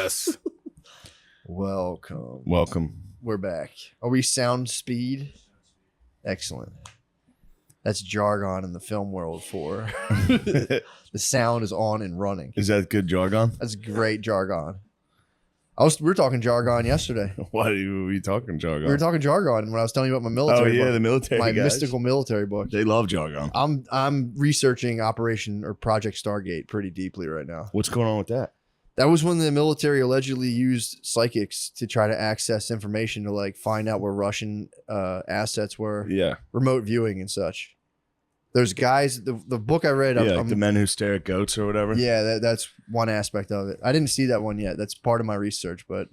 Yes. Welcome. We're back. Are we sound speed? Excellent. That's jargon in the film world for the sound is on and running. Is that good jargon? That's great jargon. We were talking jargon yesterday. Why are you talking jargon? We were talking jargon when I was telling you about my military book. The military My guys. mystical military book. They love jargon. I'm researching Operation or Project Stargate pretty deeply right now. What's going on with that? That was when the military allegedly used psychics to try to access information to like find out where Russian assets were. Yeah. Remote viewing and such. There's guys, the book I read. Like the men who stare at goats or whatever. Yeah, that's one aspect of it. I didn't see that one yet. That's part of my research, but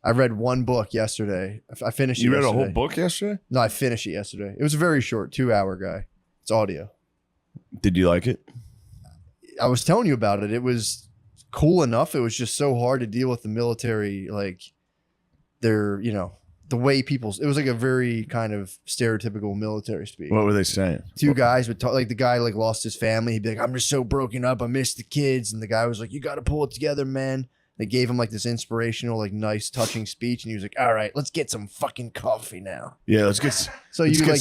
I read one book yesterday. I finished it You read yesterday. a whole book yesterday? No, I finished it yesterday. It was a very short 2-hour guy. It's audio. Did you like it? I was telling you about it. It was cool enough. It was just so hard to deal with the military, like their, the way it was like a very kind of stereotypical military speak. What were they saying? Two guys would talk, like the guy like lost his family. He'd be like, I'm just so broken up. I miss the kids. And the guy was like, you got to pull it together, man. They gave him like this inspirational, like nice, touching speech. And he was like, all right, let's get some fucking coffee now. Yeah, let's get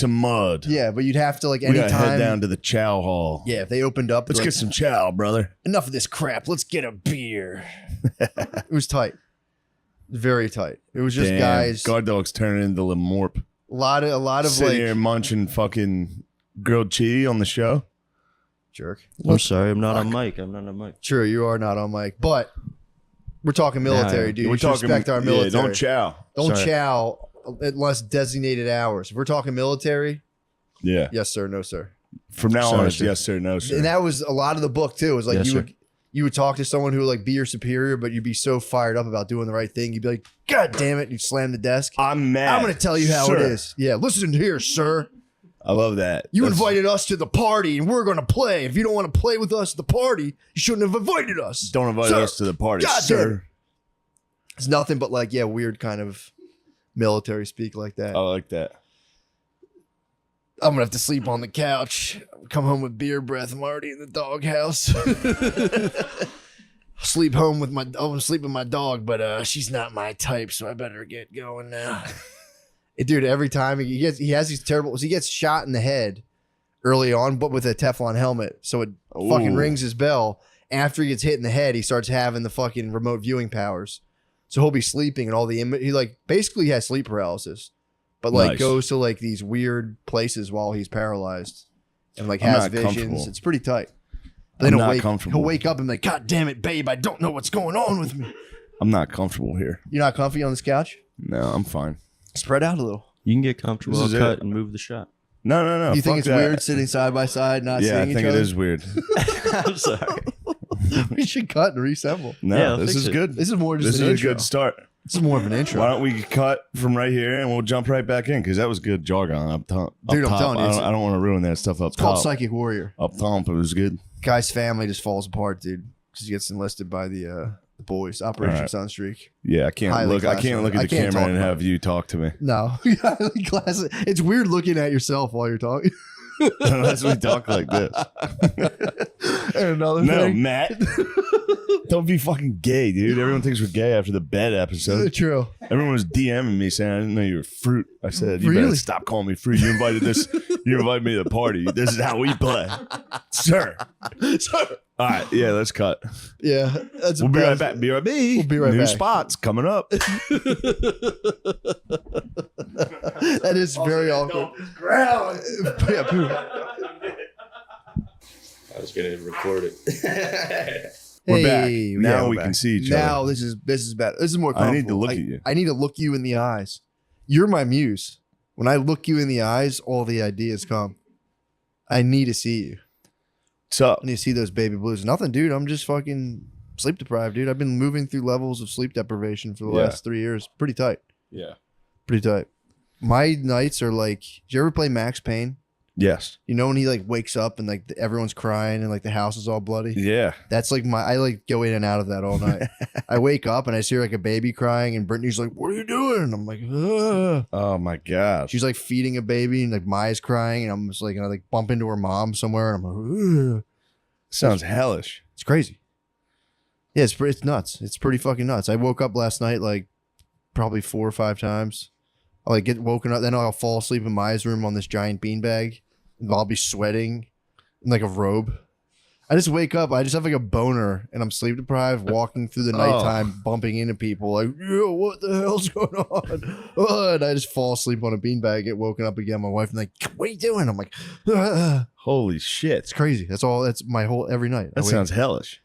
some mud. Yeah, but you'd have to like We gotta anytime. head down to the chow hall. Yeah, if they opened up. Let's get some chow, brother. Enough of this crap. Let's get a beer. It was tight. Very tight. It was just guys. Guard dogs turning into Lemorp. A lot of Sitting like here munching fucking grilled cheese on the show. jerk. I'm sorry, I'm not on mic. I'm not on mic. True, you are not on mic, but we're talking military, dude. We're You should talking respect our military. Yeah, don't chow. Don't Sorry. chow unless designated hours. If we're talking military, Yeah. yes sir, no sir. From now Sorry, on, it's sir. yes sir, no sir. And that was a lot of the book too. It was like Yes, sir. you would talk to someone who would like be your superior, but you'd be so fired up about doing the right thing. You'd be like, God damn it, and you'd slam the desk. I'm mad. I'm gonna tell you how Sir. it is. Yeah, listen here, sir. I love that. You That's- invited us to the party and we're gonna play. If you don't want to play with us at the party, you shouldn't have invited us. Don't invite Sir. us to the party, God damn it. sir. It's nothing but like, weird kind of military speak like that. I like that. I'm gonna have to sleep on the couch. Come home with beer breath. I'm already in the doghouse. I'm gonna sleep with my dog, but she's not my type, so I better get going now. Dude, every time he has these terrible. He gets shot in the head early on, but with a Teflon helmet, so it fucking Ooh. rings his bell. After he gets hit in the head, he starts having the fucking remote viewing powers. So he'll be sleeping, and all the he like basically has sleep paralysis, but like Nice. goes to like these weird places while he's paralyzed, and like I'm has not visions. comfortable. It's pretty tight. I'm not comfortable. He'll wake up and be like, God damn it, babe, I don't know what's going on with me. I'm not comfortable here. You're not comfy on this couch? No, I'm fine. Spread out a little. You can get comfortable, This is cut it. and move the shot. No. You think fuck it's that. weird sitting side by side, not Yeah, I seeing think each it other? is weird. I'm sorry. We should cut and reassemble. No, Yeah, I'll this fix is it. good. This is more just This is an a intro. good start. This is more of an intro. Why don't we cut from right here and we'll jump right back in because that was good jargon up top. Dude, up I'm top. telling you, I don't want to ruin that stuff up It's called top. Psychic Warrior. Up top, it was good. Guy's family just falls apart, dude, because he gets enlisted by the boys. Operation All right. Sunstreak. Yeah, I can't Highly look. I can't look at classified. the I can't camera talk and about have you talk to me. No, classic. It's weird looking at yourself while you're talking. Unless we talk like this. And another No, thing. Matt. Don't be fucking gay, dude. Everyone thinks we're gay after the bed episode. True. Everyone was DMing me saying I didn't know you were fruit. I said, you Really? better stop calling me fruit. You invited you invited me to the party. This is how we play. Sir. All right, yeah, let's cut. Yeah, that's We'll be right back. BRB. We'll be right New back. spots coming up. That is very awkward. Yeah, poop. I was gonna record it. We're back. Hey, Now we're we back. can see each Now other. this is better. This is more I comfortable. need to look at you. I need to look you in the eyes. You're my muse. When I look you in the eyes, all the ideas come. I need to see you. So I need to see those baby blues. Nothing, dude. I'm just fucking sleep deprived, dude. I've been moving through levels of sleep deprivation for the Yeah. last 3 years. Pretty tight. yeah. Pretty tight. My nights are like, did you ever play Max Payne? Yes. You know when he like wakes up and like everyone's crying and like the house is all bloody? Yeah. That's like I like go in and out of that all night. I wake up and I see like a baby crying and Brittany's like, what are you doing? And I'm like, ugh. Oh my gosh. She's like feeding a baby and like Maya's crying and I'm just like, and I like bump into her mom somewhere and I'm like, ugh. Sounds hellish. It's crazy. Yeah, it's nuts. It's pretty fucking nuts. I woke up last night like probably 4 or 5 times. I'll like get woken up, then I'll fall asleep in Maya's room on this giant beanbag. I'll be sweating in like a robe. I just wake up, I just have like a boner, and I'm sleep deprived, walking through the nighttime, bumping into people like, yo, what the hell's going on? And I just fall asleep on a beanbag, get woken up again. My wife and like, what are you doing? I'm like, Holy shit. it's crazy. That's my whole every night. That sounds hellish.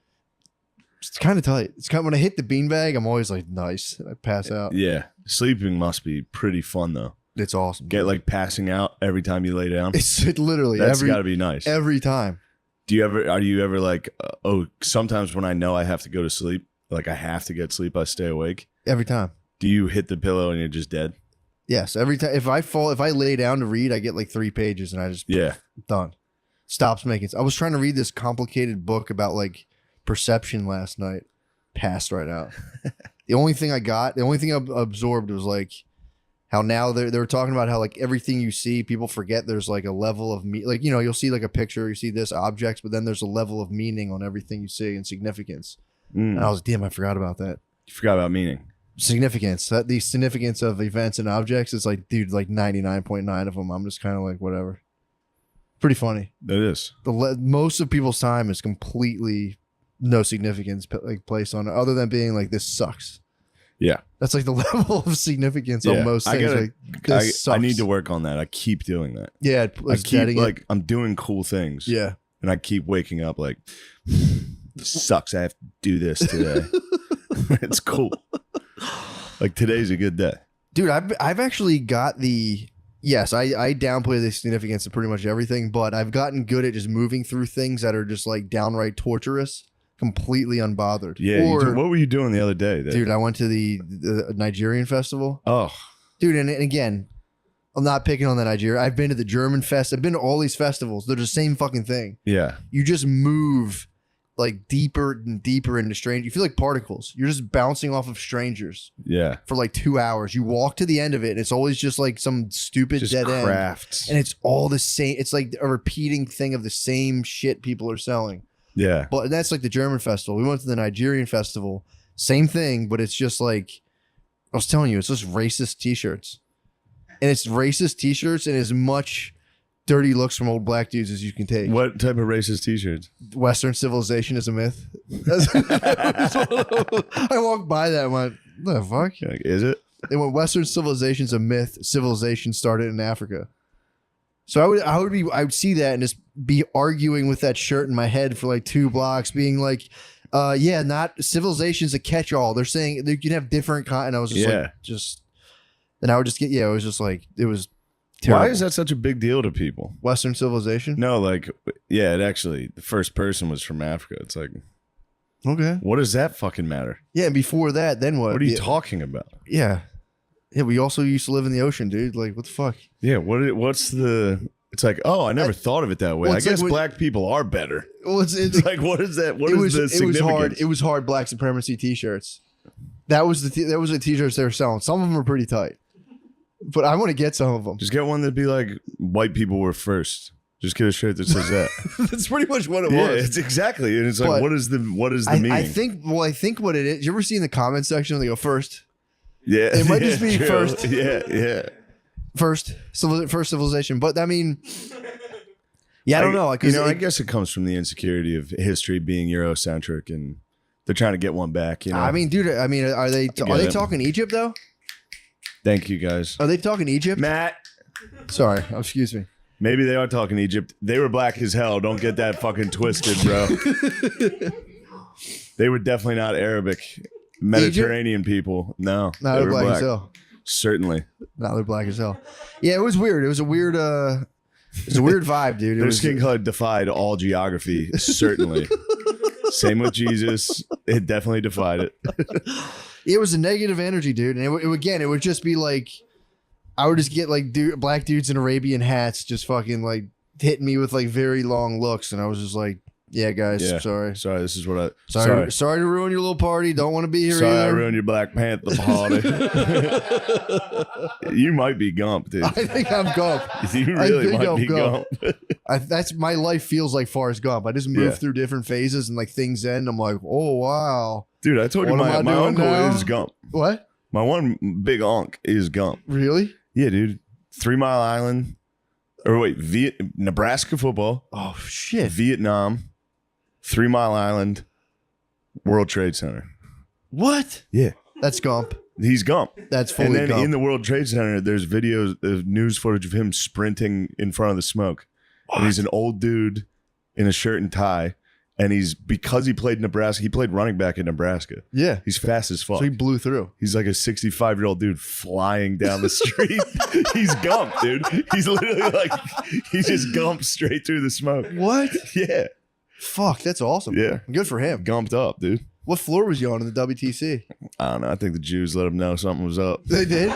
It's kind of tight. It's kind of, when I hit the beanbag, I'm always like, nice. I pass out. Yeah. Sleeping must be pretty fun though. It's awesome. Get like passing out every time you lay down. It literally That's gotta be nice. every time. Are you ever like, sometimes when I know I have to go to sleep, like I have to get sleep, I stay awake. Every time. Do you hit the pillow and you're just dead? Yes. Every time. If I lay down to read, I get like 3 pages and I just, done. Stops making sense. I was trying to read this complicated book about like perception last night. Passed right out. The only thing I absorbed was like how now they were talking about how like everything you see, people forget there's like a level of like, you know, you'll see like a picture, you see this objects, but then there's a level of meaning on everything you see and significance. And I was, damn, I forgot about that. You forgot about meaning. Significance. The significance of events and objects is like, dude, like 99.9 of them. I'm just kind of like, whatever. Pretty funny. It is. Most of people's time is completely no significance like placed on it, other than being like, this sucks. Yeah. That's like the level of significance on most things. I need to work on that. I keep doing that. Yeah. I'm doing cool things. Yeah. And I keep waking up like, this sucks. I have to do this today. It's cool. Like today's a good day. Dude, I've actually got yes, I downplay the significance of pretty much everything, but I've gotten good at just moving through things that are just like downright torturous. Completely unbothered. Yeah. What were you doing the other day? Dude, I went to the Nigerian festival. Oh. Dude, and again, I'm not picking on the Nigeria. I've been to the German fest. I've been to all these festivals. They're the same fucking thing. Yeah. You just move like deeper and deeper into strange. You feel like particles. You're just bouncing off of strangers. Yeah. For like 2 hours. You walk to the end of it, and it's always just like some stupid just dead crafts. end. And it's all the same. It's like a repeating thing of the same shit people are selling. Yeah. But that's like the German festival. We went to the Nigerian festival. Same thing, but it's just like, I was telling you, it's just racist t-shirts. And it's racist t-shirts and as much dirty looks from old black dudes as you can take. What type of racist t-shirts? Western civilization is a myth. I walked by that and went, what the fuck? Like, is it? They went, Western civilization's a myth. Civilization started in Africa. So I would see that and just be arguing with that shirt in my head for like 2 blocks, being like, yeah, not civilization's a catch-all. They're saying you can have different and I was just like, and I would just get, it was just like, it was terrible. Why is that such a big deal to people? Western civilization? No, like, yeah, the first person was from Africa. It's like, okay. What does that fucking matter? Yeah, and before that, then what? What are you talking about? Yeah. Yeah, we also used to live in the ocean, dude. Like, what the fuck? Yeah, what's the... It's like, oh, I never thought of it that way. Well, I guess like black people are better. Well, it's like, what is that? What is the significance? It was hard black supremacy t-shirts. That was the t-shirts they were selling. Some of them are pretty tight. But I want to get some of them. Just get one that'd be like, white people were first. Just get a shirt that says that. That's pretty much what it was. Yeah, it's exactly. And it's like, But what is the meaning? I think what it is, you ever see in the comment section when they go first? Yeah. It might just be true. first. Yeah. First civilization. But I mean, yeah, I don't know. I guess it comes from the insecurity of history being Eurocentric, and they're trying to get one back. You know. I mean, dude. I mean, are they talking Egypt though? Thank you, guys. Are they talking Egypt? Matt. Sorry, excuse me. Maybe they are talking Egypt. They were black as hell. Don't get that fucking twisted, bro. They were definitely not Arabic, Mediterranean people. No, they were black as hell. Certainly. No, they're black as hell. Yeah, it was weird. It was a weird vibe, dude. Their skin color defied all geography. Certainly. Same with Jesus. It definitely defied it. It was a negative energy, dude. And it would just be like, I would just get like black dudes in Arabian hats just fucking like hitting me with like very long looks. And I was just like, Yeah, guys. Yeah. Sorry. Sorry, this is what I. Sorry to ruin your little party. Don't want to be here Sorry, I either. ruined your Black Panther party. You might be Gump, dude. I think I'm Gump. You really think might I'm be Gump. Gump. That's my life feels like Forrest Gump. I just move through different phases and like things end. I'm like, oh wow. Dude, I told you What am I my doing uncle now? is Gump. What? My one big unc is Gump. Really? Yeah, dude. 3 Mile Island. Or wait, Nebraska football. Oh shit. Vietnam. 3 Mile Island. World Trade Center. What? Yeah. That's Gump. He's Gump. That's fully And then Gump. in the World Trade Center, there's videos of news footage of him sprinting in front of the smoke. And he's an old dude in a shirt and tie. And because he played Nebraska, he played running back in Nebraska. Yeah. He's fast as fuck. So he blew through. He's like a 65-year-old dude flying down the street. He's Gump, dude. He's literally like, he just Gumped straight through the smoke. What? Yeah. Fuck, that's awesome. Yeah. Good for him. Gumped up, dude. What floor was you on in the WTC? I don't know. I think the Jews let him know something was up. They did?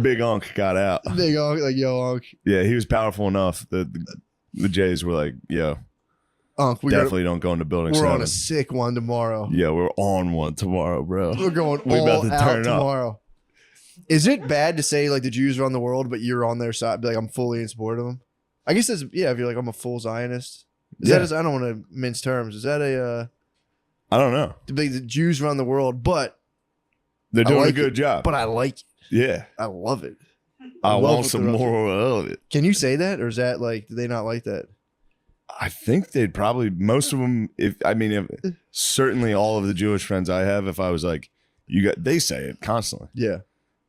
Big Unc got out. Big Unc, like, yo, Unc. Yeah, he was powerful enough that the Jays were like, yo, Unc, definitely don't go into building we're 7. on a sick one tomorrow. Yeah, we're on one tomorrow, bro. We're going We're all about to out turn up. tomorrow. Is it bad to say like the Jews run the world, but you're on their side? Be like, I'm fully in support of them. I guess that's, yeah. If you're like, I'm a full Zionist. Is Yeah. that? I don't want to mince terms. Is that a I don't know. to be the Jews run the world? But They're I doing like a good job. but I like it. Yeah. I love it. I love want what some they're up to. more of it. Can you say that, or is that like, do they not like that? I think they'd probably, most of them, if certainly all of the Jewish friends I have, if I was like, they say it constantly. Yeah,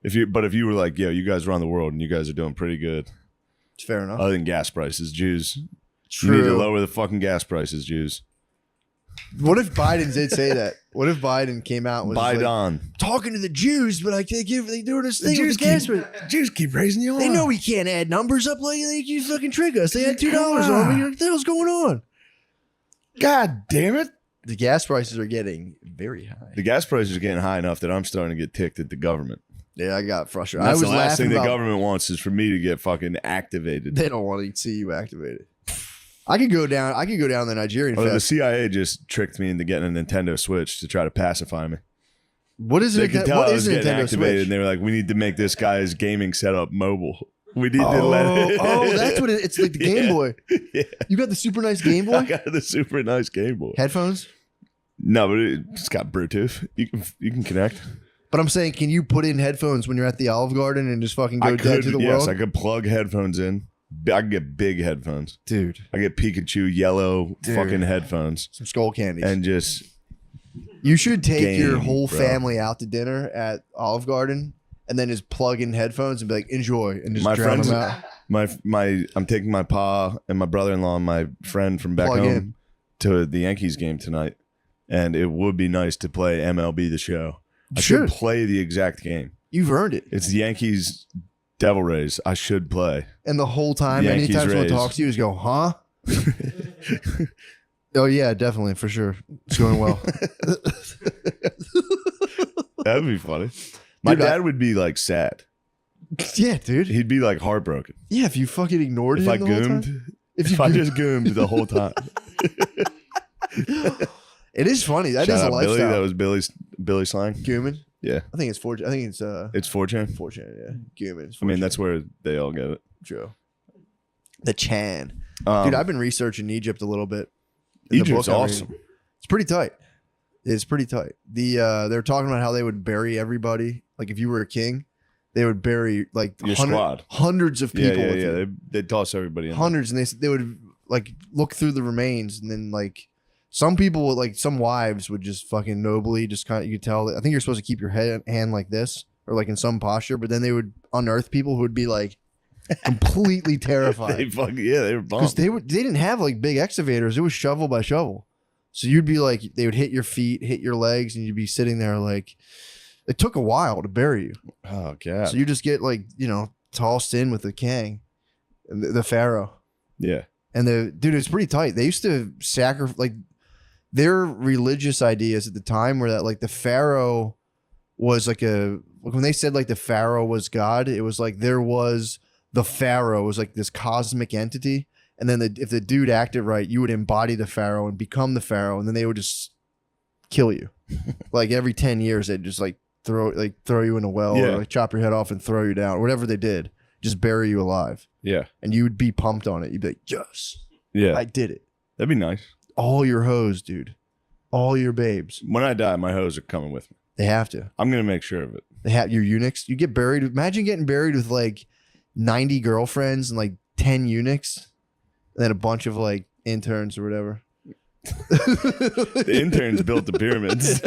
If you were like, yo, you guys run the world and you guys are doing pretty good. it's fair enough. Other than gas prices, Jews. True. You need to lower the fucking gas prices, Jews. What if Biden did say that? What if Biden came out and was like, Biden. talking to the Jews, but like they doing this thing with the gas price. Jews keep raising you They know we can't add numbers up like you fucking trick us. They had $2 on me. What the hell's going on? God damn it. The gas prices are getting very high. The gas prices are getting high enough that I'm starting to get ticked at the government. Yeah, I got frustrated. That's I was the last thing laughing the about. government wants is for me to get fucking activated. They don't want to see you activated. I could go down the Nigerian Oh, the fest. CIA just tricked me into getting a Nintendo Switch to try to pacify me. What is They it? could tell What I is was a getting Nintendo activated, Switch? and they were like, "We need to make this guy's gaming setup mobile. We need to let it." Oh, that's what it's like. The Game Yeah. Boy. Yeah. You got the super nice Game I Boy got the super nice Game Boy. headphones. No, but it's got Bluetooth. You can connect. But I'm saying, can you put in headphones when you're at the Olive Garden and just fucking go dead to the yes, world? I could plug headphones in. I can get big headphones. Dude, I get Pikachu yellow Dude. fucking headphones some skull candies. and just You should take your Game, whole bro. family out to dinner at Olive Garden and then just plug in headphones and be like, enjoy, and just My drown friends- them out. my I'm taking my pa and my brother-in-law and my friend from back Plug home in. to the Yankees game tonight, and it would be nice to play MLB The Show. I Should. should play the exact game. You've earned it. It's the Yankees Devil Rays. I should play. And the whole time, Yankees, anytime someone Rays. talks to you, just go, huh? Oh, yeah, definitely, for sure. It's going well. That'd be funny. My Dude, dad would be like sad. Yeah, dude. He'd be like heartbroken Yeah, if you fucking ignored if him I the whole time. goomed. If If you I goomed- just goomed the whole time. It is funny. That Shout is a out Billy. lifestyle. That was Billy slang. Gooman. Yeah, I think it's fortunate. I think it's it's 4chan. fortunate. Yeah, Gooman. I mean, that's where they all get it. Joe. The Chan. Um, Dude, I've been researching Egypt a little bit. In the Egypt's book I'm awesome. reading. It's pretty tight. It's pretty tight. They're talking about how they would bury everybody. Like if you were a king, they would bury like Your squad. hundreds of people. Yeah, with you. They'd toss everybody in. Hundreds, and they would like look through the remains, and then like some people would, like some wives would just fucking nobly just kind of, you could tell that I think you're supposed to keep your hand like this or like in some posture, but then they would unearth people who would be like completely terrified. They fucking they were Because bummed. they didn't have like big excavators. It was shovel by shovel. So you'd be like, they would hit your feet, hit your legs, and you'd be sitting there like, it took a while to bury you. Oh god. So you just get like, tossed in with the king, the pharaoh. Yeah. And dude, it's pretty tight. They used to sacrifice, like their religious ideas at the time were that like the pharaoh was like when they said like the pharaoh was God, it was like there was the pharaoh was like this cosmic entity. And then if the dude acted right, you would embody the pharaoh and become the pharaoh, and then they would just kill you. Like every 10 years, they'd just like throw you in a well or like chop your head off and throw you down, or whatever they did. Just bury you alive. Yeah. And you would be pumped on it. You'd be like, yes. Yeah. I did it. That'd be nice. All your hoes, dude. All your babes. When I die, my hoes are coming with me. They have to. I'm going to make sure of it. They have your eunuchs. You get buried. Imagine getting buried with like 90 girlfriends and like 10 eunuchs. And then a bunch of like interns or whatever. The interns built the pyramids.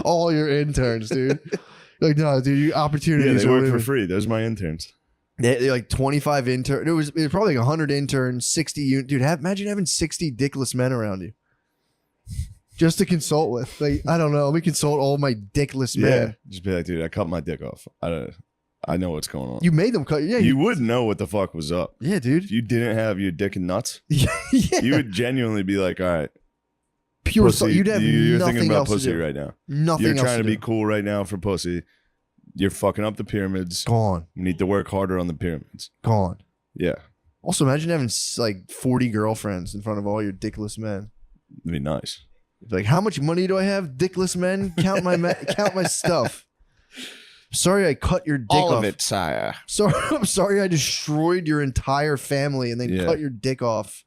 All your interns, dude. Like, no, dude, your opportunities. Yeah, they work for free. Those are my interns. They're like 25 interns. It was probably like 100 interns, 60 dude. Imagine having 60 dickless men around you. Just to consult with. Like, I don't know. Let me consult all my dickless men. Just be like, dude, I cut my dick off. I know what's going on. You made them cut. Yeah, you would know what the fuck was up. Yeah, dude. If you didn't have your dick and nuts, yeah. You would genuinely be like, all right, pure. Pussy, You'd have you're nothing thinking about else pussy to do. right now. Nothing. You're else trying to be do. cool right now for pussy. You're fucking up the pyramids. Gone. You need to work harder on the pyramids. Gone. Yeah. Also, imagine having like 40 girlfriends in front of all your dickless men. It'd be nice. Like, how much money do I have? Dickless men, count my stuff. Sorry, I cut your dick off. All of it, sire. I'm sorry, I destroyed your entire family and then cut your dick off,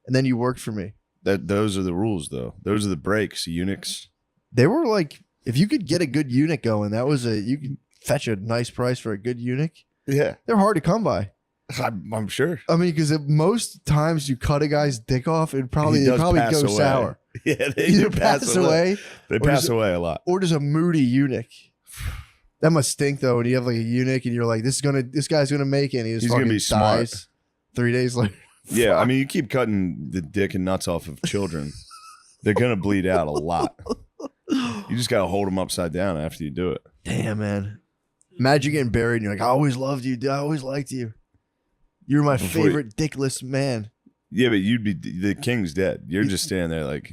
and then you worked for me. Those are the rules, though. Those are the breaks. Eunuchs. They were like, if you could get a good eunuch going, you could fetch a nice price for a good eunuch. Yeah, they're hard to come by. I'm sure. I mean, because most times you cut a guy's dick off, it'd probably go away. sour. Yeah, they either pass away. They pass away a lot. Or just a moody eunuch. That must stink though. When you have like a eunuch and you're like, this guy's gonna make it. And he's gonna be smart. 3 days later. Yeah, I mean, you keep cutting the dick and nuts off of children, they're gonna bleed out a lot. You just gotta hold them upside down after you do it. Damn, man. Imagine getting buried and you're like, I always loved you. I always liked you. You're my favorite dickless man. Yeah, but you'd be the king's dead. You're just standing there like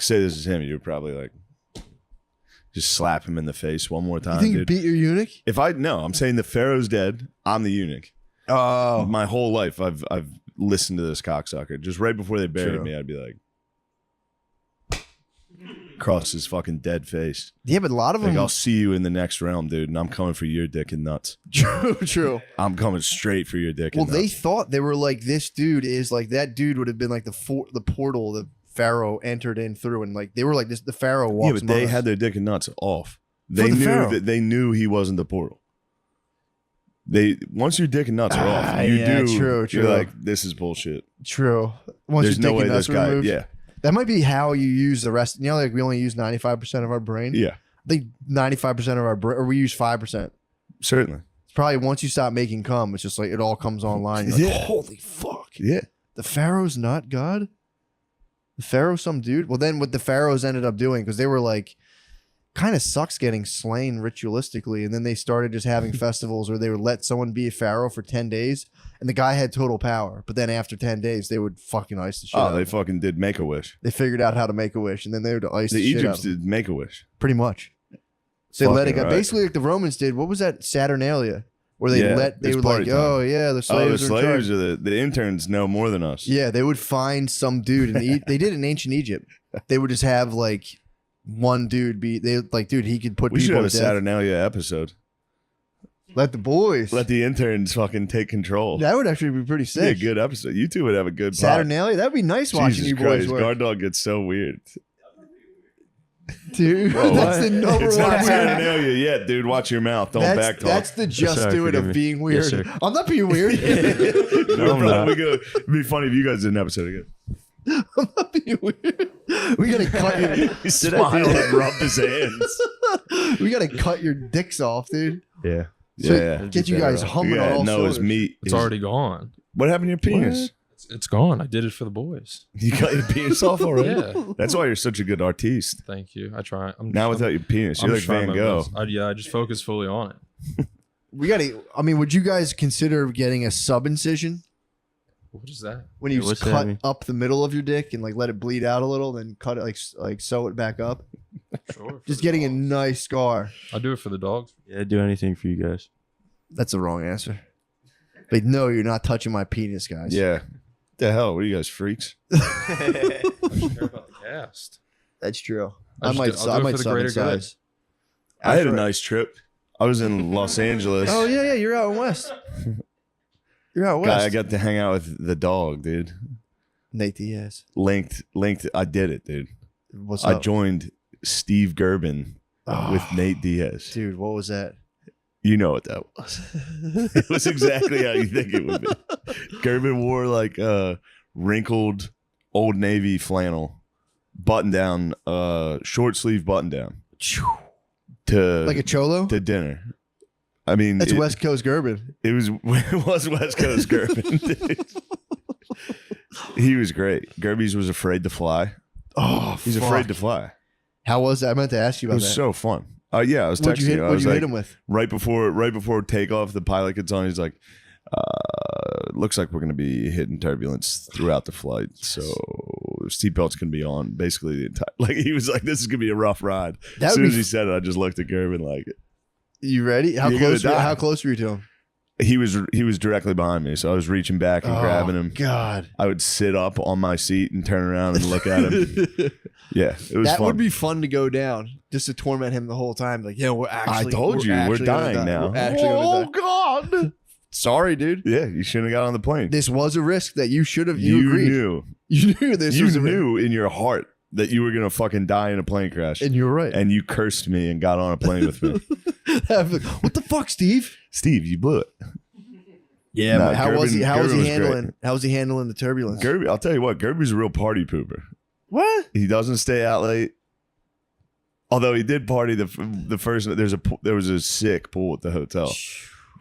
say this is him. You're probably like. Just slap him in the face one more time. You think dude. you beat your eunuch? I'm saying the pharaoh's dead. I'm the eunuch. Oh, my whole life I've listened to this cocksucker. Just right before they buried me, I'd be like, cross his fucking dead face. Yeah, but a lot of them. I'll see you in the next realm, dude, and I'm coming for your dick and nuts. True. I'm coming straight for your dick. and nuts. They thought they were like, this dude is like, that dude would have been like the portal the Pharaoh entered in through, and like they were like this. The Pharaoh walks. Yeah, but they had their dick and nuts off. They knew he wasn't the portal. Once your dick and nuts are off, True. You're like, this is bullshit. True. Once there's your no dick way and nuts this guy. removed, Yeah, that might be how you use the rest. You know, like we only use 95% of our brain. Yeah, I think 95% of our brain, or we use 5%. Certainly. It's probably once you stop making cum, it's just like it all comes online. You're like, holy fuck. Yeah. The Pharaoh's not God. The Pharaoh, some dude. Well, then what the Pharaohs ended up doing, because they were like, kind of sucks getting slain ritualistically, and then they started just having festivals where they would let someone be a pharaoh for 10 days, and the guy had total power. But then after 10 days, they would fucking ice the shit out. Oh, they fucking did Make-A-Wish. They figured out how to make a wish, and then they would ice the shit out. The Egypts did Make-A-Wish. Pretty much. So they let it go. Right. Basically, like the Romans did. What was that Saturnalia? Where they would like, oh yeah, the slaves. The slaves are the interns know more than us. Yeah, they would find some dude, and they did it in ancient Egypt. They would just have like one dude dude, he could put. We should people have a to death. Saturnalia episode. Let the boys. Let the interns fucking take control. That would actually be pretty sick. Yeah, a good episode. You two would have a good Saturnalia. That'd be nice watching you boys work. Guard Dog gets so weird. Dude, that's the number it's one. Not Saturnalia yet, dude. Watch your mouth. Don't backtalk. That's the do it of being weird. Yes, I'm not being weird. No, it'd be funny if you guys did an episode again. I'm not being weird. We gotta cut your. He smiled and rubbed his hands. We gotta cut your dicks off, dude. Yeah. So get you guys humming on all cylinders. cylinders. His meat. It's already gone. What happened to your penis? It's gone. I did it for the boys. You got your penis off already? Yeah. That's why you're such a good artiste. Thank you. I try. Now without your penis, you're like Van Gogh. I just focus fully on it. We gotta. I mean, would you guys consider getting a sub incision? What is that? When you what's cut that? up the middle of your dick and like let it bleed out a little, then cut it like sew it back up. Sure. Just getting a nice scar. I do it for the dogs. Yeah, I'd do anything for you guys. That's the wrong answer. Like, no, you're not touching my penis, guys. Yeah. The hell? What are you guys, freaks? I just care about the cast. That's true. I'll do it for the sub greater in good. size. I had a nice trip. I was in Los Angeles. Oh yeah, you're out in West. You're out west. I got to hang out with the dog, dude. Nate Diaz. Linked. I did it, dude. What's I up? joined Steve Gerben with Nate Diaz. Dude, what was that? You know what that was. It was exactly how you think it would be. Gerben wore like a wrinkled Old Navy flannel button down, short sleeve button down to Like a cholo? to dinner. I mean, That's West Coast Gerben. It was West Coast Gerben. Dude. He was great. Gerbies was afraid to fly. Oh, He's afraid to fly. How was that? I meant to ask you It about was that. so fun. Yeah, I was What'd texting you hit, you. I what'd was you like, hit him with? right before takeoff, the pilot gets on. He's like, looks like we're going to be hitting turbulence throughout the flight. So seatbelt's going to be on basically the entire, like he was like, this is going to be a rough ride. That As would soon be as he said it, I just looked at Gerben like, You ready? How You're close? gonna die. How close were you to him? he was directly behind me. So I was reaching back and grabbing him. God, I would sit up on my seat and turn around and look at him. Yeah, it was that fun. would be fun to go down. Just to torment him the whole time. Like, yeah, we're actually. I told you, we're actually gonna dying die. now. We're actually gonna die. God. Sorry, dude. Yeah, you shouldn't have got on the plane. This was a risk that you should have. You agreed. knew. You knew this You was a risk. knew in your heart that you were going to fucking die in a plane crash. And you were right. And you cursed me and got on a plane with me. What the fuck, Steve? Steve, you blew it. Yeah, Nah, but how was he? Gerben- How was Gerben he was handling? great. How was he handling the turbulence? Gerby, I'll tell you what, Gerby's a real party pooper. What? He doesn't stay out late. Although he did party the first. There was a sick pool at the hotel.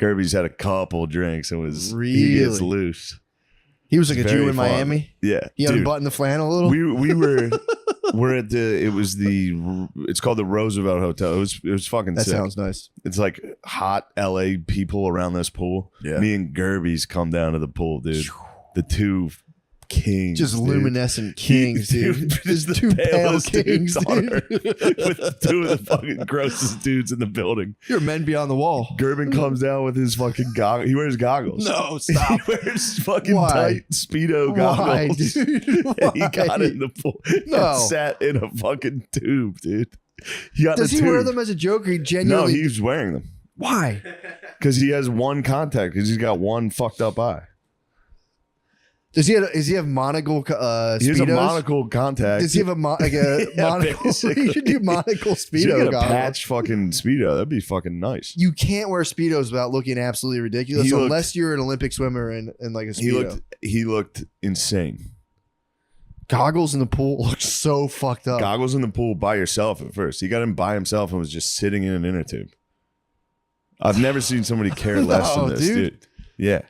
Gerby's had a couple drinks and he gets Really? loose. He was like a Very Jew in fun. Miami. Yeah, He dude. unbuttoned the flannel a little. We're at it's called the Roosevelt Hotel. It was fucking That sick. sounds nice. It's like hot LA people around this pool. Yeah. Me and Gerby's come down to the pool, dude. The two kings. Just dude. luminescent kings, dude. Just the two pale palest kings, dudes on dude. earth. With two of the fucking grossest dudes in the building. You're men beyond the wall. Gerben comes down with his fucking goggles. He wears goggles. No, He wears fucking Why? tight Speedo goggles. Why, dude? And he got Why? in the pool No. and sat in a fucking tube, dude. He got Does the he tube. wear them as a joke or he No, genuinely? he's wearing them Why? because he has one contact because he's got one fucked up eye. Does he have monocle speedos? He has a monocle contact. Does he have like a Yeah, monocle? basically. You should do monocle So you speedo get a goggles. patch fucking Speedo. That'd be fucking nice. You can't wear speedos without looking absolutely ridiculous He looked- unless you're an Olympic swimmer and like a speedo. He looked insane. Goggles in the pool look so fucked up. Goggles in the pool by yourself at first. He got him by himself and was just sitting in an inner tube. I've never seen somebody care less No, than this, dude. dude. Yeah.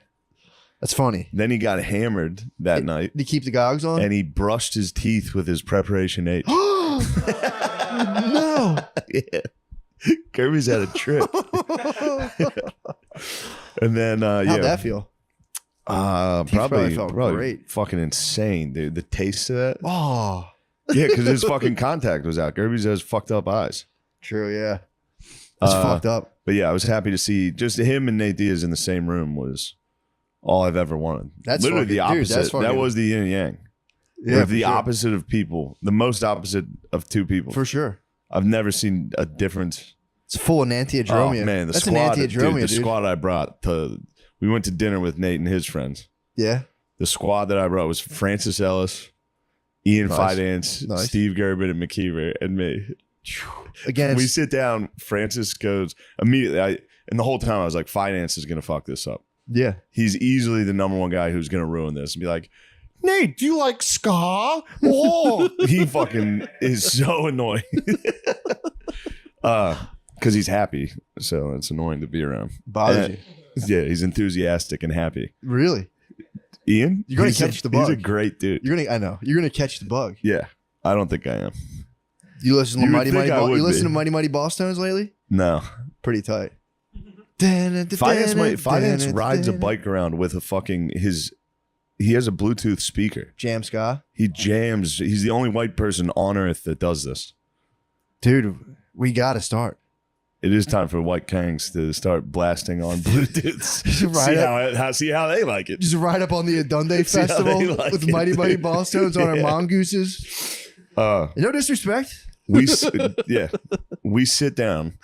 That's funny. Then he got hammered that night Did he keep the goggles on? and he brushed his teeth with his preparation H. no. Yeah. Kirby's had a trip. And then How'd yeah. that feel? Probably felt great. fucking insane, dude. The taste of that. Oh, Yeah, because his fucking contact was out. Kirby's has fucked up eyes. true. Yeah. That's fucked up. But yeah, I was happy to see just him and Nate Diaz in the same room was all I've ever wanted. That's literally fucking- the dude, opposite. that's That fucking- was the yin and yang. Yeah, We're for the sure. opposite of people. The most opposite of two people. For sure. I've never seen a difference. It's full of Enantiodromia. Oh man, the That's squad, an Enantiodromia, dude, the squad I brought to. We went to dinner with Nate and his friends. Yeah. The squad that I brought was Francis Ellis, Ian Nice. Fidance, Nice. Steve Gerben, and McKeever, and me. Again, We sit down. Francis goes immediately. And the whole time I was like, Finance is going to fuck this up. yeah. He's easily the number one guy who's going to ruin this and be like, Nate, do you like ska? Oh, he fucking is so annoying. Because he's happy. So it's annoying to be around. Bothers And- you. Yeah, he's enthusiastic and happy. Really? Ian? You're gonna He's catch the He's a bug. great dude. I know. You're gonna catch the bug. Yeah. I don't think I am. You listen to You would Mighty think Mighty I would You listen be. to Mighty Mighty Boss Tones lately? No. Pretty tight. Finance rides a bike around with a fucking he has a Bluetooth speaker. Jam ska. He jams. He's the only white person on earth that does this. Dude, we gotta start. It is time for White Kangs to start blasting on Bluetooths. See how they like it. Just ride up on the Adunde See how Festival they like with it, Mighty Mighty dude. Ballstones on our mongooses. Uh, No disrespect. we sit down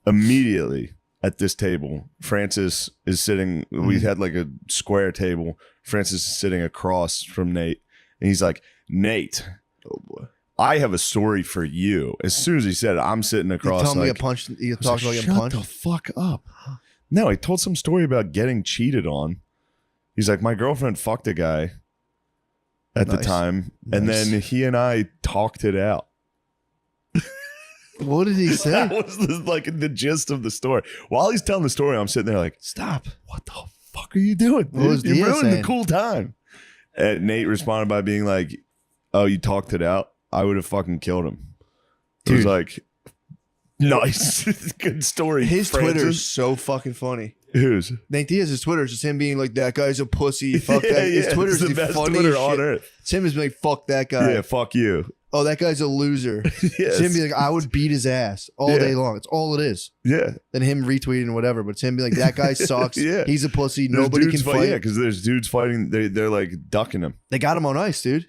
immediately at this table. Francis is sitting. We had like a square table. Francis is sitting across from Nate, and he's like, "Nate, Oh boy. I have a story for you." As soon as he said it, I'm sitting You across. tell me like, a punch. You I was talked like, about getting shut punched. the fuck up. No, he told some story about getting cheated on. He's like, my girlfriend fucked a guy at the Nice. time, and Nice. then he and I talked it out. What did he say? That was the gist of the story. While he's telling the story, I'm sitting there like, stop. What the fuck are you doing? What was You Dia ruined the saying? cool time. And Nate responded by being like, oh, you talked it out? I would have fucking killed him. It was Dude. like, nice. Good story. His Francis. Twitter is so fucking funny. Whose? Nate Diaz's Twitter is just him being like, that guy's a pussy. Fuck that. His Twitter it's is the the best funniest Twitter shit. on earth. It's him is like, fuck that guy. Yeah, fuck you. Oh, that guy's a loser. Yes. It's him being like, I would beat his ass all Yeah. day long. It's all it is. Yeah. Then him retweeting whatever, but it's him being like, that guy sucks. Yeah. He's a pussy. There's Nobody dudes can fight. Yeah, because there's dudes fighting. They're like ducking him. They got him on ice, dude.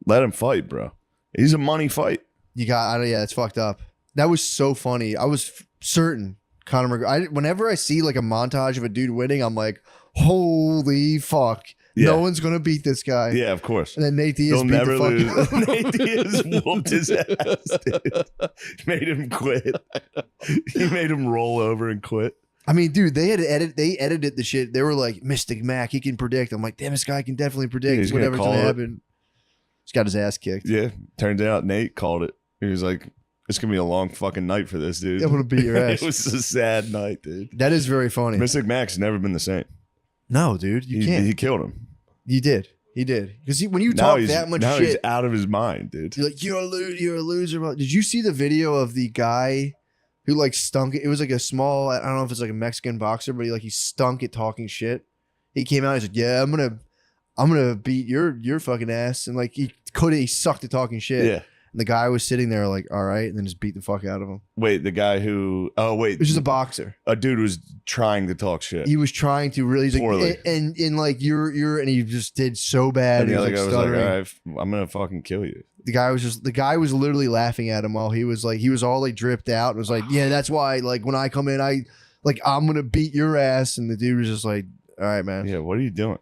Let him fight, bro. He's a money fight. Yeah, it's fucked up. That was so funny. I was certain Conor McGregor. Whenever I see like a montage of a dude winning, I'm like, holy fuck. Yeah. No one's going to beat this guy. Yeah, of course. And then Nate Diaz He'll beat never the fuck lose. out of him. Nate Diaz whooped his ass, dude. Made him quit. He made him roll over and quit. I mean, dude, they edited the shit. They were like, Mystic Mac, he can predict. I'm like, damn, this guy can definitely predict He's gonna whatever's call going to it. happen. He's got his ass kicked. Yeah. Turns out Nate called it. He was like, it's going to be a long fucking night for this dude. I'm going to beat your ass. It was a sad night, dude. That is very funny. Mystic Mac's never been the same. No, dude, you can't. He killed him. You did. He did. Because when you Now talk he's that much now he's shit, out of his mind, dude. you're like, you're a loser. Did you see the video of the guy who like stunk? It was like a small, I don't know if it's like a Mexican boxer, but he stunk at talking shit. He came out and said, yeah, I'm gonna beat your fucking ass. And like he sucked at talking shit. Yeah. And the guy was sitting there like, all right, and then just beat the fuck out of him. Wait, the guy who? Oh, wait. It was just a boxer. A dude was trying to talk shit. He was trying to really, he's like, Poorly. and like you're, and he just did so bad. And He the was other like guy was like, all stuttering. right, I'm going to fucking kill you. The guy was literally laughing at him while he was all like dripped out and was like, yeah, that's why like when I come in, I'm gonna beat your ass. And the dude was just like, all right, man. Yeah, what are you doing?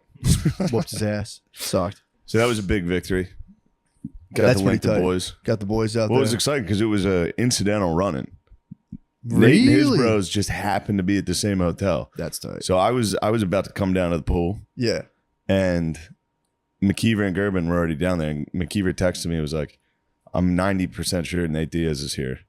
Whooped his ass. Sucked. So that was a big victory. Got That's to link pretty the tight. boys. Got the boys out Well, it there. was exciting because it was a incidental running. Nate and his Really? bros just happened to be at the same hotel. That's tight. So I was about to come down to the pool, Yeah. and McKeever and Gerben were already down there. And McKeever texted me, was like, I'm 90% sure Nate Diaz is here.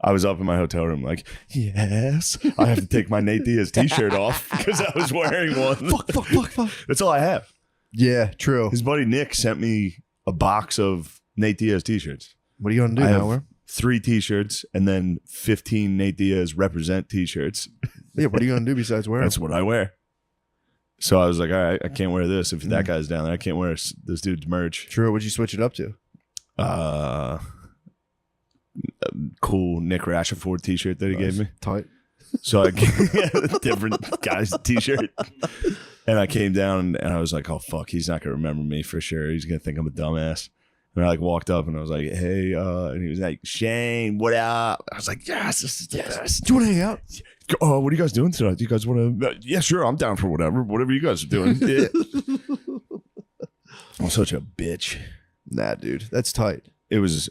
I was up in my hotel room like, yes, I have to take my Nate Diaz t-shirt off because I was wearing one. Fuck. That's all I have. Yeah, true. His buddy Nick sent me a box of Nate Diaz t-shirts. What are you gonna do I now? have 3 t-shirts and then 15 Nate Diaz represent t-shirts. Yeah, what are you gonna do besides wear 'em? That's what I wear. So I was like, all right, I can't wear this. If that guy's down there, I can't wear this dude's merch. True. What'd you switch it up to? Cool Nick Rashford t-shirt that he gave me. Tight. So I a different guy's t-shirt. And I came down and I was like, oh, fuck, he's not going to remember me for sure. He's going to think I'm a dumbass. And I like walked up and I was like, hey, and he was like, Shane, what up? I was like, yes, this is the best. Do you want to hang out? Oh, what are you guys doing tonight? Do you guys want to? Yeah, sure. I'm down for whatever you guys are doing. Yeah. I'm such a bitch. Nah, dude, that's tight. I was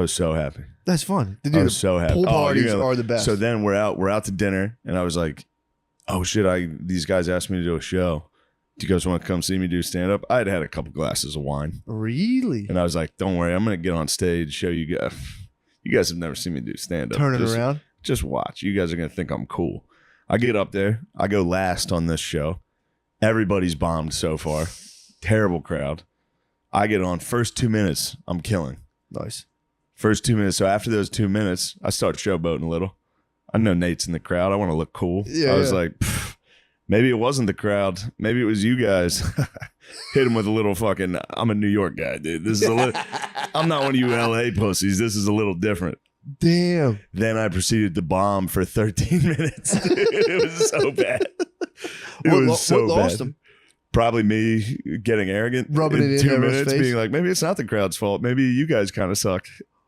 so happy. That's fun. I was so happy. Pool Oh, parties you know, are the best. So then we're out to dinner, and I was like, "Oh shit! These guys asked me to do a show. Do you guys want to come see me do stand up?" I had a couple glasses of wine, Really? and I was like, "Don't worry, I'm gonna get on stage, show you guys. You guys have never seen me do stand up. Turn it around. Just watch. You guys are gonna think I'm cool." I get up there. I go last on this show. Everybody's bombed so far. Terrible crowd. I get on first 2 minutes. I'm killing. Nice. First 2 minutes. So after those 2 minutes, I start showboating a little. I know Nate's in the crowd. I want to look cool. Yeah, I was yeah. like, maybe it wasn't the crowd. Maybe it was you guys. Hit him with a little fucking, I'm a New York guy, dude. This is a little, I'm not one of you LA pussies. This is a little different. Damn. Then I proceeded to bomb for 13 minutes. It was so bad. What lost him? Probably me getting arrogant. Rubbing it in 2 everyone's minutes, face. being like, maybe it's not the crowd's fault. Maybe you guys kind of suck.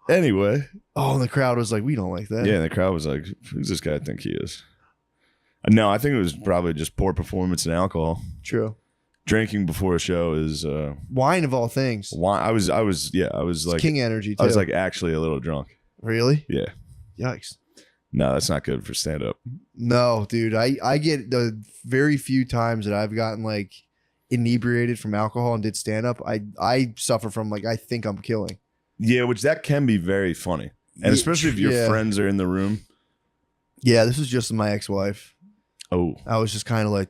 Anyway. Oh, and the crowd was like, we don't like that. Yeah, and the crowd was like, who's this guy think he is? No, I think it was probably just poor performance and alcohol. True. Drinking before a show is Wine of all things. wine. I was It's like king energy too. I was like actually a little drunk. Really? Yeah. Yikes. No, that's not good for stand up. No, dude. I get the very few times that I've gotten like inebriated from alcohol and did stand up. I suffer from like I think I'm killing. Yeah, which that can be very funny. And especially if your Yeah. friends are in the room. Yeah, this was just my ex-wife. Oh. I was just kind of like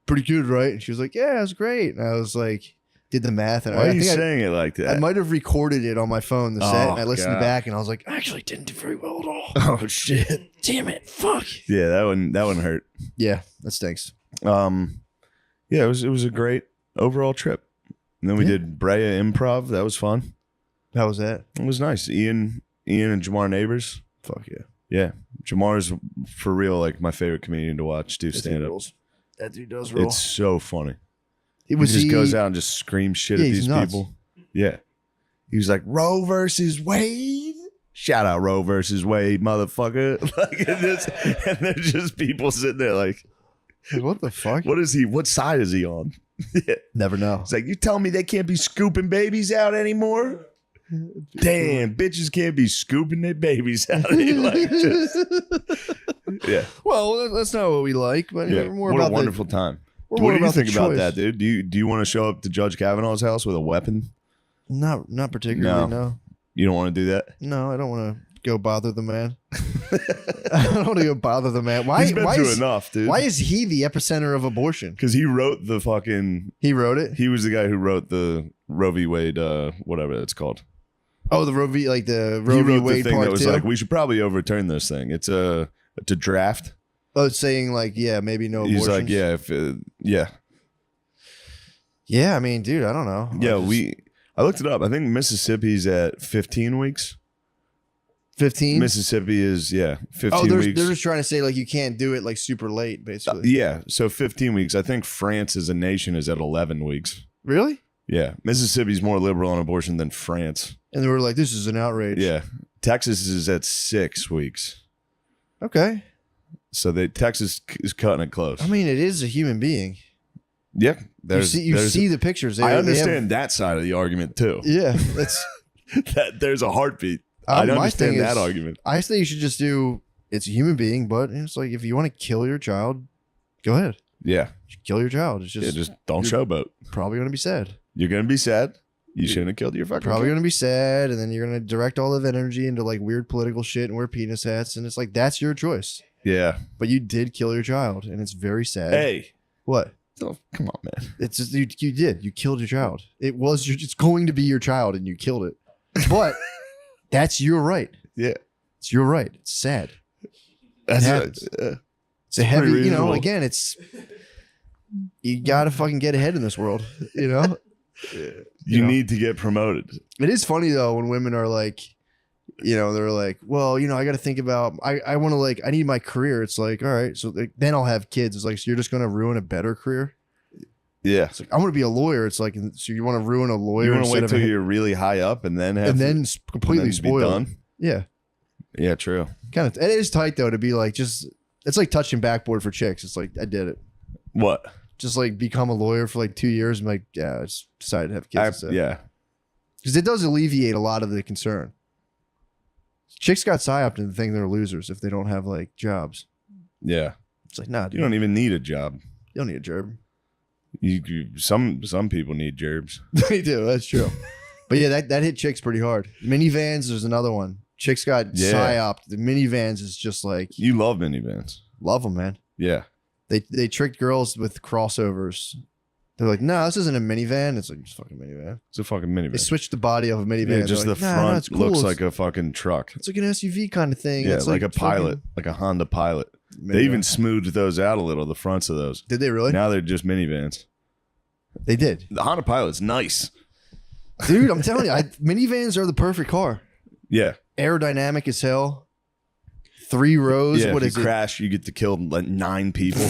pretty good, right? And she was like, yeah, it was great. And I was like, did the math, and Why are you think saying it like I that? might have recorded it on my phone, the set, Oh, and I listened God. back, and I was like, I actually didn't do very well at all. Oh shit. Damn it, fuck. Yeah, that one hurt. Yeah, that stinks. Yeah, it was a great overall trip. And then we Yeah. did Brea Improv. That was fun. How was that? It was nice. Ian and Jamar neighbors. Fuck yeah. Yeah. Jamar's for real like my favorite comedian to watch do stand up. That dude does roll. It's so funny. It was he just goes out and just screams shit Yeah, at he's these nuts. people. Yeah. He was like, Roe versus Wade. Shout out Roe versus Wade, motherfucker. Like, and there's just people sitting there like, What the fuck? what side is he on? Yeah. Never know. It's like, you tell me they can't be scooping babies out anymore? Damn, bitches can't be scooping their babies out. Like, just, yeah. Well, that's not what we like, but Yeah. we're more What about a wonderful time. we're What more do you about the think about choice. that, dude? Do you want to show up to Judge Kavanaugh's house with a weapon? Not particularly. No. You don't want to do that? No, I don't want to go bother the man. I don't want to go bother the man. Why? He's been why through is, enough, dude. Why is he the epicenter of abortion? Because he wrote the fucking. He wrote it. He was the guy who wrote the Roe v. Wade, whatever it's called. Oh, the Roe v. Like the He Roe v. wrote the Wade thing part that was two. like, we should probably overturn this thing. It's a draft. Oh, it's saying like, yeah, maybe no He's abortions. like, yeah, if yeah, Yeah, I mean, dude, I don't know. yeah. I looked it up. I think Mississippi's at 15 weeks. 15. Mississippi is 15 Oh, they're weeks. just trying to say like you can't do it like super late, basically. Yeah, so 15 weeks. I think France as a nation is at 11 weeks. Really? Yeah, Mississippi's more liberal on abortion than France. And they were like, this is an outrage. Yeah, Texas is at 6 weeks. Okay. So Texas is cutting it close. I mean, it is a human being. Yeah, You see the pictures. I They understand that side of the argument too. Yeah, that's. That there's a heartbeat. I my understand thing that is- argument. I think you should just do. It's a human being, but it's like if you want to kill your child, go ahead. Yeah, Kill your child. It's just, just don't you're- showboat. probably going to be sad. You're gonna be sad. You shouldn't have killed your fucking. Probably kid. going to be sad, and then you're going to direct all of energy into like weird political shit and wear penis hats, and it's like that's your choice. Yeah. But you did kill your child, and it's very sad. Hey, What? oh, come on, man. It's just, you did. You killed your child. It's going to be your child, and you killed it. But that's your right. Yeah, It's your right. It's sad. that's happens. it. It's a heavy, pretty reasonable. again, you got to fucking get ahead in this world, you know? You know. need to get promoted. It is funny though when women are like, they're like, well, I got to think about, I want to like, I need my career. It's like, all right, so then I'll have kids. It's like, so you're just going to ruin a better career? Yeah. It's like, I want to be a lawyer. It's like, so you want to ruin a lawyer? You want to instead wait of till you're really high up and then have and then completely and then be spoiled. done? Yeah. Yeah, true. Kind of, it is tight though to be like, it's like touching backboard for chicks. It's like, I did it. What? Just like become a lawyer for like 2 years and like, yeah, I just decided to have kids. Yeah. Because it does alleviate a lot of the concern. Chicks got psyoped and think they're losers if they don't have like jobs. Yeah. It's like, nah, dude, You don't even need a job. you don't need a job. Some people need gerbs. They do, that's true. But yeah, that hit chicks pretty hard. Minivans, there's another one. Chicks got psyoped. The minivans is just like, You love minivans. love them, man. Yeah. They tricked girls with crossovers. They're like, no, this isn't a minivan. It's like, it's a fucking minivan. It's a fucking minivan. They switched the body of a minivan. Yeah, They're just like, the nah, front no, it's cool. looks It's- like a fucking truck. It's like an SUV kind of thing. Yeah, It's like a fucking pilot, like a Honda Pilot. minivan. They even smoothed those out a little, the fronts of those. Did they really? Now they're just minivans. They did. The Honda Pilot's nice. Dude, I'm telling you, minivans are the perfect car. Yeah. aerodynamic as hell. 3 rows. Yeah, What if is you it? crash, you get to kill like 9 people.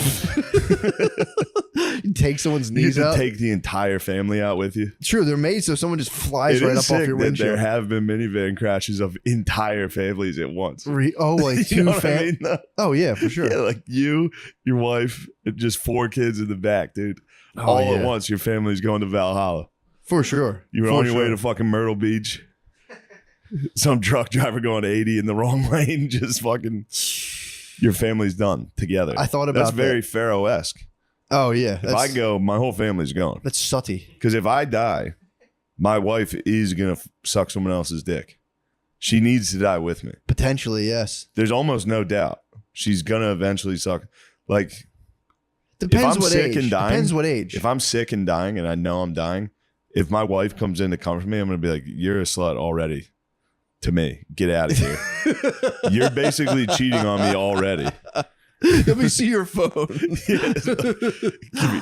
You take someone's You knees get to out. take the entire family out with you. True, they're made so someone just flies It right is up off sick your that there windshield. have been minivan crashes of entire families at once. Like You 2 know what I families. mean? Oh yeah, for sure. Yeah, like you, your wife, and just 4 kids in the back, dude. Oh, All yeah. at once, your family's going to Valhalla. For sure. You were For on your way sure. to fucking Myrtle Beach. Some truck driver going 80 in the wrong lane, just fucking. Your family's done together. I thought about that's that. very Pharaoh-esque. Oh yeah. If I go, my whole family's gone. That's sutty. Because if I die, my wife is gonna suck someone else's dick. She needs to die with me. Potentially, yes. There's almost no doubt she's gonna eventually suck. Like Depends I'm what sick age. and dying- Depends what age. if I'm sick and dying and I know I'm dying, if my wife comes in to comfort me, I'm gonna be like, "You're a slut already." To me, get out of here. You're basically cheating on me already. Let me see your phone.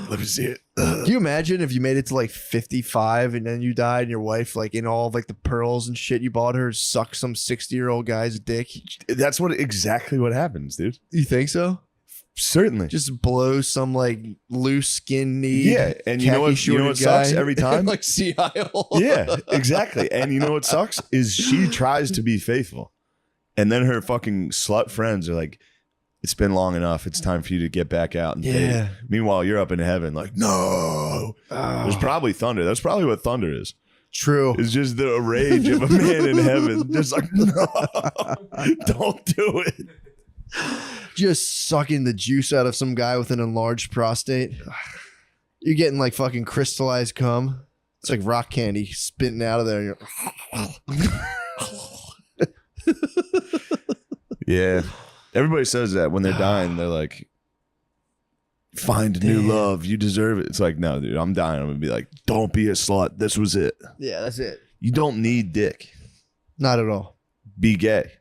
Let me see it. Can you imagine if you made it to like 55 and then you died and your wife, like in all of like the pearls and shit you bought her, sucked some 60-year-old guy's dick? That's exactly what happens, dude. You think so? Certainly. Just blow some like loose skin knee. Yeah, and you know what sucks every time? like sea isle. Yeah, exactly. And you know what sucks is she tries to be faithful. And then her fucking slut friends are like, "It's been long enough. It's time for you to get back out and date." Yeah. Meanwhile, you're up in heaven like, "No." There's probably thunder. That's probably what thunder is. True. It's just the rage of a man in heaven. Just like, "No, don't do it." Just sucking the juice out of some guy with an enlarged prostate. You're getting like fucking crystallized cum. It's like rock candy spitting out of there. Yeah. Everybody says that when they're dying. They're like, "Find a new Damn. love. You deserve it." It's like, no, dude, I'm dying. I'm going to be like, "Don't be a slut. This was it." Yeah, that's it. You don't need dick. Not at all. Be gay.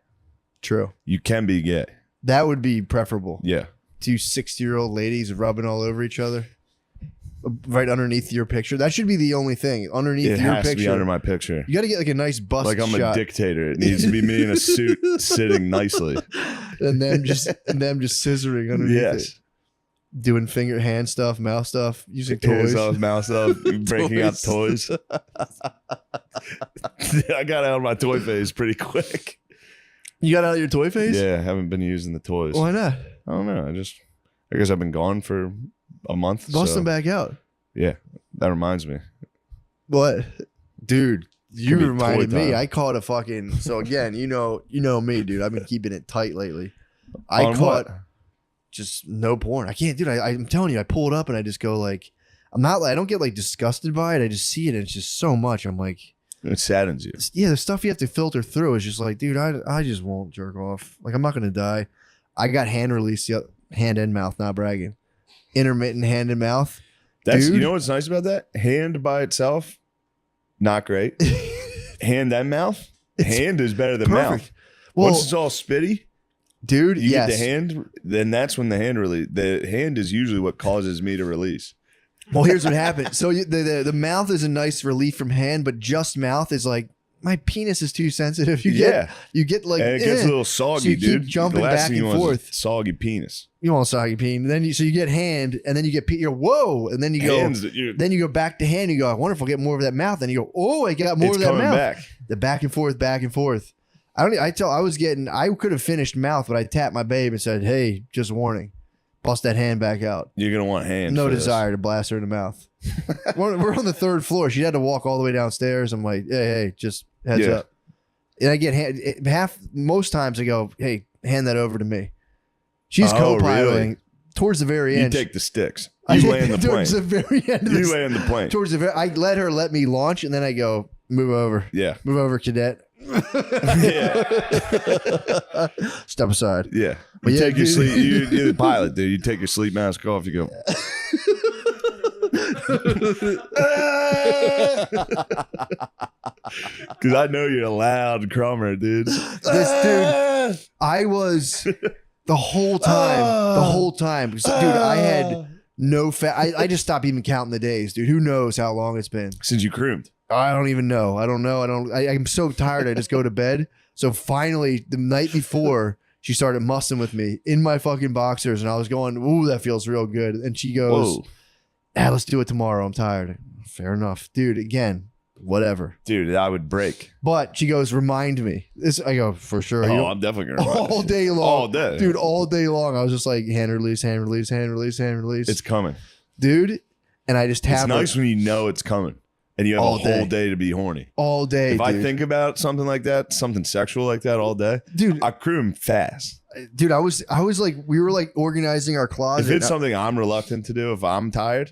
True. You can be gay. That would be preferable. Yeah. 2 60-year-old ladies rubbing all over each other. Right underneath your picture. That should be the only thing. Underneath It your has to be picture. under my picture. You got to get like a nice bust Like I'm shot. a dictator. It needs to be me in a suit sitting nicely. and them just scissoring underneath Yes. it. Doing hand stuff, mouth stuff, using Toys toys. off, mouse off, breaking out toys. I got out of my toy phase pretty quick. You got out of your toy phase? Yeah, I haven't been using the toys. Why not? I don't know. I guess I've been gone for a month. Bust so- them back out. Yeah, that reminds me. What? Dude, you Could be reminded toy me. time. I caught a fucking so again, you know me, dude. I've been keeping it tight lately. I On caught what? just no porn. I can't, dude. I'm telling you, I pull it up and I just go like, I don't get like disgusted by it. I just see it and it's just so much. I'm like, It saddens you. yeah, the stuff you have to filter through is just like, dude, I just won't jerk off. Like, I'm not gonna die. I got hand release, hand and mouth, not bragging. Intermittent hand and mouth. That's Dude. You know what's nice about that? Hand by itself, not great. Hand and mouth. Hand is better than mouth. Perfect. Well, Once it's all spitty, dude, you yes. get the hand. Then that's when the hand release. The hand is usually what causes me to release. Well, here's what happened. So the mouth is a nice relief from hand, but just mouth is like, my penis is too sensitive. You get like, And it gets a little soggy, So you keep dude. jumping The last back thing you and want is a forth. soggy penis. You want soggy peen. Then you get hand, and then you get you're whoa, and then you go. Hands that you. Then you go back to hand. You go, I wonder if I'll get more of that mouth. Then you go, oh, I got more It's of that coming mouth. back. The back and forth, back and forth. I could have finished mouth, but I tapped my babe and said, hey, just warning, bust that hand back out. You're gonna want hands. No for this. desire to blast her in the mouth. We're on the 3rd floor. She had to walk all the way downstairs. I'm like, hey, just heads Yeah. up. And I get most times I go, hey, hand that over to me. She's Oh, co-piloting really? towards the very You end. take the sticks. I You take- land the plane. towards the very end of You the, land the plane. towards the very, I let her let me launch, and then I go, move over, Yeah. cadet. Yeah. Step aside. Yeah. But You yeah, take your dude. sleep. You're the pilot, dude. You take your sleep mask off. You go. Because I know you're a loud crummer, dude. This dude, I was the whole time. Dude, I had no fat. I just stopped even counting the days, dude. Who knows how long it's been? Since you croomed. I don't even know. I don't know. I'm so tired. I just go to bed. So finally, the night before, she started mussing with me in my fucking boxers, and I was going, "Ooh, that feels real good." And she goes, Whoa. let's do it tomorrow. I'm tired. Fair enough, dude. Again, whatever. Dude, I would break. But she goes, remind me. I go, for sure. Oh, I'm definitely gonna remind all you. day long. All day. Dude, all day long. I was just like, hand release, hand release, hand release, hand release. It's coming. Dude. And I just It's tap nice her when you know it's coming and you have All a whole day. day to be horny. all day, If dude. I think about something like that, something sexual like that all day, dude, I crew him fast. I was like, we were like organizing our closet. If it's something I'm reluctant to do, if I'm tired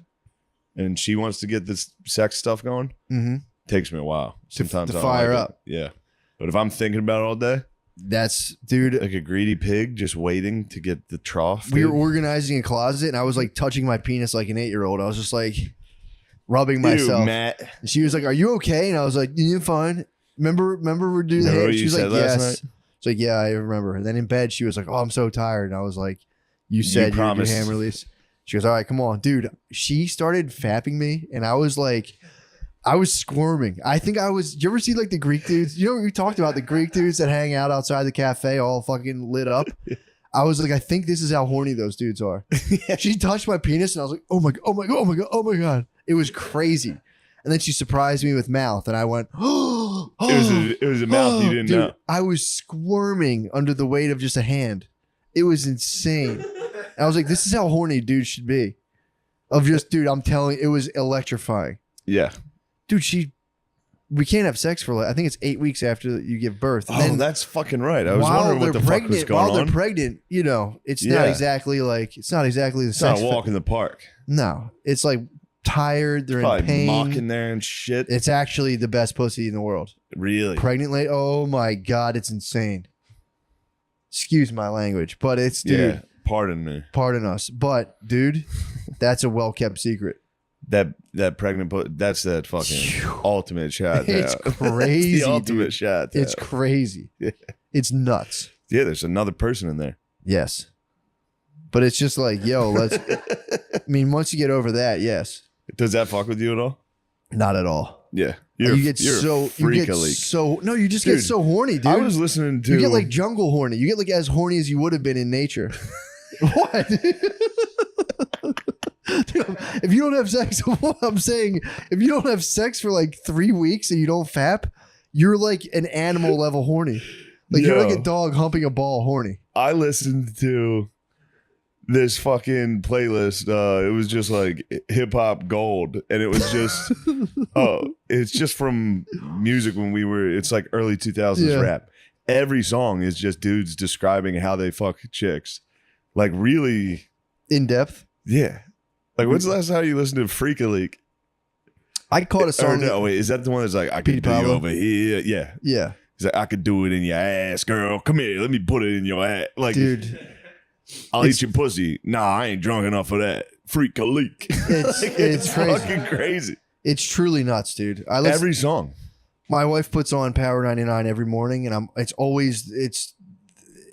and she wants to get this sex stuff going, Mhm. takes me a while. Sometimes to I don't fire like it. up. Yeah. But if I'm thinking about it all day, That's, dude. like a greedy pig just waiting to get the trough. We dude. were organizing a closet, and I was like touching my penis like an 8-year-old. I was just like rubbing myself. Ew, Matt. And she was like, "Are you okay?" And I was like, "Yeah, fine." Remember we do the Remember hand? what She you was like, said last "Yes." It's like, "Yeah, I remember." And then in bed, she was like, "Oh, I'm so tired." And I was like, "You said you promised. hand release." She goes, "All right, come on, dude." She started fapping me, and I was like, I was squirming. I think I was. You ever see like the Greek dudes? You know, we talked about the Greek dudes that hang out outside the cafe, all fucking lit up. I was like, I think this is how horny those dudes are. She touched my penis, and I was like, oh my god, oh my god, oh my god, oh my god. It was crazy. And then she surprised me with mouth, and I went, oh, It was a mouth you didn't dude, know. I was squirming under the weight of just a hand. It was insane. And I was like, this is how horny dudes should be. Of just, dude, I'm telling you, it was electrifying. Yeah. Dude, we can't have sex for like, I think it's 8 weeks after you give birth. And Oh, that's fucking right. I was while wondering what they're the fuck was pregnant, going while on. they're pregnant, you know, it's not Yeah. exactly like, it's not exactly the It's not sex. a walk in the park. No, it's like tired. They're in Probably pain. mocking there and shit. It's actually the best pussy in the world. Really? Pregnant lady. Oh my God. It's insane. Excuse my language, but it's, dude, Yeah. Pardon me. pardon us. But dude, that's a well-kept secret. That pregnant, that's that fucking ultimate shot. It's now. crazy, It's the ultimate dude. shot. It's now. crazy. Yeah. It's nuts. Yeah, there's another person in there. Yes. But it's just like, yo, let's, I mean, once you get over that, yes. Does that fuck with you at all? Not at all. Yeah. You get you're so, a freak you get a leak. so, no, you just get Dude, so horny, dude. I was listening to You get like jungle horny. You get like as horny as you would have been in nature. What? Dude, if you don't have sex, what I'm saying, if you don't have sex for like 3 weeks and you don't fap, you're like an animal level horny. Like you're like Yo. a dog humping a ball horny. I listened to this fucking playlist. It was just like hip hop gold, and it was just it's just from music when it's like early 2000s Yeah. rap. Every song is just dudes describing how they fuck chicks, like really, In depth. yeah. Like when's the last time you listened to Freak a Leak? I caught a Or song. no, wait, is that the one that's like I Pete could do you Pablo? over here? Yeah. Yeah. He's like, I could do it in your ass, girl. Come here, let me put it in your ass. Like, Dude, I'll eat your pussy. Nah, I ain't drunk enough for that. Freak a leak. It's- Like, it's crazy. fucking crazy. it's truly nuts, dude. I listen, Every song. my wife puts on Power 99 every morning, and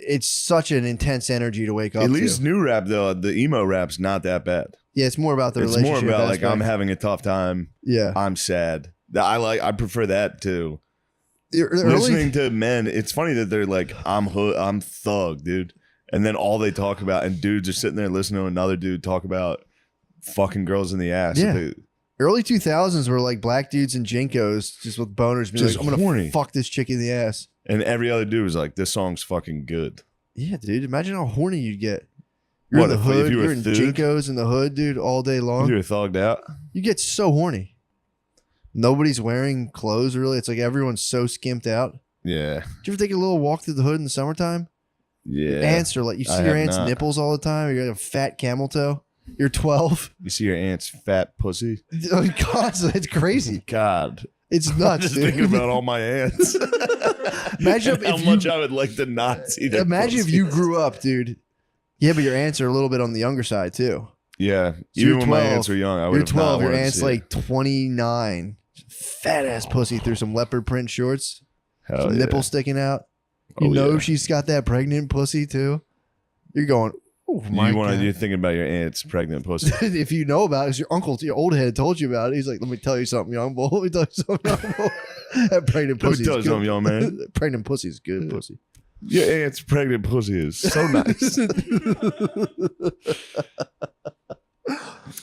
it's such an intense energy to wake up At least to. new rap though, the emo rap's not that bad. Yeah, it's more about the It's relationship. more about like aspect. I'm having a tough time. Yeah. I'm sad. I prefer that to The early- listening to men. It's funny that they're like, I'm thug, dude. And then all they talk about, and dudes are sitting there listening to another dude talk about fucking girls in the ass. Yeah. They- early 2000s were like black dudes and jinkos just with boners being Just like, I'm gonna horny. fuck this chick in the ass. and every other dude was like, this song's fucking good. Yeah, dude. Imagine how horny you'd get. You're What, in the if hood. you were You're in thug? jinkos in the hood, dude, all day long. You were thugged out. You get so horny. Nobody's wearing clothes really. It's like everyone's so skimped out. Yeah. Did you ever take a little walk through the hood in the summertime? Yeah. Ants are like, you I see your have aunt's not. nipples all the time. You got a fat camel toe. You're 12. You see your aunt's fat pussy? Oh, God, it's crazy. God. It's I'm nuts, just dude. thinking about all my aunts. Imagine And if how you- much I would like to not see their Imagine if pussy. you grew up, dude. Yeah, but your aunts are a little bit on the younger side too. Yeah. you're Even when my 12. aunts were young, I would You're have 12. not Your wanted to aunt's see it. like 29. Fat ass pussy through some leopard print shorts. Hell Some yeah. nipples sticking out. You Oh, know yeah. she's got that pregnant pussy too. You're going, oh my God. You're thinking about your aunt's pregnant pussy. If you know about it, 'cause your uncle, your old head told you about it. He's like, let me tell you something, young boy. Let me tell you something, young boy. That pregnant Let me pussy tell you is good. something, young man. Pregnant pussy is good pussy. Your aunt's pregnant pussy is so nice.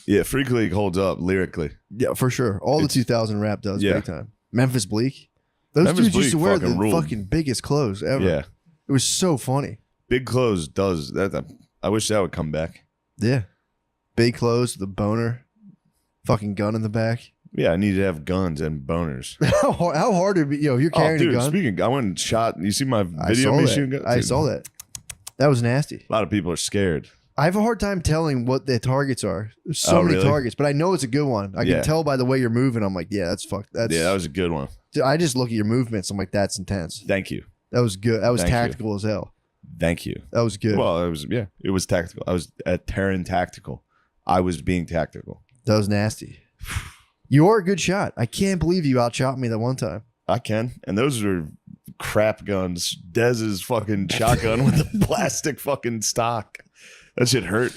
Yeah, Freak League holds up lyrically. Yeah, for sure. All the 2000 rap does Yeah. big time. Memphis Bleak. Those Memphis dudes used to Bleak wear fucking the ruled. fucking biggest clothes ever. Yeah. It was so funny. Big Clothes does that. I wish that would come back. Yeah. Big clothes, the boner, fucking gun in the back. Yeah, I need to have guns and boners. How hard would it be? Yo, you're carrying dude, a gun. speaking, I went and shot. You see my I video saw of me that. shooting guns? I Dude, saw that. That was nasty. A lot of people are scared. I have a hard time telling what the targets are. There's so many really? targets, but I know it's a good one. I Yeah. can tell by the way you're moving. I'm like, yeah, that's fucked. That's Yeah, that was a good one. Dude, I just look at your movements. I'm like, that's intense. Thank you. That was good. That was Thank you. tactical as hell. Thank you. That was good. Well, it was tactical. I was at Terran Tactical. I was being tactical. That was nasty. You are a good shot. I can't believe you outshot me that one time. I can. And those are crap guns. Dez's fucking shotgun with the plastic fucking stock. That shit hurt.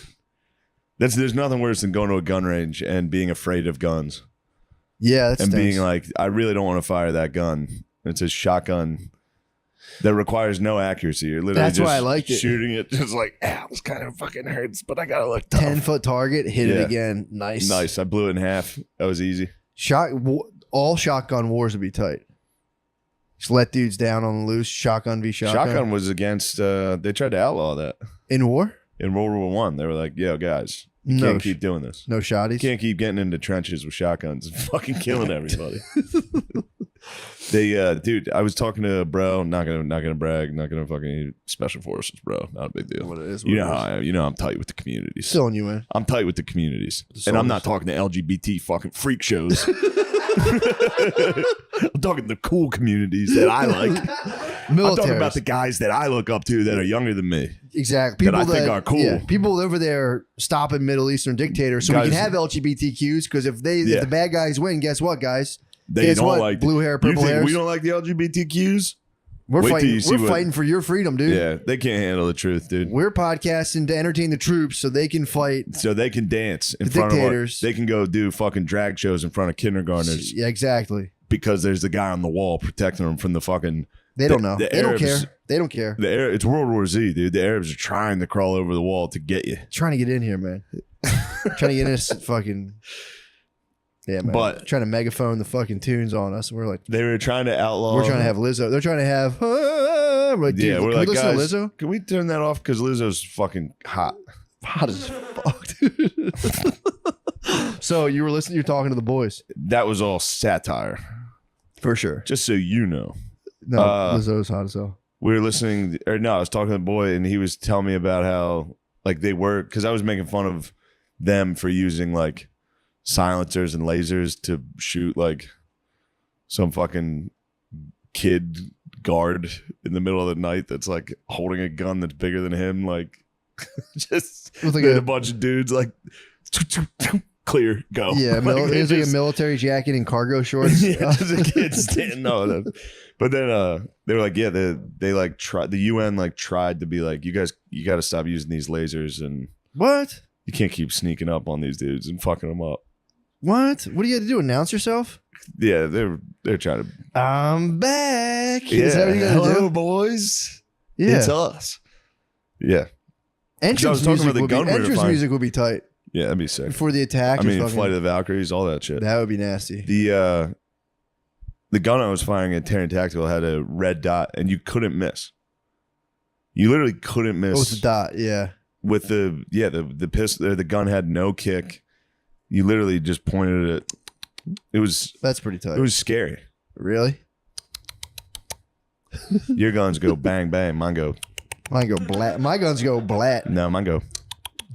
There's nothing worse than going to a gun range and being afraid of guns. Yeah, that's And being like, I really don't want to fire that gun. It's a shotgun that requires no accuracy. You're literally That's just why I liked it. shooting it, just like, this kind of fucking hurts, but I gotta look tough. 10-foot target, hit it Yeah. again. Nice. Nice. I blew it in half. That was easy. All shotgun wars would be tight. Just let dudes down on the loose. Shotgun v shotgun. Shotgun was against. They tried to outlaw that In war? in World War One. They were like, "Yo, guys, you No can't keep doing this. No shotties. You can't keep getting into trenches with shotguns and fucking killing everybody." They, dude, I was talking to a bro. Not gonna brag. Not gonna fucking special forces, bro. Not a big deal. What it is. You know how I am. You know I'm tight with the communities. Filling you in. I'm tight with the communities, and I'm not talking to LGBT fucking freak shows. I'm talking the cool communities that I like. I'm talking about the guys that I look up to that are younger than me. Exactly. That I think are cool. Yeah, people over there stopping Middle Eastern dictators so we Guys- can have LGBTQs because if Yeah. the bad guys win, guess what, guys? They Guess don't what? like Blue hair, You purple think hairs. we don't like the LGBTQs? We're Wait till fighting. you see We're what- fighting for your freedom, dude. Yeah, they can't handle the truth, dude. We're podcasting to entertain the troops so they can fight. So they can dance in The front dictators. of. They can go do fucking drag shows in front of kindergartners Yeah, exactly. because there's the guy on the wall protecting them from the fucking. They don't know. the They don't Arabs- care. They don't care. It's World War Z, dude. The Arabs are trying to crawl over the wall to get you. Trying to get in here, man. Trying to get in this fucking. Yeah, man. But- trying to megaphone the fucking tunes on us. We're like, They were trying to outlaw. we're trying to have Lizzo. They're trying to have. We're like, dude, Yeah, we're can like, we listen guys, to Lizzo? can we turn that off? Because Lizzo's fucking hot. Hot as fuck, dude. So you were listening. You're talking to the boys That was all satire. for sure. Just so you know. No, Uh, Lizzo's hot as hell. We were listening, or no, I was talking to the boy, and he was telling me about how, like, they were, because I was making fun of them for using, like, silencers and lasers to shoot, like, some fucking kid guard in the middle of the night that's, like, holding a gun that's bigger than him, like, just With like a a bunch of dudes, like, clear, go. yeah, Like, it they was like a just- military jacket and cargo shorts. yeah, just a kid standing. No. But then they were like, yeah, they like tried. The UN like tried to be like, you guys, you got to stop using these lasers, and What? you can't keep sneaking up on these dudes and fucking them up. What? What do you have to do? Announce yourself? Yeah, they're trying to. I'm back. Yeah, Is that what you gotta hello, do? boys. Yeah. It's us. Yeah, Entrance talking music about the would be gun we were entrance finding. music would be tight yeah, that'd be sick. before the attack. I just mean, fucking- Flight of the Valkyries, all that shit. that would be nasty. The gun I was firing at Terran Tactical had a red dot, and you couldn't miss. You literally couldn't miss. Oh, it's a dot. Yeah. With the pistol, the gun had no kick. You literally just pointed it. It was That's pretty tight. scary. Really? Your guns go bang bang. Mine go Mine go blat. My guns go blat. no. Mine go.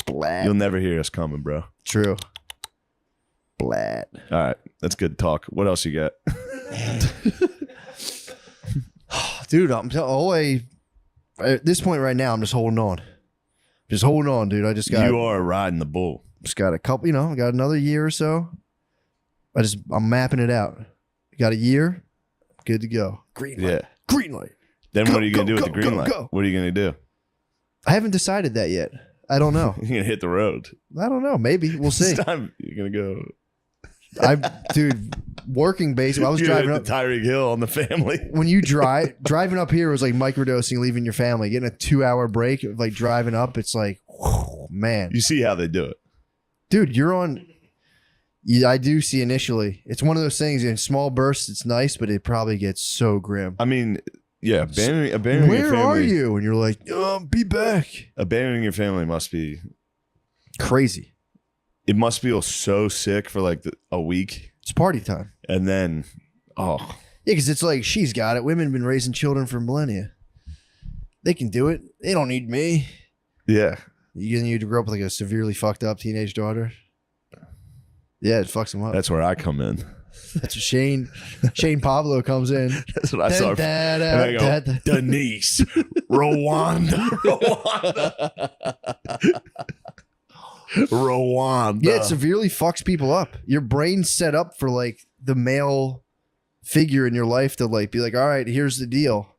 Blat. You'll never hear us coming, bro. True. Blat. All right, that's good talk. What else you got? Dude, I'm always at this point right now. I'm just holding on. Just holding on, dude. I just got You are riding the bull. just got a couple. I got another year or so. I'm mapping it out. Got a year. Good to go. Green light. Yeah. Green light. Then Go, what are you gonna go, do with go, the green go, light? go. What are you gonna do? I haven't decided that yet. I don't know. You're gonna hit the road. I don't know. Maybe we'll see. This time you're gonna go. Dude, working base. I was You driving hit up. the Tyreek Hill on the family. When you driving up here was like microdosing, leaving your family, getting a 2-hour break, like driving up. It's like, whew, man, You see how they do it. dude, you're on. Yeah, I do see initially. It's one of those things in small bursts. It's nice, but it probably gets so grim. I mean, yeah, abandoning your Where family. are you? And you're like, be back. Abandoning your family must be. Crazy. It must feel so sick for like a week, It's party time. and then, oh, Yeah, because it's like she's got it. Women have been raising children for millennia. They can do it. They don't need me. yeah. You grow up with like a severely fucked up teenage daughter. Yeah, it fucks them up. That's where I come in. That's what Shane Pablo comes in. That's what I saw. And I go, Denise, Rwanda. Rwanda. Yeah, it severely fucks people up. Your brain's set up for like the male figure in your life to like be like, all right, here's the deal.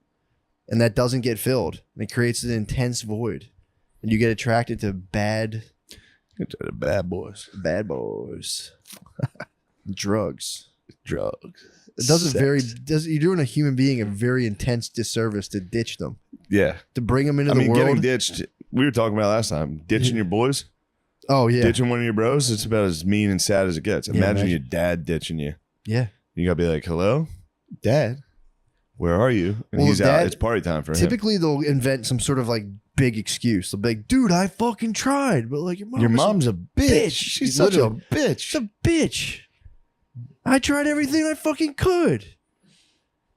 And that doesn't get filled. And it creates an intense void. And you get attracted to bad The bad boys. Drugs. Drugs. It doesn't Sex. you're doing a human being a very intense disservice to ditch them. Yeah. To bring them into I mean, the getting world. ditched. We were talking about last time. Ditching your boys. Oh yeah. Ditching one of your bros. It's about as mean and sad as it gets. Yeah, Imagine imagine. your dad ditching you. Yeah. You gotta be like, hello, Dad. Where are you? And Well, he's Dad- out. It's party time for him. Typically they'll invent some sort of like big excuse. They'll be like, dude, I fucking tried. But like Your mom's a bitch. She's such a Literally. bitch. She's a bitch. I tried everything I fucking could.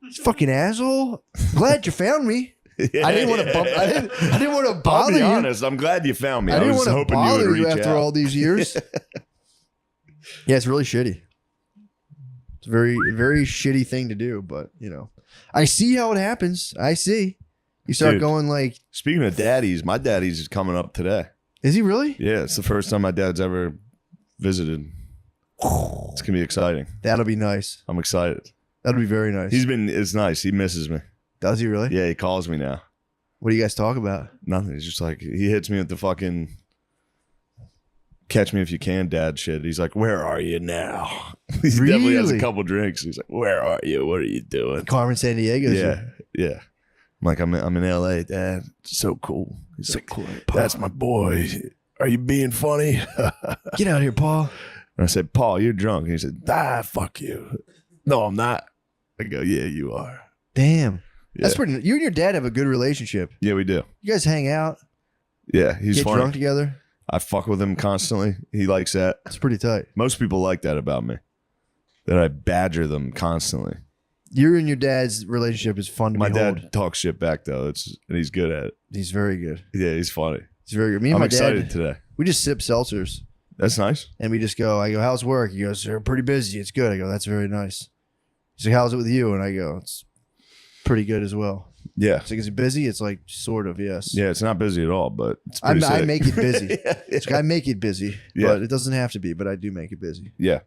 This fucking asshole. Glad you found me. I didn't want to bump. I didn't want to I'll bother be you. honest. I'm glad you found me. I I, didn't was want to hoping you would bother reach you after out. all these years. Yeah, it's really shitty. It's a very, very shitty thing to do, but you know, I see how it happens. I see. You start Dude. going like, Speaking of daddies, my daddy's is coming up today. is he really? Yeah, it's the first time my dad's ever visited. It's gonna be exciting. That'll be nice. I'm excited. That'll be very nice. It's nice. He misses me. Does he really? Yeah, he calls me now. What do you guys talk about? Nothing. He's just like, he hits me with the fucking catch me if you can dad shit. He's like, where are you now? He definitely has a Really? couple drinks. He's like, where are you? What are you doing? Carmen San Diego. Yeah, yeah. I'm like, I'm in LA, Dad. It's so cool. He's like, cool. that's my boy. Are you being funny? Get out of here, Paul. And I said, Paul, you're drunk. And he said, fuck you. No, I'm not. I go, yeah, you are. Damn. Yeah. That's pretty. You and your dad have a good relationship. Yeah, we do. You guys hang out, Yeah, he's get funny. drunk together. I fuck with him constantly. He likes that. It's pretty tight. Most people like that about me. That I badger them constantly. You and your dad's relationship is fun to My behold. dad talks shit back though. And he's good at it. He's very good. Yeah, he's funny. He's very good. Me and I'm my excited dad, today. we just sip seltzers That's nice. and we just go. I go, how's work? He goes, they're pretty busy. It's good. I go, that's very nice. He's like, how's it with you? And I go, it's pretty good as well. Yeah. It's like, is it busy? It's like, sort of, yes. Yeah, it's not busy at all, but it's pretty I sick. make it busy. yeah, It's like, I make it busy, Yeah. but it doesn't have to be. But I do make it busy. yeah.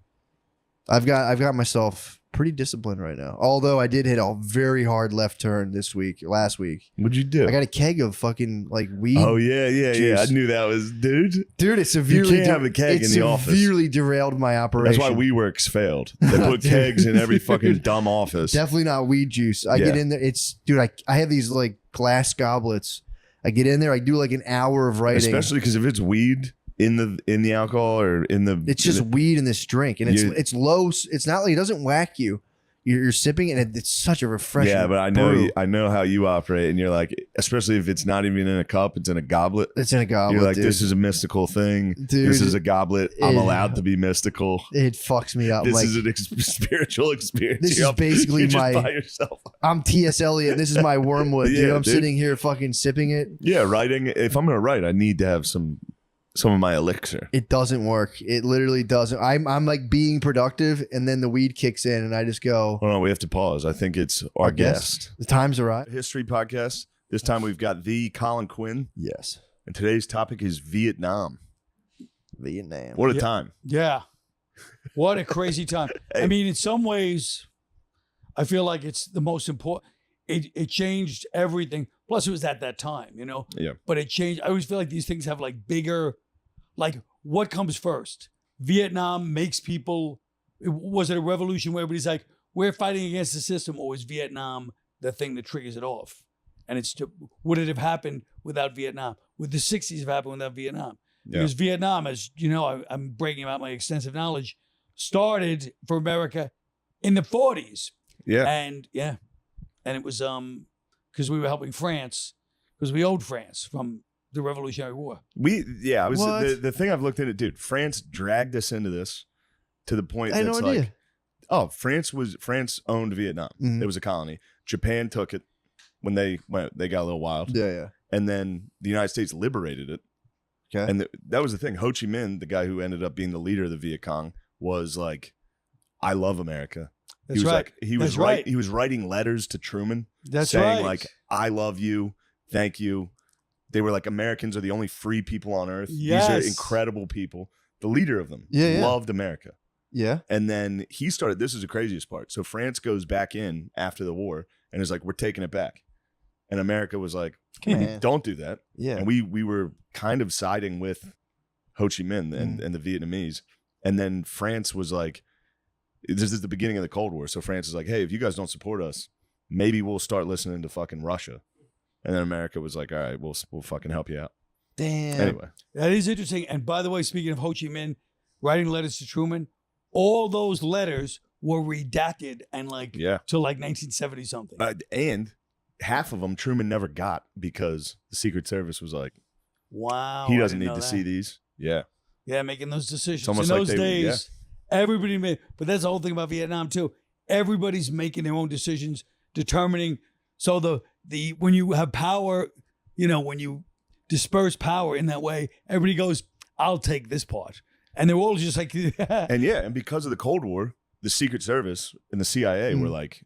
I've got myself pretty disciplined right now. Although I did hit a very hard left turn last week. What'd you do? I got a keg of fucking like weed. Oh yeah. juice. I knew that was, dude. Dude, it severely can't have a keg in the office. severely derailed my operation. That's why WeWorks failed. They put Dude. kegs in every fucking dumb office. Definitely not weed juice. I Yeah. get in there. It's dude. I have these like glass goblets. I get in there. I do like an hour of writing. Especially because if it's weed in the alcohol or in the, It's just weed in this drink, and You- it's low. It's not like it doesn't whack you. You're sipping it, and it's such a refreshing. yeah, but I know brew. I know how you operate, and you're like, especially if it's not even in a cup, it's in a goblet. It's in a goblet. You're like, dude. this is a mystical thing. Dude, this is a goblet. I'm it- allowed to be mystical. It fucks me up. This Like is an spiritual experience. This is You're up- basically you're just my- by yourself. I'm T.S. Eliot. This is my wormwood. Yeah, dude. I'm dude. sitting here fucking sipping it. Yeah, writing. If I'm gonna write, I need to have some of my elixir. It doesn't work. It literally doesn't. I'm like being productive, and then the weed kicks in, and I just go. Hold on, we have to pause. I think it's our guest. The times are right. History podcast. This time we've got the Colin Quinn, Yes. and today's topic is Vietnam. Vietnam. What a Yeah. time! Yeah. What a crazy time. Hey. I mean, in some ways, I feel like it's the most important. It changed everything. Plus, it was at that time, you know? Yeah. But it changed. I always feel like these things have like bigger, like what comes first? Vietnam makes people Was it a revolution where everybody's like, we're fighting against the system, or was Vietnam the thing that triggers it off? And would it have happened without Vietnam? Would the 60s have happened without Vietnam? Yeah. Because Vietnam, as you know, I'm breaking out my extensive knowledge, started for America in the 40s. Yeah. And it was because we were helping France, because we owed France from the Revolutionary War. The thing I've looked into, dude, France dragged us into this to the point I had that's no like, idea. France owned Vietnam. Mhm. It was a colony. Japan took it when they got a little wild. Yeah. And then the United States liberated it. Okay. And that was the thing. Ho Chi Minh, the guy who ended up being the leader of the Viet Cong, was like, I love America. That's he was right. like, he was writing letters to Truman That's saying right. like, I love you. Thank you. They were like, Americans are the only free people on earth. Yes. These are incredible people. The leader of them Yeah. loved America. Yeah. And then he started, this is the craziest part. So France goes back in after the war and is like, we're taking it back. And America was like, Come on. don't do that. Yeah. And we were kind of siding with Ho Chi Minh and the Vietnamese. And then France was like, this is the beginning of the Cold War. So France is like, hey, if you guys don't support us, maybe we'll start listening to fucking Russia. And then America was like, all right, we'll fucking help you out. Damn. Anyway. That is interesting. And by the way, speaking of Ho Chi Minh writing letters to Truman, all those letters were redacted and till like 1970 something. And half of them Truman never got because the Secret Service was like, Wow. he I doesn't didn't need know to that. see these. Yeah. Yeah, making those decisions. It's almost In like those they- days, everybody made, but that's the whole thing about Vietnam too. Everybody's making their own decisions, determining. So the when you have power, when you disperse power in that way, everybody goes, I'll take this part. And they're all just like, And because of the Cold War, the Secret Service and the CIA were like,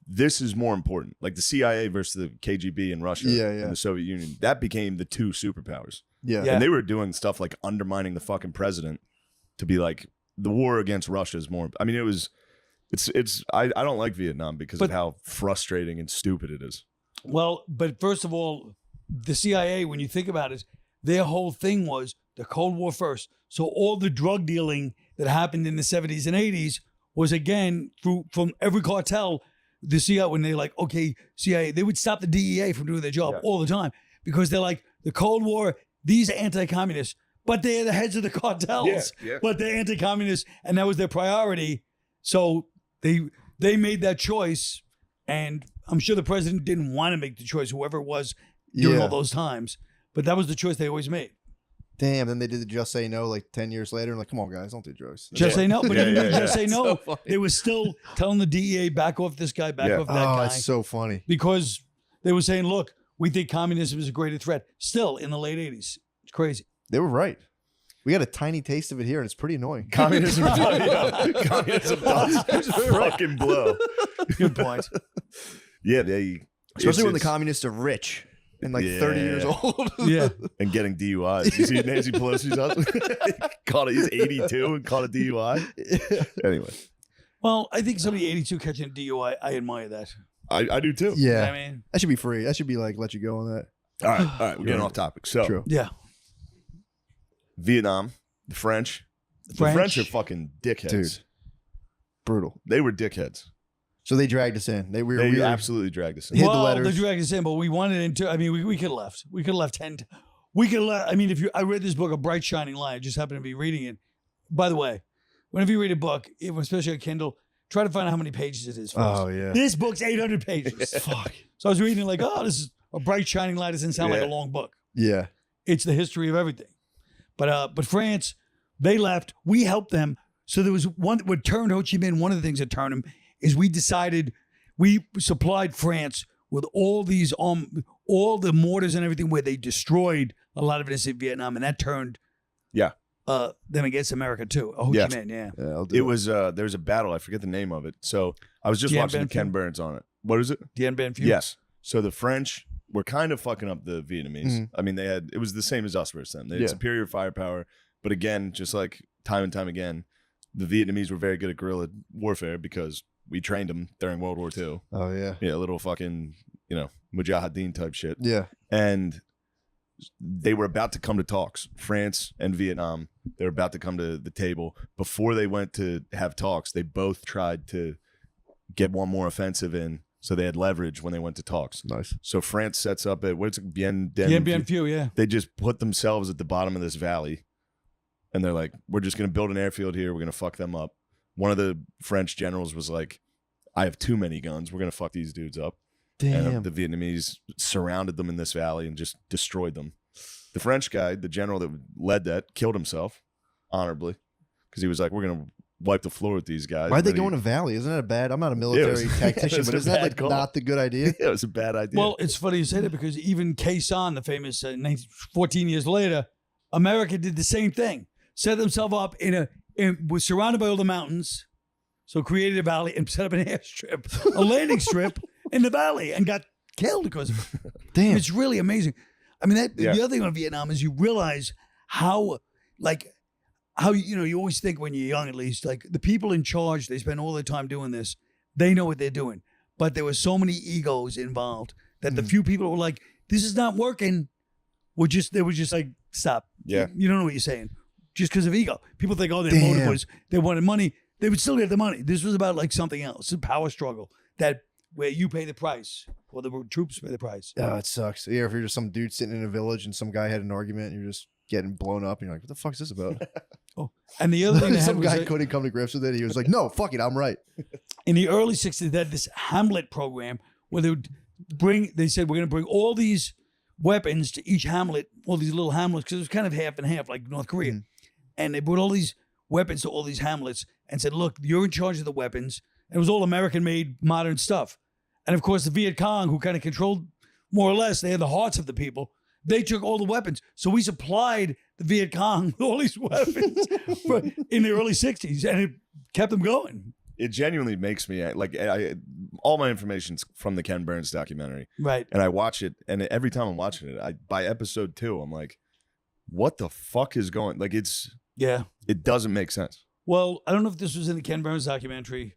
this is more important. Like the CIA versus the KGB in Russia and the Soviet Union, that became the two superpowers. Yeah. Yeah. And they were doing stuff like undermining the fucking president to be like, the war against Russia is more. I mean, I don't like Vietnam because of how frustrating and stupid it is. Well, but first of all, the CIA, when you think about it, their whole thing was the Cold War first. So all the drug dealing that happened in the 70s and 80s was, again, from every cartel. The CIA, when they're like, okay, CIA, they would stop the DEA from doing their job all the time because they're like, the Cold War, these are anti-communists, but they're the heads of the cartels, but they're anti-communists, and that was their priority. So they made that choice, and I'm sure the president didn't want to make the choice, whoever it was during all those times, but that was the choice they always made. Damn. Then they did the Just Say No like 10 years later. And like, come on, guys, don't do drugs. Just say no, but even Yeah. just say no. So funny. They were still telling the DEA, back off this guy, back off that guy. It's so funny. Because they were saying, look, we think communism is a greater threat. Still in the late 80s. It's crazy. They were right. We got a tiny taste of it here, and it's pretty annoying. Communism does fucking blow. Good point. Yeah, Especially when the communists are rich and like 30 years old. Yeah. and getting DUIs. You see Nancy Pelosi's husband? He's 82 and caught a DUI. Anyway, Well, I think somebody 82 catching a DUI, I admire that. I do too. Yeah. I mean, That should be free. That should be like, let you go on that. All right, we're getting off topic. So, True. yeah. Vietnam, the French. The French are fucking dickheads. Dude. Brutal. They were dickheads. So they dragged us in. They They absolutely dragged us in. Hid the Well, letters. they dragged us in, but we wanted into, I mean, we could have left. We could have left 10. We could have left. I mean, I read this book, A Bright Shining Light. I just happened to be reading it. By the way, whenever you read a book, especially on Kindle, try to find out how many pages it is. First. Oh, yeah. This book's 800 pages. Fuck. So I was reading it like, oh, this is A Bright Shining Light. It doesn't sound like a long book. Yeah. It's the history of everything. But France, they left. We helped them. So there was what turned Ho Chi Minh. One of the things that turned him is we decided we supplied France with all these all the mortars and everything where they destroyed a lot of it in Vietnam, and that turned them against America too. Ho Chi Minh, yeah. Yeah, I'll do It was there was a battle. I forget the name of it. So I was just Dien watching Bien Ken Phu? Burns on it. What is it? Dien Bien Phu. Yes. So the French were kind of fucking up the Vietnamese. Mhm. I mean, it was the same as us versus them. They had Yeah. superior firepower, but again, just like time and time again, the Vietnamese were very good at guerrilla warfare because we trained them during World War II. Oh, yeah. Yeah, a little fucking, Mujahideen type shit. Yeah. And they were about to come to talks. France and Vietnam, they were about to come to the table. Before they went to have talks, they both tried to get one more offensive in, so they had leverage when they went to talks. Nice. So France sets up at what's it, Bien Few, yeah. They just put themselves at the bottom of this valley, and they're like, "We're just going to build an airfield here. We're going to fuck them up." One of the French generals was like, "I have too many guns. We're going to fuck these dudes up." Damn. And the Vietnamese surrounded them in this valley and just destroyed them. The French guy, the general that led that, killed himself honorably because he was like, "We're going to wipe the floor with these guys." Why'd they And go he- in a valley? Isn't that a bad? I'm not a military tactician, was but a isn't that bad like call. not the good idea? Yeah, it was a bad idea. Well, it's funny you say that because even Khe Sanh, the famous 14 years later, America did the same thing. Set themselves up was surrounded by all the mountains, so created a valley and set up an airstrip, a landing strip in the valley, and got killed because of it. Damn. It's really amazing. I mean, Yeah. the other thing about Vietnam is you realize how you always think when you're young, at least, like the people in charge, they spend all their time doing this. They know what they're doing. But there were so many egos involved that the few people who were like, this is not working, they were just like, stop. Yeah. You don't know what you're saying. Just because of ego. People think, oh, their Damn. motive was they wanted money. They would still get the money. This was about like something else, a power struggle where you pay the price or the troops pay the price. Oh, it sucks. Yeah, if you're just some dude sitting in a village and some guy had an argument and you're just getting blown up and you're like, what the fuck is this about? And the other thing they had Some was guy that- couldn't come to grips with it. He was like, no, fuck it, I'm right. in the early 60s, they had this Hamlet program where they said, we're going to bring all these weapons to each hamlet, all these little hamlets, because it was kind of half and half, like North Korea. And they brought all these weapons to all these hamlets and said, look, you're in charge of the weapons. And it was all American-made modern stuff. And of course, the Viet Cong, who kind of controlled more or less, they had the hearts of the people. They took all the weapons. So we supplied the Viet Cong with all these weapons in the early 60s, and it kept them going. it genuinely makes me like all my information's from the Ken Burns documentary, Right. and I watch it, and every time I'm watching it, by episode 2, I'm like, what the fuck is going? Like Yeah. it doesn't make sense. Well, I don't know if this was in the Ken Burns documentary,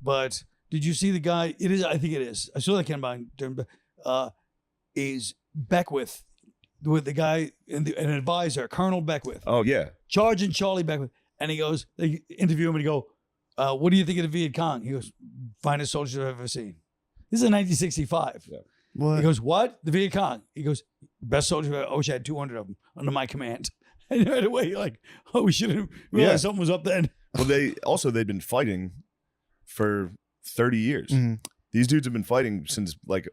but did you see the guy? It is. I think it is. I saw the Ken Burns. Is Beckwith, with the guy, an advisor, Colonel Beckwith, Oh yeah, Sergeant Charlie Beckwith, and he goes, they interview him and he go, what do you think of the Viet Cong? He goes, finest soldiers I've ever seen. This is in 1965. Yeah. What? He goes, what? The Viet Cong? He goes, best soldiers I've ever, I wish I had 200 of them under my command. And right away, you're like, oh, we should have realized Yeah. something was up then. well they'd been fighting for 30 years. Mhm. These dudes have been fighting since like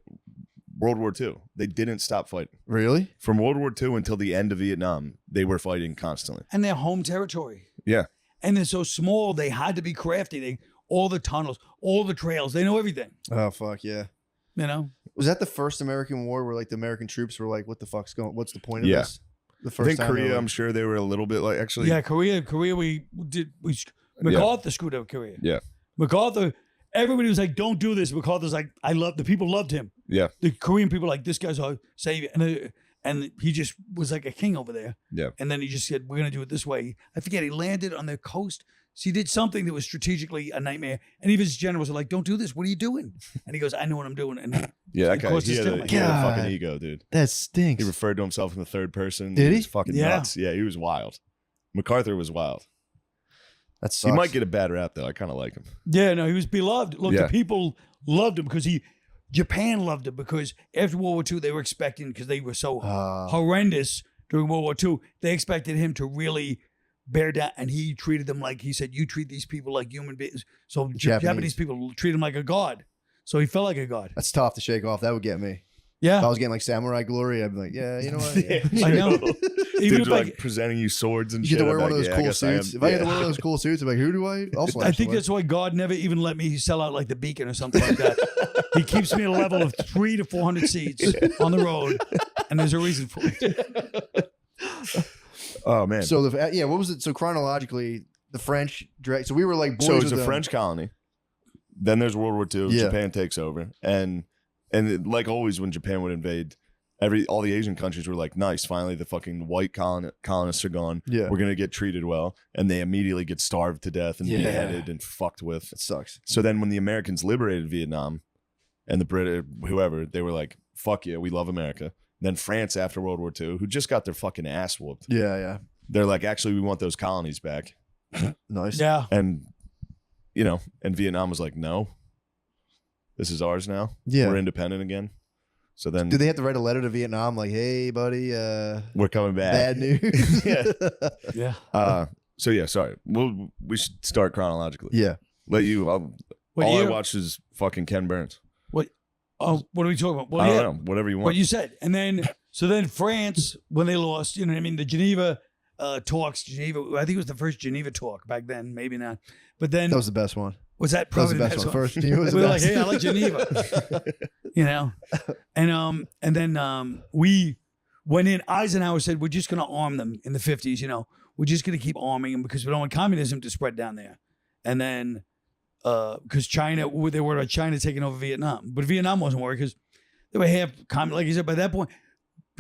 World War II. They didn't stop fighting. Really? From World War II until the end of Vietnam, they were fighting constantly. And their home territory. Yeah. And they're so small, they had to be crafty. All the tunnels, all the trails, they know everything, Oh fuck yeah. you know? Was that the first American war where like the American troops were like, what the fuck's going? What's the point of Yeah. this? The I first think time they Korea, were like- I'm sure they were a little bit like actually. Yeah, Korea, MacArthur screwed up Korea. Yeah. MacArthur, everybody was like, don't do this. MacArthur's like, the people loved him. Yeah. The Korean people like, this guy's our savior. And he just was like a king over there. Yeah. And then he just said, we're going to do it this way. I forget, he landed on the coast. So he did something that was strategically a nightmare. And even his generals were like, don't do this. What are you doing? And he goes, I know what I'm doing. And Yeah, that Of guy. course He it's had, still- he had a fucking God. ego, dude. That stinks. He referred to himself in the third person. Did he? was fucking Yeah. nuts. Yeah, he was wild. MacArthur was wild. That sucks. He might get a bad rap though. I kind of like him. yeah, no, he was beloved. Look, Yeah. the people loved him because Japan loved him because after World War II, they were expecting, because they were so horrendous during World War II, they expected him to really bear down, and he treated them like, he said, you treat these people like human beings. So Japanese people treat him like a god. So he felt like a god. That's tough to shake off. That would get me. If Yeah, I was getting like samurai glory, I'd be like, yeah, you know what? Yeah. I know. Even Dudes if are like presenting you swords and You shit. get to wear I'm one of like, those yeah, I cool guess I am. suits. If I get to Yeah. wear one of those cool suits, I'm like, who do I? I'll slash I think away. that's why God never even let me sell out like the Beacon or something like that. He keeps me at a level of 300 to 400 seats on the road, and there's a reason for it. Oh man. So what was it? So chronologically, the French direct. So we were like boys. So it's with a them. French colony. Then there's World War II. Yeah. Japan takes over, and like always when Japan would invade, all the Asian countries were like, "Nice, finally the fucking white colonists are gone. Yeah. We're gonna get treated well," and they immediately get starved to death and Yeah. beheaded and fucked with. It sucks. So then when the Americans liberated Vietnam, and the British, whoever, they were like, "Fuck yeah, we love America," Then France after World War II, who just got their fucking ass whooped. Yeah. They're like, actually, we want those colonies back. Nice. Yeah. And, and Vietnam was like, no, this is ours now. Yeah. We're independent again. So then Do they have to write a letter to Vietnam like, hey, buddy, we're coming back. bad news? Yeah. Yeah. So yeah, sorry. We should start chronologically. Yeah. Let you. What all I year? watched is fucking Ken Burns. What are we talking about? Well, I yeah. don't know. Whatever you want. What you said. And then, France, when they lost, you know what I mean? The Geneva talks, I think it was the first Geneva talk back then, maybe not. But then, That was the best one. was that That was probably the best one. First, Geneva was we the were like, best. hey, I like Geneva. And then we went in. Eisenhower said, we're just going to arm them in the 50s, We're just going to keep arming them because we don't want communism to spread down there. And then, because China, they were about China taking over Vietnam. But Vietnam wasn't worried because they were half communist. Like you said, by that point,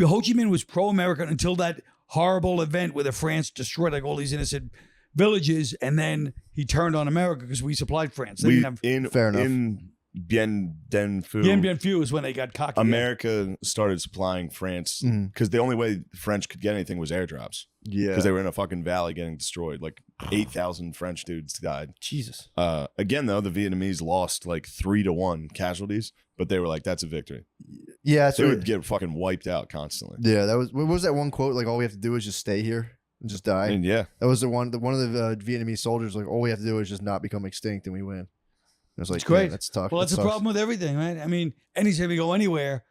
Ho Chi Minh was pro-American until that horrible event where the France destroyed like all these innocent villages, and then he turned on America because we supplied France. They didn't have Fair enough. In Bien Dien Phu, Bien Bien Phu is when they got cocky. America started supplying France Mhm. because the only way the French could get anything was airdrops Yeah. because they were in a fucking valley getting destroyed. Like 8,000 French dudes died. Jesus. Again, though, the Vietnamese lost like 3-1 casualties, but they were like, "That's a victory." Yeah. That's They what, would get fucking wiped out constantly. yeah. That was. What was that one quote? Like, all we have to do is just stay here and just die. I mean, yeah, That was one of the Vietnamese soldiers. Like, all we have to do is just not become extinct, and we win. It was like, It's great. yeah, that's tough. Well, that's That the sucks. problem with everything, right? I mean, anytime you go anywhere,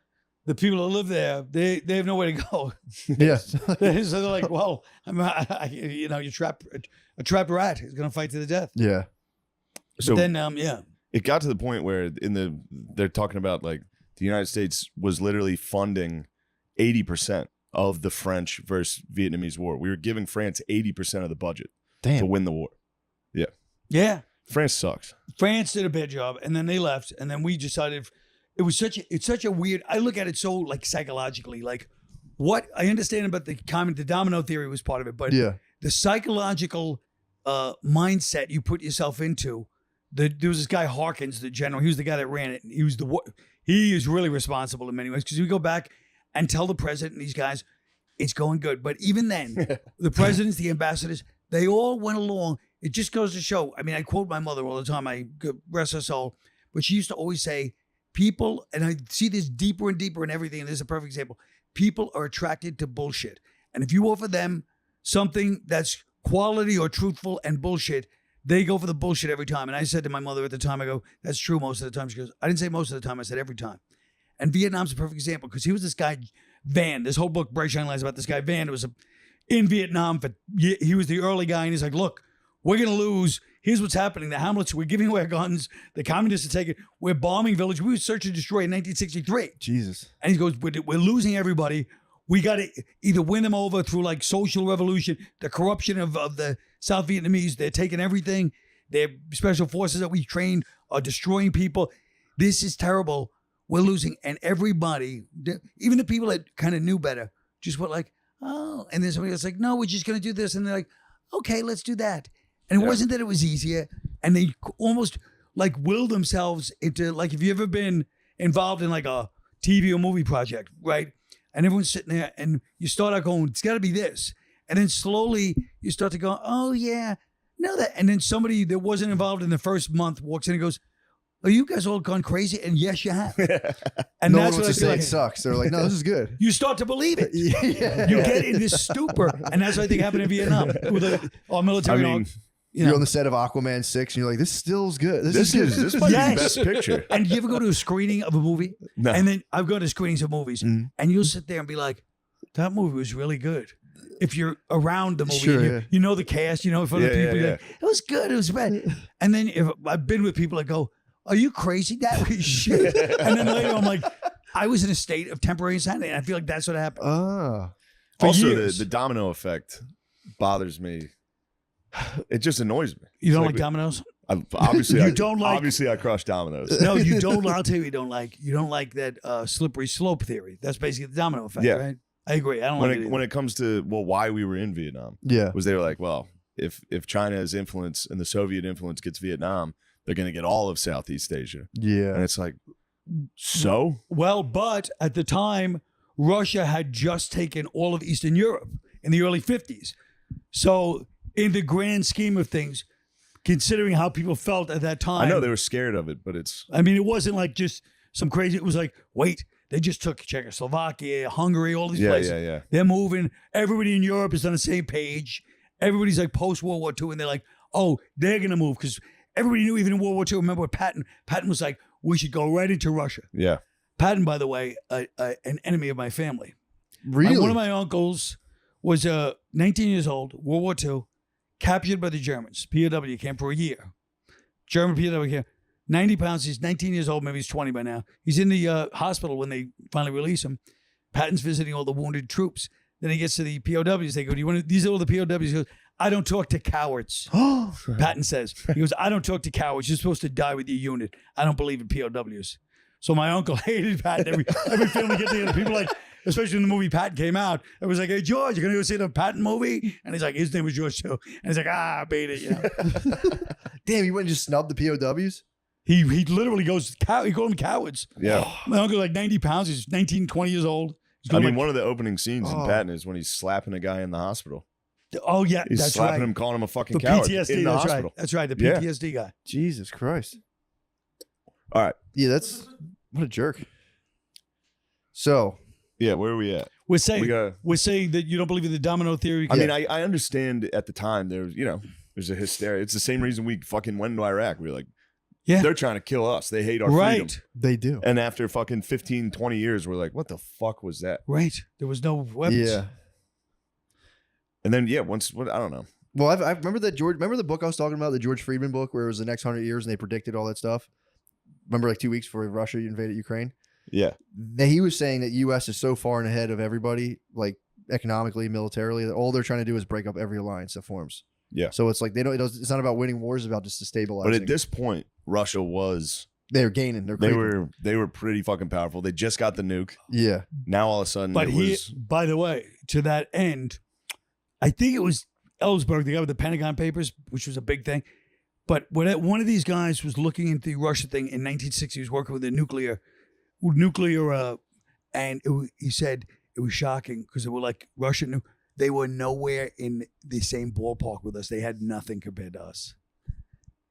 the people that live there, they have nowhere to go. Yeah. So they're like, well, you're trapped. A trapped rat is going to fight to the death. Yeah. so But then, yeah. it got to the point where they're talking about like the United States was literally funding 80% of the French versus Vietnamese war. We were giving France 80% of the budget to Damn. win the war. Yeah. France sucks. France did a bad job, and then they left, and then we decided it's such a weird. I look at it so like psychologically, like what I understand about the domino theory was part of it, but Yeah. the psychological mindset you put yourself into. There was this guy Harkins, the general. He was the guy that ran it. He is really responsible in many ways because we go back and tell the president and these guys it's going good, but even then, the presidents, the ambassadors, they all went along. It just goes to show. I mean, I quote my mother all the time. I rest her soul, but she used to always say, "People," and I see this deeper and deeper in everything. And this is a perfect example. People are attracted to bullshit, and if you offer them something that's quality or truthful and bullshit, they go for the bullshit every time. And I said to my mother at the time, I go, "That's true most of the time." She goes, "I didn't say most of the time. I said every time." And Vietnam's a perfect example because he was this guy Van. This whole book, Bright Shining Lights, about this guy Van. It was in Vietnam he was the early guy, and he's like, "Look, we're going to lose. Here's what's happening. The Hamlets, we're giving away our guns. The communists are taking, we're bombing village. We were search and destroy in 1963. Jesus. And he goes, we're losing everybody. We got to either win them over through like social revolution, the corruption of the South Vietnamese. They're taking everything. Their special forces that we trained are destroying people. This is terrible. We're losing." And everybody, even the people that kind of knew better, just went like, "Oh." And then somebody else like, "No, we're just going to do this." And they're like, "Okay, let's do that." And it wasn't that it was easier. And they almost like will themselves into like, if you've ever been involved in like a TV or movie project, right? And everyone's sitting there and you start out going, "It's got to be this." And then slowly you start to go, "Oh yeah, no that." And then somebody that wasn't involved in the first month walks in and goes, "Are you guys all gone crazy?" And yes, you have. And No that's one what I wants to feel say like. it sucks. They're like, no, this is good. You start to believe it. Yeah. You get in this stupor. And that's what I think happened in Vietnam with our military. I mean, You're on the set of Aquaman 6 and you're like, this still's good. this might be the best picture. And you ever go to a screening of a movie? No. And then I've gone to screenings of movies, Mm. and you'll sit there and be like, "That movie was really good." If you're around the movie, Sure, and yeah. you know the cast, you know for the Yeah, people, yeah, you're like, "It was good, it was bad." And then if I've been with people that go, "Are you crazy? That was shit." And then later I'm like, I was in a state of temporary insanity, and I feel like that's what happened. Ah. For Also, years. the domino effect bothers me. It just annoys me. You don't It's like dominoes? Obviously, You don't like- Obviously, I crush dominoes. No, you don't. I'll tell you, you don't like. You don't like that slippery slope theory. That's basically the domino effect, Yeah. right? I agree. I don't When like it. when it comes to why we were in Vietnam Yeah. was they were like, well, if China's influence and the Soviet influence gets Vietnam, they're going to get all of Southeast Asia, and Yeah. it's like, so Well, but at the time, Russia had just taken all of Eastern Europe in the early 50s. So in the grand scheme of things, considering how people felt at that time. I know they were scared of it, but it's. I mean, it wasn't like just some crazy. It was like, wait, they just took Czechoslovakia, Hungary, all these places. Yeah. They're moving. Everybody in Europe is on the same page. Everybody's like post-World War II, and they're like, oh, they're going to move. Because everybody knew even in World War II, remember what Patton was like, we should go right into Russia. Yeah. Patton, by the way, an enemy of my family. Really? One of my uncles was 19 years old, World War II, captured by the Germans, POW camp for a year. German POW camp, 90 pounds. He's 19 years old. Maybe he's 20 by now. He's in the hospital when they finally release him. Patton's visiting all the wounded troops. Then he gets to the POWs. They go, "Do you want to?" These are all the POWs. He goes, "I don't talk to cowards." Patton says, "He goes, I don't talk to cowards. You're supposed to die with your unit. I don't believe in POWs." So my uncle hated Patton. Every family get together. People like, especially when the movie Patton came out, it was like, "Hey George, you're gonna go see the Patton movie?" And he's like, his name was George too. And he's like, "I beat it." You know? Damn, you wouldn't just snub the POWs? He literally goes, he called them cowards. Yeah. My uncle like 90 pounds. He's 19, 20 years old. He's I going mean, like, one of the opening scenes in Patton is when he's slapping a guy in the hospital. oh yeah, He's that's slapping right. him, calling him a fucking The coward PTSD. in the That's hospital. right. That's right. The Yeah. PTSD guy. Jesus Christ. All right. Yeah, that's what a jerk. So, Yeah, where are we at? We're saying We got. we're saying that you don't believe in the domino theory. I mean, I understand at the time there's a hysteria. It's the same reason we fucking went into Iraq. We were like, Yeah. they're trying to kill us. They hate our freedom. Right. they do. And after fucking 15, 20 years, we're like, what the fuck was that? Right. There was no weapons. Yeah. And then, I don't know. Well, I remember that remember the book I was talking about, the George Friedman book, where it was the next 100 years and they predicted all that stuff? Remember like 2 weeks before Russia invaded Ukraine? Yeah. He was saying that U.S. is so far and ahead of everybody, like economically, militarily, that all they're trying to do is break up every alliance that forms. Yeah. So it's like it's not about winning wars, it's about just destabilizing. But at this point, Russia was, they're gaining. they were pretty fucking powerful. They just got the nuke. Yeah. Now all of a sudden But it he, was, by the way, to that end, I think it was Ellsberg, the guy with the Pentagon Papers, which was a big thing. But when one of these guys was looking into the Russia thing in 1960, he was working with a nuclear, and he said it was shocking because they were like Russian. They were nowhere in the same ballpark with us. They had nothing compared to us.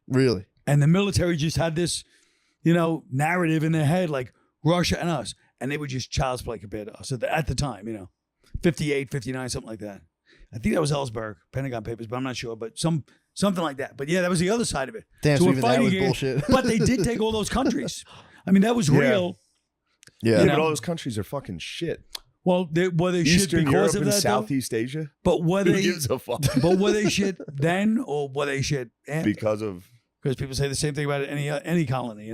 Really? And the military just had this, narrative in their head like Russia and us, and they were just child's play compared to us at the time. 58, 59, something like that. I think that was Ellsberg, Pentagon Papers, but I'm not sure. But something like that. But yeah, that was the other side of it. Damn, so we're even that fighting was against- bullshit. But they did take all those countries. I mean, that was Yeah. real. Yeah. yeah, know. but all those countries are fucking shit. Well, were they shit Eastern because Europe of and that? though? Southeast Asia. But were Who they? gives a fuck? But were they shit then, or were they shit? Because of Because people say the same thing about any colony,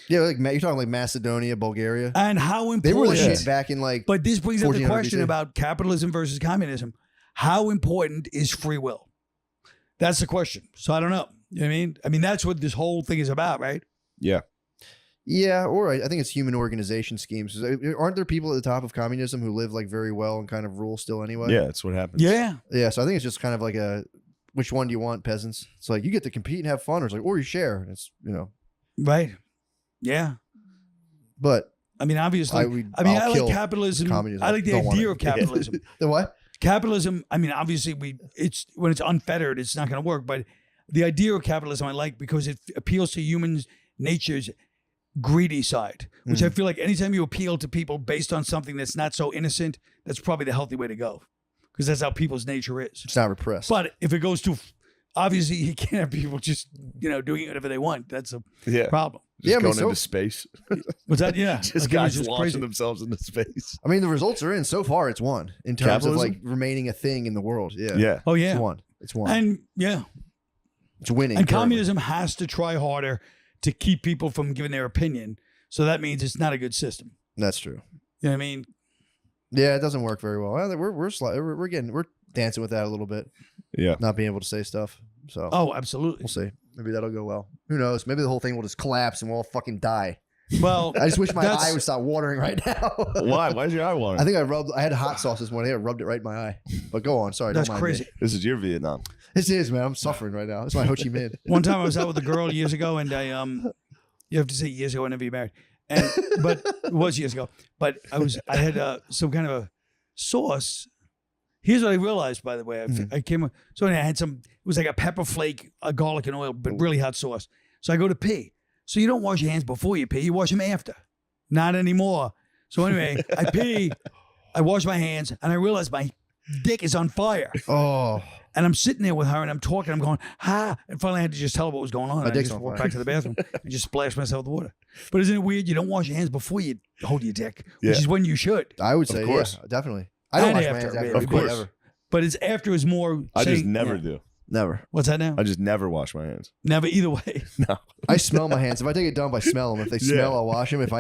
Yeah, like you're talking like Macedonia, Bulgaria. And how important? They were the shit back in like. But this brings up the 1400 question BC. about capitalism versus communism. How important is free will? That's the question. So I don't know. You know what I mean? I mean, that's what this whole thing is about, right? yeah. Yeah, or I think it's human organization schemes. Aren't there people at the top of communism who live like very well and kind of rule still anyway? Yeah, that's what happens. Yeah. Yeah, so I think it's just kind of like which one do you want, peasants? It's like you get to compete and have fun, or it's like, or you share. And it's, Right. Yeah. But I mean, obviously, I I'll like kill capitalism. communism. I like the Don't want idea it. of capitalism. the what? Capitalism, I mean, obviously, it's when it's unfettered, it's not going to work. But the idea of capitalism I like because it appeals to humans' nature's greedy side, which I feel like anytime you appeal to people based on something that's not so innocent, that's probably the healthy way to go, because that's how people's nature is. It's not repressed. But if it goes too, obviously, you can't have people just doing whatever they want. That's a Yeah. problem. Just Yeah, I mean, going so- into space. What's that? Yeah, Just I think guys it's launching crazy. themselves into space. I mean, the results are in. So far, it's one in terms Capitalism? of like remaining a thing in the world. Yeah. Yeah. Oh It's yeah, one. It's one. and yeah, it's winning. and currently. communism has to try harder to keep people from giving their opinion. So that means it's not a good system. That's true. You know what I mean? Yeah, it doesn't work very well. We're dancing with that a little bit, Yeah. not being able to say stuff. So Oh, absolutely. we'll see. Maybe that'll go well. Who knows? Maybe the whole thing will just collapse and we'll all fucking die. Well, I just wish my that's- eye would stop watering right now. Why? Why is your eye watering? I think I had hot sauce this morning. I rubbed it right in my eye. But go on. Sorry, That's don't mind crazy. me. This is your Vietnam. This is, man. I'm suffering right now. It's my Ho Chi Minh. One time I was out with a girl years ago, and you have to say years ago, whenever you're married, But it was years ago. But I had some kind of a sauce. Here's what I realized, by the way. I came. So anyway, I had some. It was like a pepper flake, a garlic and oil, but really hot sauce. So I go to pee. So you don't wash your hands before you pee. You wash them after. Not anymore. So anyway, I pee. I wash my hands, and I realize my dick is on fire. Oh. And I'm sitting there with her, and I'm talking. I'm going, ha. And finally, I had to just tell her what was going on. My I dick's just on walked fire. back to the bathroom and just splashed myself with water. But isn't it weird? You don't wash your hands before you hold your dick, Yeah. which is when you should. I would say, course. yeah, definitely. I don't And wash my after, hands after. maybe. Of course. Ever. But it's after is more. I just saying- never yeah. do. Never. What's that now? I just never wash my hands. Never either way. No. I smell my hands. If I take a dump, I smell them. If they smell, Yeah. I'll wash them. If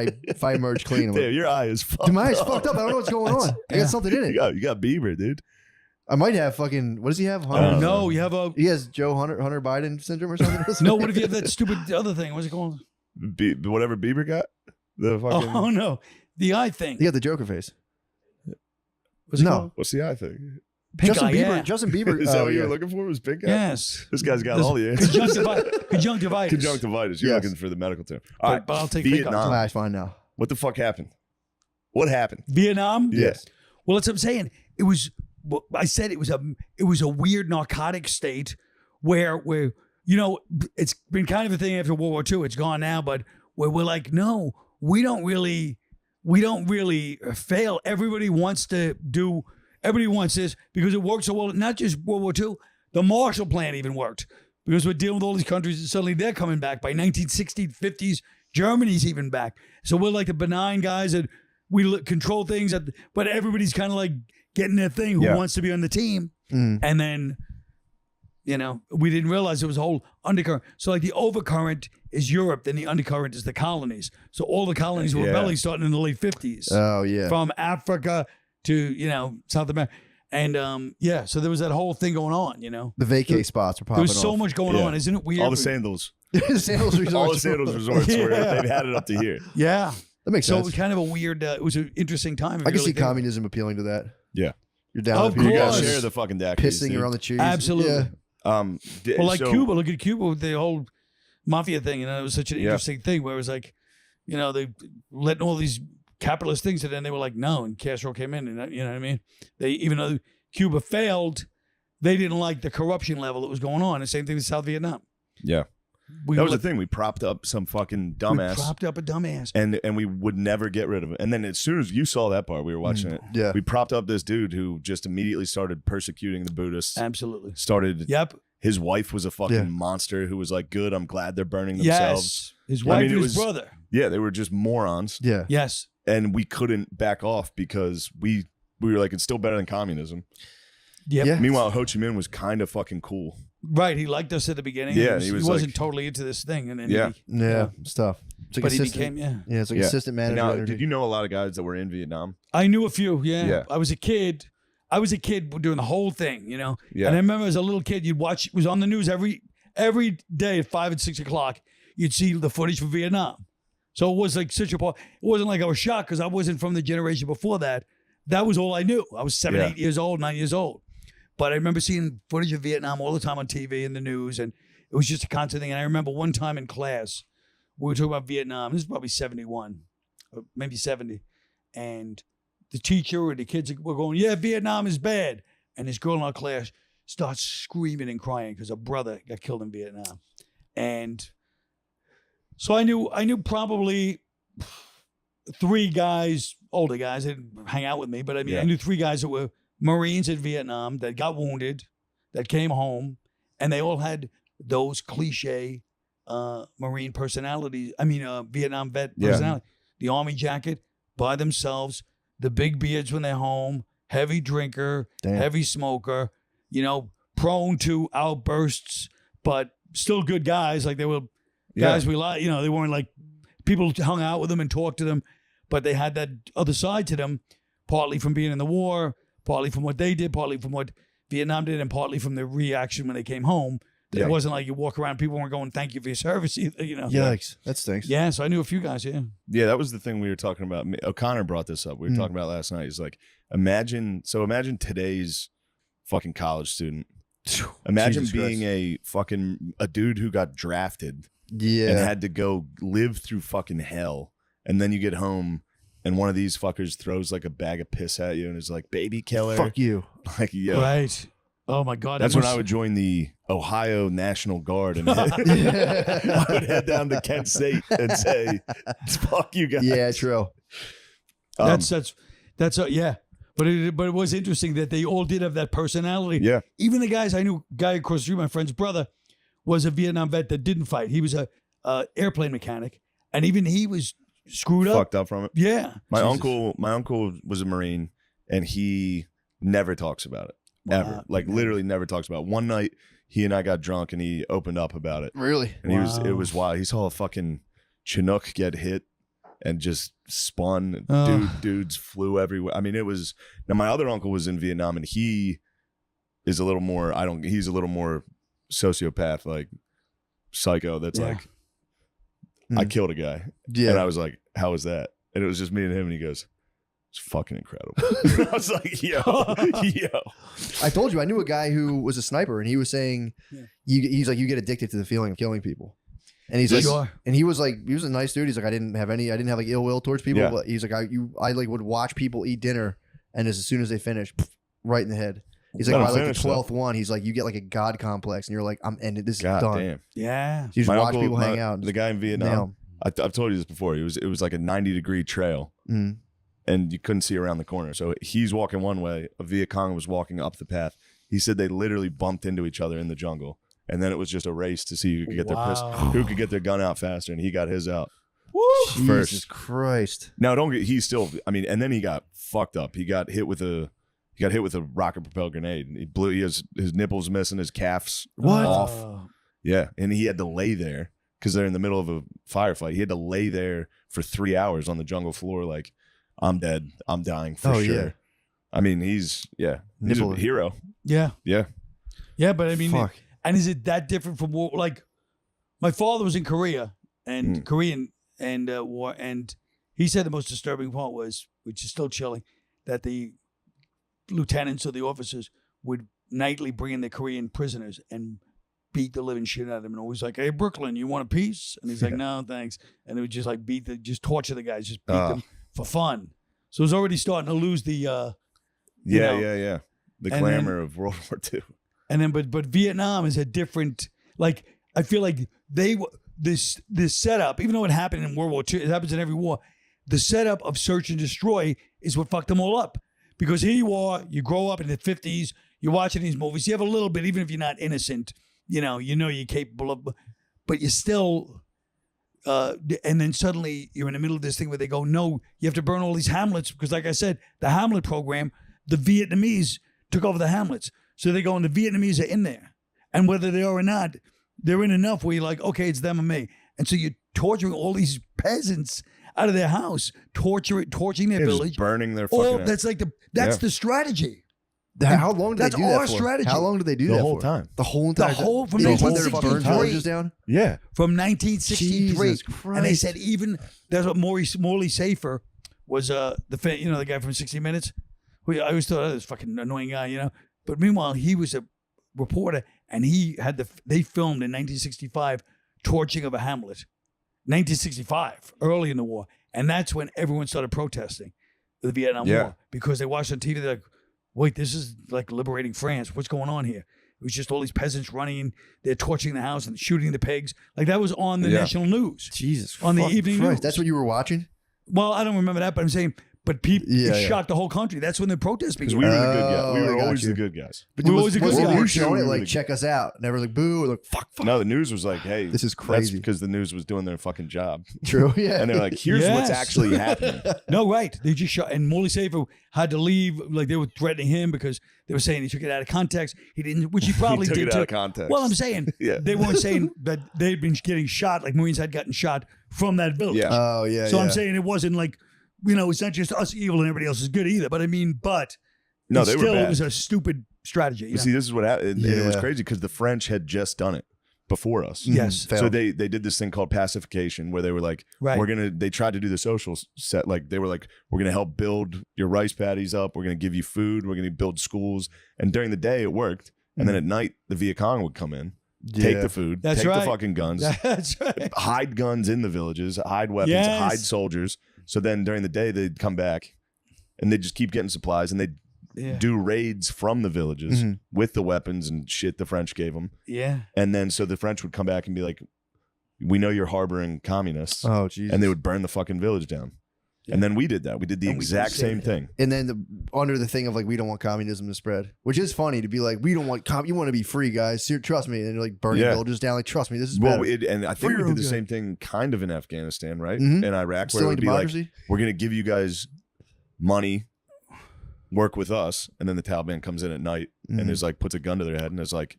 I emerge clean, I'm Damn, like, your eye is fucked. dude, my eyes up. fucked up. I don't know what's going on. I yeah. got something in You it. got Bieber, dude. I might have fucking. What does he have? I Oh don't Hunter? know. no, you have a He has Hunter Biden syndrome or something. no. What if you have that stupid other thing? What's it called? Whatever Bieber got. The fucking. Oh no, the eye thing. He got the Joker face. What's it No. called? What's the eye thing? Pink Justin eye. Bieber. Yeah. Justin Bieber. Is that oh, what you yeah. were looking for? Was pink eye? Yes. This guy's got There's all the answers. Conjunctivitis. Conjunctivitis. You're Yes. looking for the medical term. All right. But I'll take pink eye. Vietnam. Ah, it's fine now. What the fuck happened? What happened? Vietnam. Yes. Well, that's what I'm saying. It was. Well, I said it was a weird narcotic state where it's been kind of a thing after World War II. It's gone now, but where we're like, no, we don't really fail. Everybody wants this because it works so well. Not just World War II, the Marshall Plan even worked because we're dealing with all these countries and suddenly they're coming back. By 1960s, 50s, Germany's even back. So we're like the benign guys that we control things, but everybody's kind of like getting their thing who Yeah. wants to be on the team. Mm. And then, we didn't realize there was a whole undercurrent. So like the overcurrent is Europe, then the undercurrent is the colonies. So all the colonies were Yeah. rebelling starting in the late 50s. Oh yeah. From Africa to, South America. And so there was that whole thing going on, The vacay spots were There popping was so off. much going Yeah. on. Isn't it weird? All the sandals. Sandals resorts. All the sandals resorts where Yeah. they've had it up to here. Yeah. That makes So it sense. was kind of a weird, it was an interesting time. if I you can really see think- communism appealing to that. Yeah. You're down. Of with You people guys course. share the fucking DACs. pissing around the cheese. Absolutely. Yeah. Well, like Cuba, look at Cuba with the whole mafia thing. It was such an Yeah. interesting thing where it was like, they letting all these capitalist things, and then they were like, no, and Castro came in, and you know what I mean? They, even though Cuba failed, they didn't like the corruption level that was going on. The same thing with South Vietnam. Yeah. We That were was the like- thing. We propped up some fucking We dumbass. propped up a dumbass. And we would never get rid of it. And then as soon as you saw that part, we were watching it. Yeah. We propped up this dude who just immediately started persecuting the Buddhists. Absolutely. Started. Yep. His wife was a fucking Yeah. monster who was like, "Good, I'm glad they're burning themselves." Yes. His I wife mean, it and his was- brother. Yeah, they were just morons, Yeah. Yes. and we couldn't back off because we were like, "It's still better than communism." Yep. Yeah. Meanwhile, Ho Chi Minh was kind of fucking cool. Right. He liked us at the beginning. Yeah, He, he was wasn't like- totally into this thing. And then Yeah. Yeah. Stuff. It's like but he assistant. became, Yeah. It's like Yeah. assistant And manager. now, energy. did you know a lot of guys that were in Vietnam? I knew a few. Yeah. Yeah. I was a kid doing the whole thing, Yeah. And I remember as a little kid, you'd watch, it was on the news every day at 5 and 6 o'clock, you'd see the footage from Vietnam. So it was like such a part. It wasn't like I was shocked because I wasn't from the generation before that. That was all I knew. I was 7, Yeah. 8 years old, 9 years old. But I remember seeing footage of Vietnam all the time on TV and the news. And it was just a constant thing. And I remember one time in class, we were talking about Vietnam. This is probably 71, or maybe 70. And the teacher or the kids were going, yeah, Vietnam is bad. And this girl in our class starts screaming and crying because her brother got killed in Vietnam. And so I knew probably 3 guys, older guys, that didn't hang out with me, but I mean, Yeah. I knew 3 guys that were Marines in Vietnam that got wounded, that came home, and they all had those cliche Marine personalities. I mean, Vietnam vet Yeah. personality. The army jacket by themselves, the big beards when they're home, heavy drinker, Damn. heavy smoker, prone to outbursts, but still good guys. Like they were guys we like, they weren't like people hung out with them and talked to them, but they had that other side to them, partly from being in the war, partly from what they did, partly from what Vietnam did, and partly from their reaction when they came home. Yeah. It wasn't like you walk around, people weren't going, thank you for your service either, Yikes. That stinks. Yeah, so I knew a few guys, yeah. Yeah, that was the thing we were talking about. O'Connor brought this up. We were talking about last night. He's like, imagine today's fucking college student. Imagine Jesus being Christ. a dude who got drafted Yeah. and had to go live through fucking hell and then you get home and one of these fuckers throws like a bag of piss at you and is like, baby killer. Fuck you. Like, yo. Right. Oh my God. That's when I would join the Ohio National Guard and I would head down to Kent State and say, fuck you guys. Yeah, true. That's yeah. But it was interesting that they all did have that personality. Yeah. Even the guys I knew, guy across the street, my friend's brother, was a Vietnam vet that didn't fight. He was a airplane mechanic, and even he was screwed up. Fucked up from it. Yeah. My uncle was a Marine, and he never talks about it. Wow. Ever. Like literally never talks about it. One night he and I got drunk and he opened up about it. Really? And it was wild. He saw a fucking Chinook get hit and just spun. Dudes flew everywhere. I mean, it was. Now my other uncle was in Vietnam, and he is a little more. He's a little more sociopath, like psycho. That's like, I killed a guy. Yeah. And I was like, how was that? And it was just me and him, and he goes, it's fucking incredible. I was like, yo. I told you I knew a guy who was a sniper, and he was saying, he's like, you get addicted to the feeling of killing people. And he's like, and he was a nice dude. He's like, I didn't have like ill will towards people, but he's like, I like would watch people eat dinner, and as soon as they finish, right in the head. He's like, by like the 12th one, he's like, you get like a god complex, and you're like, I'm ended. This is done. Damn. Yeah. So you just watch people hang out. The guy in Vietnam, I've told you this before. It was like a 90-degree trail, and you couldn't see around the corner. So he's walking one way. A Viet Cong was walking up the path. He said they literally bumped into each other in the jungle. And then it was just a race to see who could get who could get their gun out faster, and he got his out. Woo! First. Jesus Christ! Now he's still. I mean, and then he got fucked up. He got hit with a rocket propelled grenade. And he blew. His nipples missing, his calves off. Yeah, and he had to lay there because they're in the middle of a firefight. He had to lay there for 3 hours on the jungle floor, like, I'm dead. I'm dying for sure. Yeah. I mean, he's a hero. Yeah. Yeah. Yeah, but I mean. Fuck. And is it that different from war? Like, my father was in Korea and Korean and war, and he said the most disturbing part was, which is still chilling, that the lieutenants or the officers would nightly bring in the Korean prisoners and beat the living shit out of them, and always like, "Hey, Brooklyn, you want a piece?" And he's like, "No, thanks." And they would just like just torture the guys, just beat them for fun. So it was already starting to lose the The glamour of World War II. And then, but Vietnam is a different. Like, I feel like this setup, even though it happened in World War II, it happens in every war. The setup of search and destroy is what fucked them all up. Because here you are, you grow up in the 50s, you're watching these movies, you have a little bit, even if you're not innocent, you know you're capable of, but you're still. And then suddenly you're in the middle of this thing where they go, no, you have to burn all these hamlets because, like I said, the Hamlet program, the Vietnamese took over the hamlets. So they go, and the Vietnamese are in there. And whether they are or not, they're in enough where you're like, okay, it's them and me. And so you're torturing all these peasants out of their house, torching their village. Burning their fucking that's the strategy. How long did they do that for? That's our strategy. How long did they do that The whole for? time. The whole entire time? From They went there to 1963. burn villages down? Yeah. From 1963. Jesus Christ. And they said that's what Morley Safer was, the guy from 60 Minutes. I always thought that was a fucking annoying guy, But meanwhile, he was a reporter, and they filmed in 1965 torching of a hamlet. 1965, early in the war. And that's when everyone started protesting the Vietnam War. Because they watched on TV, they're like, wait, this is like liberating France. What's going on here? It was just all these peasants running. They're torching the house and shooting the pigs. Like, that was on the national news. Jesus on the fucking evening Christ. news. That's what you were watching? Well, I don't remember that, but I'm saying, but people shocked the whole country. That's when the protest began. Because we were the good guys. We I were got always you. the good guys. But We were was always the good the guys. news showing it like, check us out? And everyone's like, boo, or like, fuck. No, the news was like, hey, This is That's crazy. because the news was doing their fucking job. True, yeah. And they're like, here's what's Yes. actually happening. No, right. They just shot. And Morley Safer had to leave. Like, they were threatening him because they were saying he took it out of context. He didn't, which he probably He took did it too. out of context. Well, I'm saying Yeah. they weren't saying that they'd been getting shot, like Marines had gotten shot from that village. Yeah. Oh, yeah, So I'm saying it wasn't like, it's not just us evil and everybody else is good either. But I mean, No, it they were still bad. was a stupid strategy. But see, this is what happened. And it was Yeah. crazy because the French had just done it before us. Yes. So they did this thing called pacification where they were like, Right. they tried to do the social set. Like they were like, we're going to help build your rice paddies up. We're going to give you food. We're going to build schools. And during the day it worked. And then at night the Viet Cong would come in take the food, That's take right. the fucking guns, That's right. hide guns in the villages, hide weapons, Yes. hide soldiers. So then during the day they'd come back and they'd just keep getting supplies and they'd Yeah. do raids from the villages Mhm. with the weapons and shit the French gave them. Yeah. And then so the French would come back and be like, we know you're harboring communists. Oh, Jesus. And they would burn the fucking village down. Yeah. And then we did that. We did the And we exact did same it. thing. And then under the thing of like, we don't want communism to spread, which is funny to be like, we don't want you want to be free, guys. Trust me. And you're like burning Yeah. villages down. Like, trust me, this is Well, better. and I think we We're did the good. same thing kind of in Afghanistan, right? Mhm. In Iraq, where it Instilling would be like, democracy. we're going to give you guys money, work with us. And then the Taliban comes in at night Mhm. and is like, puts a gun to their head and is like,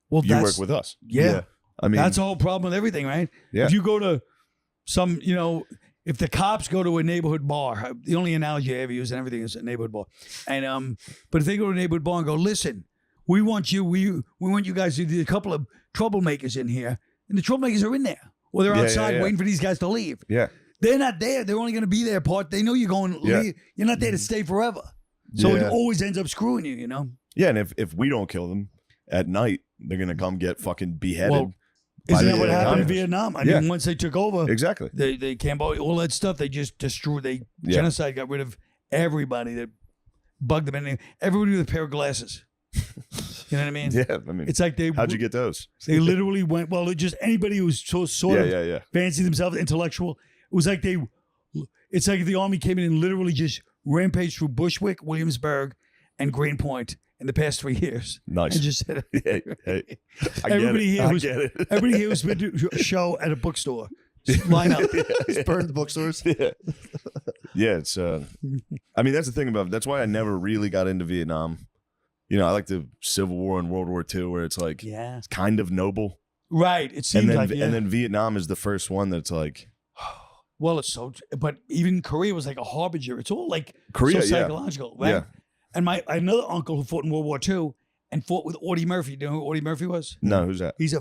Well, you that's work with us. yeah. I mean, That's the whole problem with everything, right? Yeah. If you go to some, if the cops go to a neighborhood bar, the only analogy I ever use and everything is a neighborhood bar. And but if they go to a neighborhood bar and go, listen, we want you guys to do a couple of troublemakers in here, and the troublemakers are in there, or they're Yeah, outside yeah. waiting for these guys to leave. yeah. They're not there. They're only going to be there part. They know you're going. Yeah. Leave. You're not there to stay forever. So Yeah. it always ends up screwing you. Yeah. And if we don't kill them at night, they're going to come get fucking beheaded. Well, by Isn't the that what happened in communists. Vietnam? I Yeah. mean, once they took over, Exactly. they Cambodia, all that stuff, they just destroyed. They Yeah. genocide, got rid of everybody that bugged them. And everybody with a pair of glasses. You know what I mean? Yeah. I mean, It's like how'd you get those? They literally went. Well, it just anybody who's sort Yeah, of yeah, yeah. fancy themselves intellectual. It was like It's like the army came in and literally just rampaged through Bushwick, Williamsburg, and Greenpoint in the past 3 years. Nice. And just said, Hey, hey. I Everybody get it. here I was- get it. everybody here who's been to a show at a bookstore, just line up. Just burn the bookstores. Yeah, it's I mean that's the thing about that's why I never really got into Vietnam. I like the Civil War and World War II where it's like Yeah. it's kind of noble. Right. It seems And then like, yeah. and then Vietnam is the first one that's like Well, it's so, but even Korea was like a harbinger. It's all like Korea, so yeah. psychological, right? Yeah. And I had another uncle who fought in World War II and fought with Audie Murphy. Do you know who Audie Murphy was? No, who's that? He's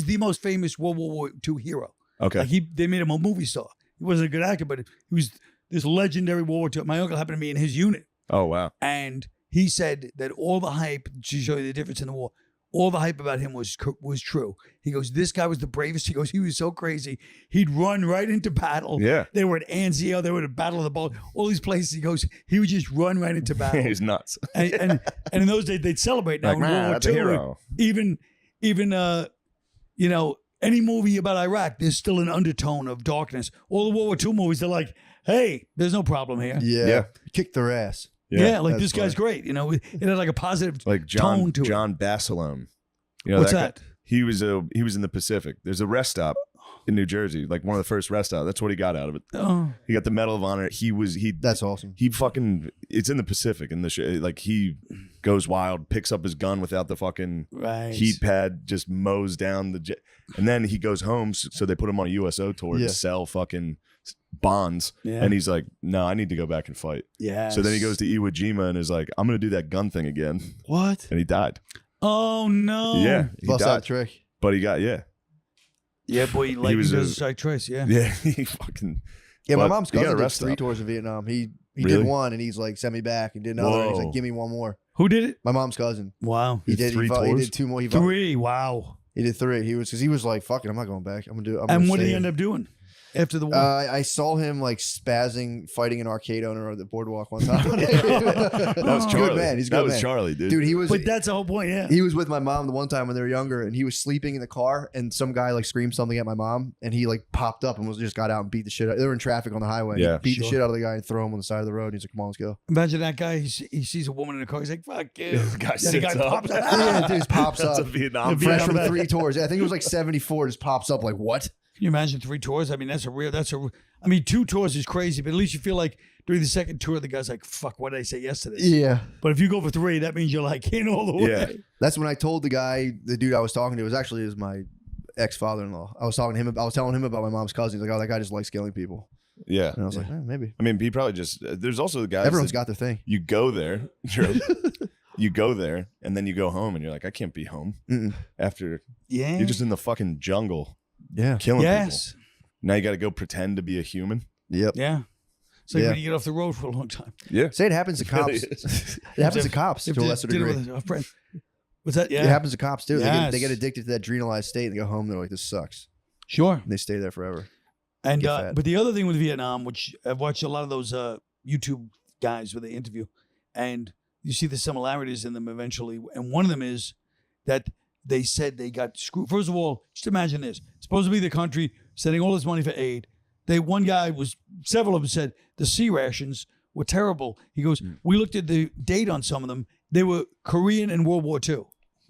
the most famous World War II hero. Okay. Like they made him a movie star. He wasn't a good actor, but he was this legendary World War II. My uncle happened to be in his unit, Oh wow. and he said that all the hype, to show you the difference in the war, all the hype about him was true. He goes, this guy was the bravest. He goes, he was so crazy. He'd run right into battle. Yeah. They were at Anzio. They were at Battle of the Bulge. All these places. He goes, he would just run right into battle. He's nuts. and in those days, they'd celebrate. Now Like, in man, World War that's a II, hero. even any movie about Iraq, there's still an undertone of darkness. All the World War II movies, they're like, hey, there's no problem here. Yeah. Yeah. Kick their ass. Yeah, like that's this guy's great. It had like a positive Like tone to it. John Basilone. What's guy? that? He was in the Pacific. There's a rest stop in New Jersey, like one of the first rest stops. That's what he got out of it. Oh, He got the Medal of Honor. That's awesome. He fucking it's in the Pacific and like he goes wild, picks up his gun without the fucking right. heat pad, just mows down the jet. And then he goes home, so they put him on a USO tour Yeah. to sell fucking bonds. Yeah. And he's like, no, I need to go back and fight. Yeah. So then he goes to Iwo Jima and is like, I'm gonna do that gun thing again. What? And he died. Oh no. Yeah, he Bust that died. trick. But he got yeah. Yeah, boy. Like he was does a- a strike choice. Yeah. Yeah, he fucking Yeah, my But mom's he got cousin did arrested 3 up. tours in Vietnam. He Really? did one and he's like, send me back, and did another. And he's Whoa. like, give me one more. Who did it? My mom's cousin. Wow. He Did did 3 He tours? did 2 more. He 3. Wow. did 3. He was like, fuck it, I'm not going back. I'm gonna do it. And what did he end up doing after the war? I saw him like spazzing, fighting an arcade owner at the boardwalk one time. that was He's a Charlie. good man. He's a that good was man. Charlie, dude. Dude, he was. but that's the whole point. Yeah. He was with my mom the one time when they were younger, and he was sleeping in the car, and some guy like screamed something at my mom, and he like popped up and just got out and beat the shit out. They were in traffic on the highway. Yeah. He beat the Sure. shit out of the guy and throw him on the side of the road. And he's like, "Come on, let's go." Imagine that guy. He sees a woman in a car. He's like, "Fuck you." The guy Yeah, the guy sits up. pops up. Yeah, dude, just pops That's up. a Vietnam. Fresh Vietnam from vet. 3 tours. Yeah, I think it was like 74. Just pops up like what? Can you imagine 3 tours? I mean, I mean, 2 tours is crazy, but at least you feel like during the second tour, the guy's like, fuck, what did I say yesterday? Yeah, But if you go for 3, that means you're like in all the way. Yeah. that's when I told the dude I was talking to. It was my ex-father-in-law. I was telling him about my mom's cousin. He's like, oh, that guy just likes killing people. Yeah. And I was like, maybe. I mean, he probably just there's also the guys Everyone's that got their thing. you go there. True. You go there and then you go home and you're like, I can't be home Mm-mm. after Yeah. you're just in the fucking jungle Yeah. killing Yes. people. Now you got to go pretend to be a human. Yep. Yeah. It's like Yeah. when you get off the road for a long time. Yeah. Say it happens to cops. It It happens to cops to a Did- lesser did it degree. with a friend. What's that? Yeah. It happens to cops too. Yes. They get addicted to that adrenalized state and they go home. They're like, this sucks. Sure. And they stay there forever. And Get fat. but the other thing with Vietnam, which I've watched a lot of those YouTube guys where they interview, and you see the similarities in them eventually. And one of them is that they said they got screwed. First of all, just imagine this: supposed to be the country sending all this money for aid. Several of them said the sea rations were terrible. He goes, we looked at the date on some of them. They were Korean and World War II.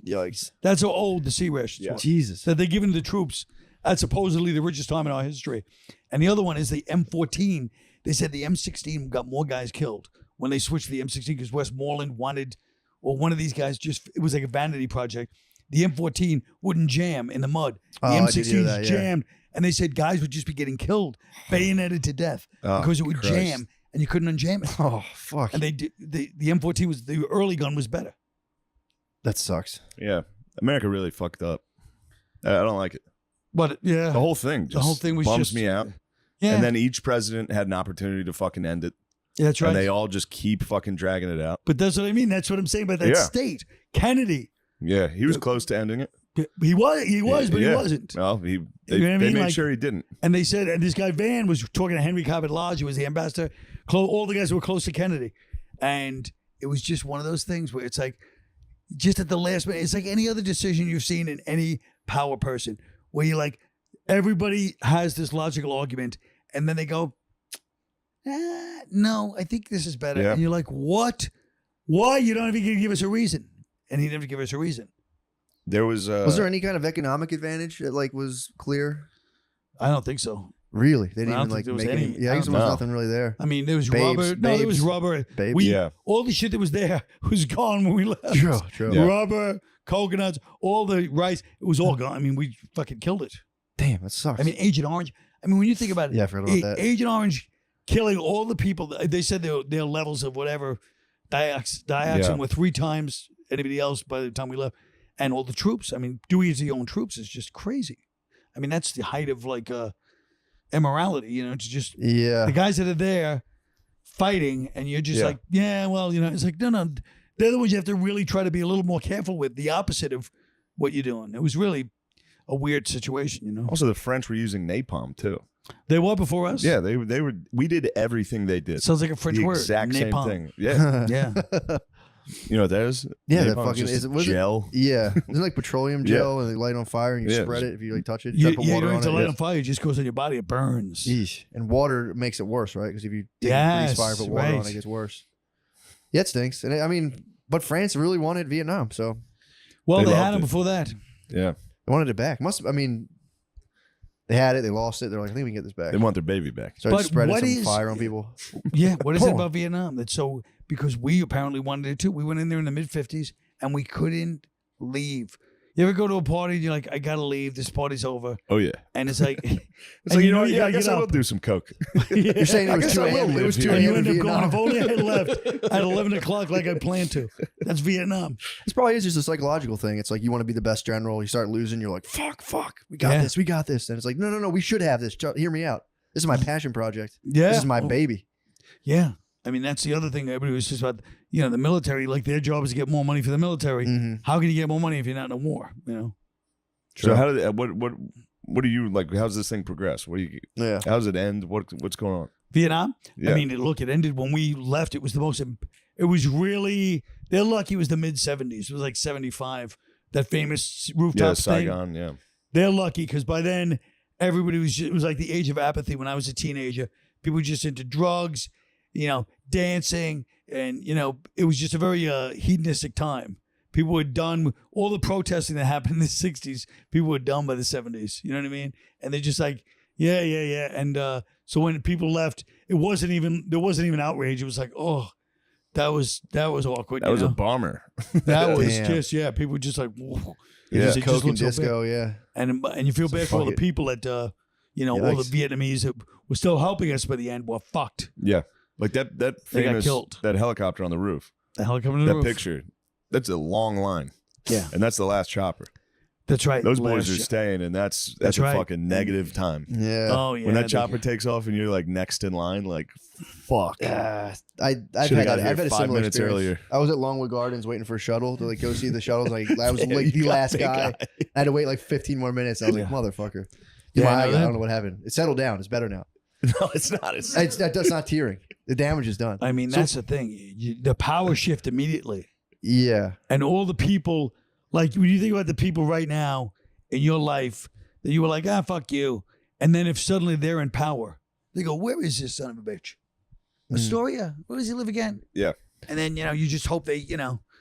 Yikes. That's how old the sea rations were. Jesus. That they're giving to the troops at supposedly the richest time in our history. And the other one is the M14. They said the M16 got more guys killed when they switched to the M16 because Westmoreland wanted, or one of these guys it was like a vanity project. The M14 wouldn't jam in the mud. The M16 jammed, and they said guys would just be getting killed, bayoneted to death because it would jam and you couldn't unjam it. Oh, fuck. And the M14 the early gun was better. That sucks. Yeah. America really fucked up. I don't like it. But yeah, The whole thing was bums just me out. Yeah, And then each president had an opportunity to fucking end it. yeah, that's right. And they all just keep fucking dragging it out. But that's what I mean. That's what I'm saying about that Yeah. state. Kennedy, Yeah. He was close to ending it. he was, but Yeah. he wasn't. Well, they You know what I made mean? Like- sure he didn't. And they said, and this guy Van was talking to Henry Cabot Lodge, who was the ambassador, all the guys who were close to Kennedy. And it was just one of those things where it's like, just at the last minute, it's like any other decision you've seen in any power person, where you're like, everybody has this logical argument, and then they go, no, I think this is better. Yeah. And you're like, what? Why? You don't even give us a reason. And he never gave us a reason. There was Was there any kind of economic advantage that like was clear? I don't think so. Really? They I didn't don't even like think there make was any. any- Yeah, I guess there No. was nothing really there. I mean, there was Babes, rubber. No, there was babes, rubber. babes. Yeah. All the shit that was there was gone when we left. True. Yeah. Rubber, coconuts, all the rice. It was all gone. I mean, we fucking killed it. Damn, that sucks. I mean, Agent Orange. I mean, when you think about it, Yeah, I forgot about that. Agent Orange killing all the people. They said their levels of whatever dioxin were 3 times anybody else by the time we left, and all the troops. I mean, doing it to your own troops is just crazy. I mean, that's the height of like immorality. You know, it's just yeah. the guys that are there fighting, and you're just Yeah. like, yeah, well, you know, it's like, no, they're the ones you have to really try to be a little more careful with. The opposite of what you're doing. It was really a weird situation, you know. Also, the French were using napalm too. They were before us. Yeah, they were. We did everything they did. Sounds like a French the word. exact Napalm. same thing. Yeah, Yeah. you know what that is? Yeah, that Napalm's fucking just was it? gel. Yeah, isn't it like petroleum gel and they light it on fire and you Yeah. spread it if you like touch it. You Try to put don't water have on to it. light on fire. It just goes on your body. It burns. Yeesh. And water makes it worse, right? Because if you take a Yes, grease fire, put water on right. it, it gets worse. Yeah, it stinks. And I mean, but France really wanted Vietnam, so Well, They they had loved them it. before that. Yeah, they wanted it back. I mean, they had it, they lost it. They're like, I think we can get this back. they want their baby back. Started But spreading what some is- fire on people. Yeah. What is it Come on. about Vietnam that's so? Because we apparently wanted it too. We went in there in the mid-50s and we couldn't leave. You ever go to a party and you're like, I gotta leave. This party's over. Oh yeah, And it's like, it's and like you know what? you Yeah, I gotta guess get I will up. do some coke. You're saying I it was guess too I will it was live too here. And you AM end in up going, Vietnam. if only I had left at 11 o'clock like I planned to. That's Vietnam. This probably is just a psychological thing. It's like you want to be the best general. You start losing. You're like, fuck. We got Yeah. this. We got this. And it's like, no. We should have this. Hear me out. This is my passion project. Yeah. This is my baby. Yeah. I mean, that's the other thing. Everybody was just about, you know, the military, like their job is to get more money for the military. Mhm. How can you get more money if you're not in a war? You know? So how did what do you like? How's this thing progress? What do you? Yeah. How's it end? What's going on? Vietnam? Yeah. I mean, look, it ended when we left. It was the most, it was really, they're lucky it was the mid 70s. It was like 75, that famous Yeah, rooftop thing. Saigon. Yeah, They're lucky because by then everybody was just, it was like the age of apathy when I was a teenager. People were just into drugs, you know, dancing, and you know, it was just a very hedonistic time. People were done with all the protesting that happened in the 60s. People were done by the 70s. You know what I mean? And they're just like, yeah. And so when people left, there wasn't even outrage. It was like, oh, that was awkward. that you was a know? bomber. That was Damn. just, yeah. People were just like, whoa. Yeah. It Just just Coke and looked so bad. disco. Yeah. And you feel bad for all the fuck it. people that you know, all the Yikes. Vietnamese that were still helping us by the end were fucked. Yeah, like that They got famous killed. that helicopter on the roof. The helicopter on the That roof. picture. That's a long line. Yeah. And that's the last chopper. That's right. Those boys Last are year. staying, and that's That's a right. fucking negative time. Yeah. Oh yeah. When that they- chopper takes off and you're like next in line, like fuck. I've Should've had got here I've had a 5 similar minutes experience. earlier. I was at Longwood Gardens waiting for a shuttle to like go see the shuttles. Like I was Yeah, like the you got last big guy. guy. I had to wait like 15 more minutes. I was like, motherfucker. Yeah, My I know eye, I that. don't know what happened. It settled down. It's better now. No, it's not. That's not tearing. The damage is done. I mean, that's the thing. The power shift immediately, Yeah. and all the people, like when you think about the people right now in your life that you were like, fuck you, and then if suddenly they're in power, they go, where is this son of a bitch? Astoria? Where does he live again? Yeah. And then you just hope they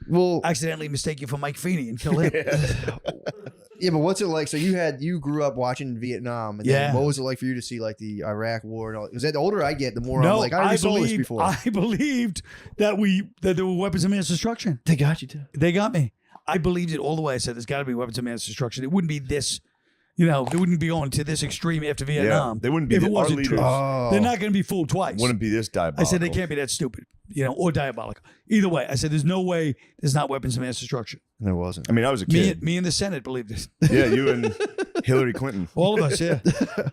Well, accidentally mistake you for Mike Feeney and kill him. yeah, but what's it like? So you grew up watching Vietnam, and Yeah. then what was it like for you to see like the Iraq War and all? Because the older I get, the more I'm No, like, I already saw this before. I believed that there were weapons of mass destruction. They got you too. They got me. I believed it all the way. I said, there's got to be weapons of mass destruction. It wouldn't be this, they wouldn't be going to this extreme after Vietnam. They wouldn't be if it our wasn't leaders. true. Oh. They're not going to be fooled twice. Wouldn't be this I diabolical. said they can't be that stupid, or diabolical. Either way, I said there's no way there's not weapons of mass destruction. There wasn't. I mean, I was a kid. Me and the Senate believed it. Yeah, you and Hillary Clinton. All of us, yeah.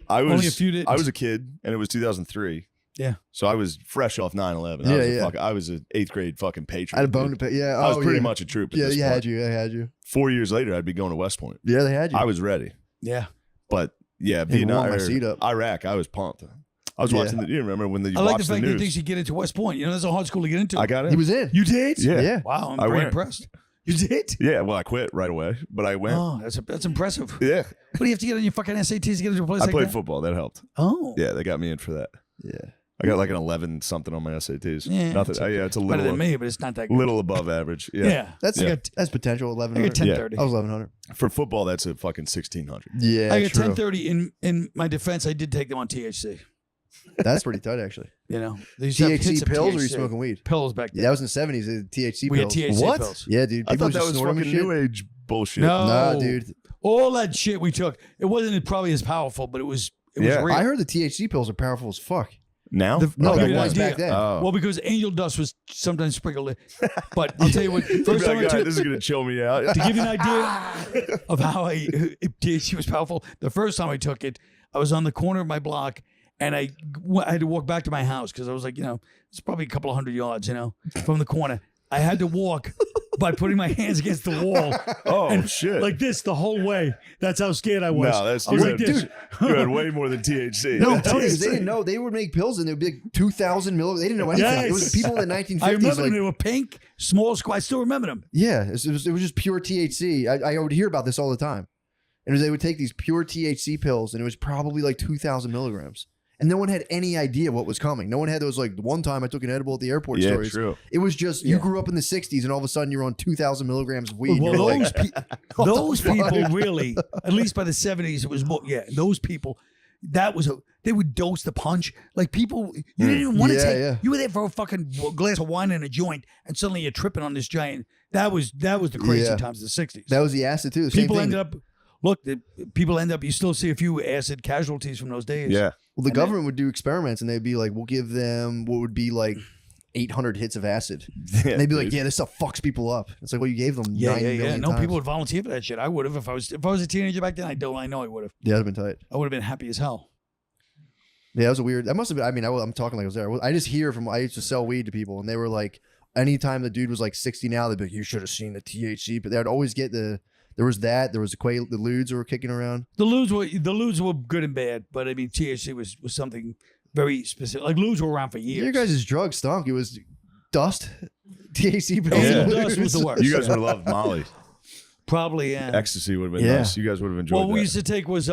Only a few didn't. I was a kid, and it was 2003. Yeah. So I was fresh off 9/11. I was an 8th grade fucking patriot. I had a bone dude. to pick. Yeah. I was pretty yeah. much a troop. At Yeah, this they point. had you. They had you. 4 years later, I'd be going to West Point. Yeah, they had you. I was ready, Yeah. but yeah, They Vietnam, warmed my seat up. Iraq, I was pumped. I was Yeah. watching. You remember when you I like the watched the fact that he news? thinks you get into West Point. That's a hard school to get into. I got it. he was in. You did? Yeah. Yeah. Wow, I'm I very went. impressed. You did? Yeah. Well, I quit right away, but I went. Oh, that's impressive. Yeah. What do you have to get on your fucking SATs to get into a place I like played that? football. That helped. Oh. Yeah, they got me in for that. Yeah. I got like an 11 something on my SATs. Yeah, Nothing. it's Yeah, it's a Better than little, me, but it's not that good. little above average. Yeah. Yeah. That's Yeah. that's potential. I got 1100. 1030. I was 1100. For football, that's a fucking 1600. Yeah. I got true. 1030. In my defense, I did take them on THC. That's pretty tight, actually. They used to have hits THC of pills, or you THC. smoking weed? Pills back Yeah, then. that was in the 70s. The THC We had pills. THC What? pills. Yeah, dude. I People thought that just was snorting fucking and new shit. age bullshit. No. Nah, dude. All that shit we took, it wasn't probably as powerful, but it was Yeah. real. I heard the THC pills are powerful as fuck. Now? No, Okay. the Good ones idea. back then. Oh. Well, because angel dust was sometimes sprinkled in. But I'll tell you what, You'd first be time like, I "All right, took, this is gonna chill me out. to give you an idea of how if THC was powerful, the first time I took it, I was on the corner of my block, and I had to walk back to my house because I was like, it's probably a couple of 100 yards, from the corner. I had to walk by putting my hands against the wall. Oh and shit! like this the whole way. That's how scared I was. No, that's I was you like had, this. you had way more than THC. No, I'm That's telling you, 'cause they insane. didn't know. They would make pills and they would be like 2,000 milligrams. They didn't know anything. It was Yes. people in the 1950s. I remember like, them. They were pink, small, square. I still remember them. yeah, it was just pure THC. I would hear about this all the time. And they would take these pure THC pills, and it was probably like 2,000 milligrams. And no one had any idea what was coming. No one had those like one time I took an edible at the airport Yeah, stories. true. It was just you grew up in the 60s, and all of a sudden you're on 2,000 milligrams of weed. Well, You're like, those fuck? people really, at least by the 70s, it was more. Yeah, those people. They would dose the punch. Like people, you didn't even want to Yeah, take. yeah. You were there for a fucking glass of wine and a joint, and suddenly you're tripping on this giant. That was the crazy Yeah. times of the 60s. that was the acid too. The same People thing. ended up. Look, people end up. You still see a few acid casualties from those days. Yeah. Well, the And government would do experiments, and they'd be like, "We'll give them what would be like 800 hits of acid." And they'd be like, "Yeah, this stuff fucks people up." It's like, well, you gave them Yeah, 9 yeah, yeah. million No, times. people would volunteer for that shit. I would have if I was a teenager back then. I know I would have. Yeah, that'd have been tight. I would have been happy as hell. Yeah, that was a weird. That must have been. I mean, I'm talking like I was there. I just hear from. I used to sell weed to people, and they were like, anytime the dude was like 60 now, they'd be like, "You should have seen the THC." But they'd always get the. There was that. There was the ludes who were kicking around. The ludes were good and bad, but I mean THC was something very specific. Like ludes were around for years. Your guys' drug stunk. It was dust, THC pills. Angel and dust was ludes. the worst. You guys would have loved Molly. Probably, yeah. Ecstasy would have been Yeah. nice. You guys would have enjoyed What that. we used to take was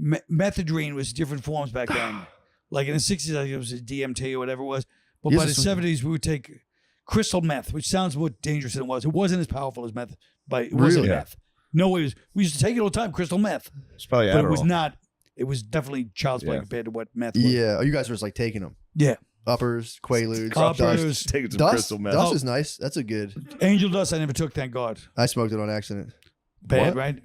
methadone was different forms back then. Like in the 60s, I think it was a DMT or whatever it was. But Yes, by the it's- 70s, we would take crystal meth, which sounds more dangerous than it was. It wasn't as powerful as meth, but it wasn't Really? meth. No, we used to take it all the time, crystal meth. It's probably But Adderall. it was not. It was definitely child's play Yeah. compared to what meth was. Yeah. Oh, you guys were just like taking them. Yeah. Uppers, Quaaludes, Uppers. dust. Taking some Dust, crystal meth. dust is nice. That's a good. Angel dust I never took, thank God. I smoked it on accident. Bad, What? right?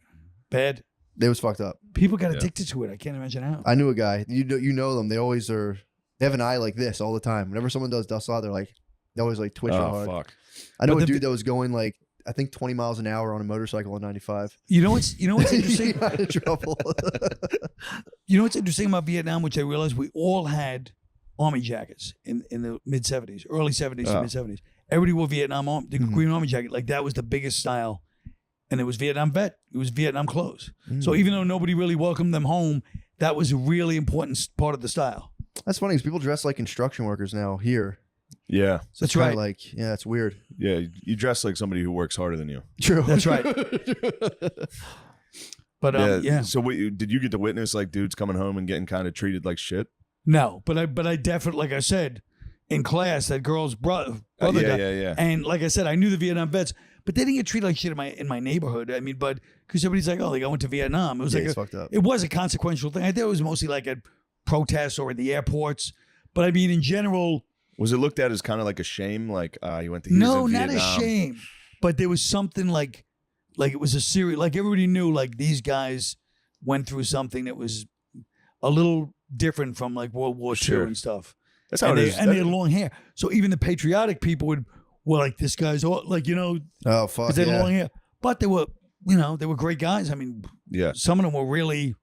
Bad. It was fucked up. People got Yeah. addicted to it. I can't imagine how. I knew a guy. You know them. They always are. They have an eye like this all the time. Whenever someone does dust lot, they're like, they always like twitching Oh hard. fuck! I know But a the- dude that was going like I think 20 miles an hour on a motorcycle in 95. You know what's interesting? He got in trouble. You know what's interesting about Vietnam, which I realized we all had army jackets in the mid 70s, early 70s to mid 70s. Everybody wore Vietnam the green army jacket. Like that was the biggest style. And it was Vietnam vet. It was Vietnam clothes. So even though nobody really welcomed them home, that was a really important part of the style. That's funny because people dress like construction workers now here. Yeah. So That's right. Like, yeah, it's weird. Yeah. You dress like somebody who works harder than you. True. That's right. But yeah. So did you get to witness like dudes coming home and getting kind of treated like shit? No, but I definitely, like I said, in class, that girl's brother died. Yeah. And like I said, I knew the Vietnam vets, but they didn't get treated like shit in my neighborhood. I mean, but because everybody's like, oh, like I went to Vietnam. It was It's fucked up. it was a consequential thing. I think it was mostly like at protests or at the airports. But I mean, in general, Was it looked at as kind of like a shame? Like you went to no, in not a Vietnam? shame. But there was something like it was a serious, like everybody knew, like these guys went through something that was a little different from like World War Sure. II and stuff. That's how And it they, is. and they had long hair. So even the patriotic people were like, this guy's like, you know, Oh, fuck. because they had Yeah. long hair. But they were, you know, they were great guys. I mean, Yeah. some of them were really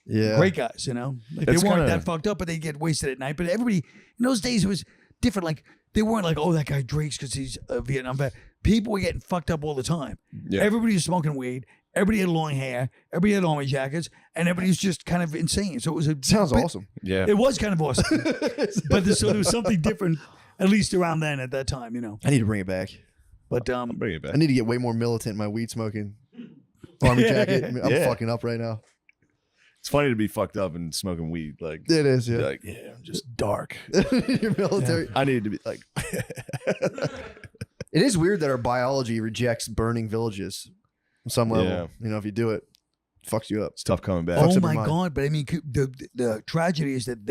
Yeah. great guys, you know. Like It's they weren't kinda- that fucked up, but they get wasted at night. But everybody, in those days, it was different. Like they weren't like, oh, that guy drinks because he's a Vietnam vet. People were getting fucked up all the time. Yeah. Everybody was smoking weed. Everybody had long hair. Everybody had army jackets. And everybody was just kind of insane. So it was Sounds awesome. Yeah. It was kind of awesome. But so there was something different, at least around then at that time, you know. I need to bring it back. But Bring it back. I need to get way more militant in my weed smoking army jacket. I'm Yeah. fucking up right now. It's funny to be fucked up and smoking weed. Like, It is, be yeah. like, yeah, I'm just dark. Your military. I need to be like, It is weird that our biology rejects burning villages on some level. Yeah. You know, if you do it, it fucks you up. it's tough coming back. Fucks oh up your my mind. God. But I mean, the tragedy is that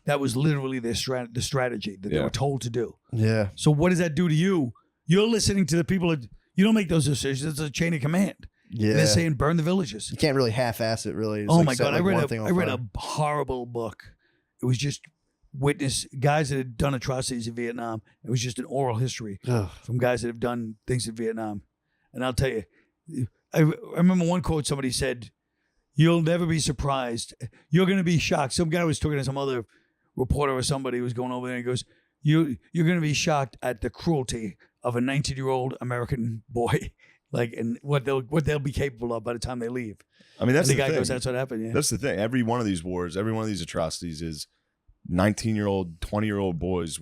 that was literally the strategy that they Yeah. were told to do. Yeah. So what does that do to you? You're listening to the people you don't make those decisions. It's a chain of command. Yeah. They're saying burn the villages. You can't really half-ass it, really. It's Oh like my set, God. like, I one thing on read fire. a horrible book. It was just guys that had done atrocities in Vietnam. It was just an oral history Ugh. from guys that have done things in Vietnam. And I'll tell you, I remember one quote somebody said, "You'll never be surprised. You're going to be shocked." Some guy was talking to some other reporter or somebody who was going over there and he goes, you're going to be shocked at the cruelty of a 19-year-old American boy, like, and what they'll be capable of by the time they leave. I mean, that's And the the guy thing. goes, "That's what happened." Yeah. That's the thing. Every one of these wars, every one of these atrocities is 19-year-old, 20-year-old boys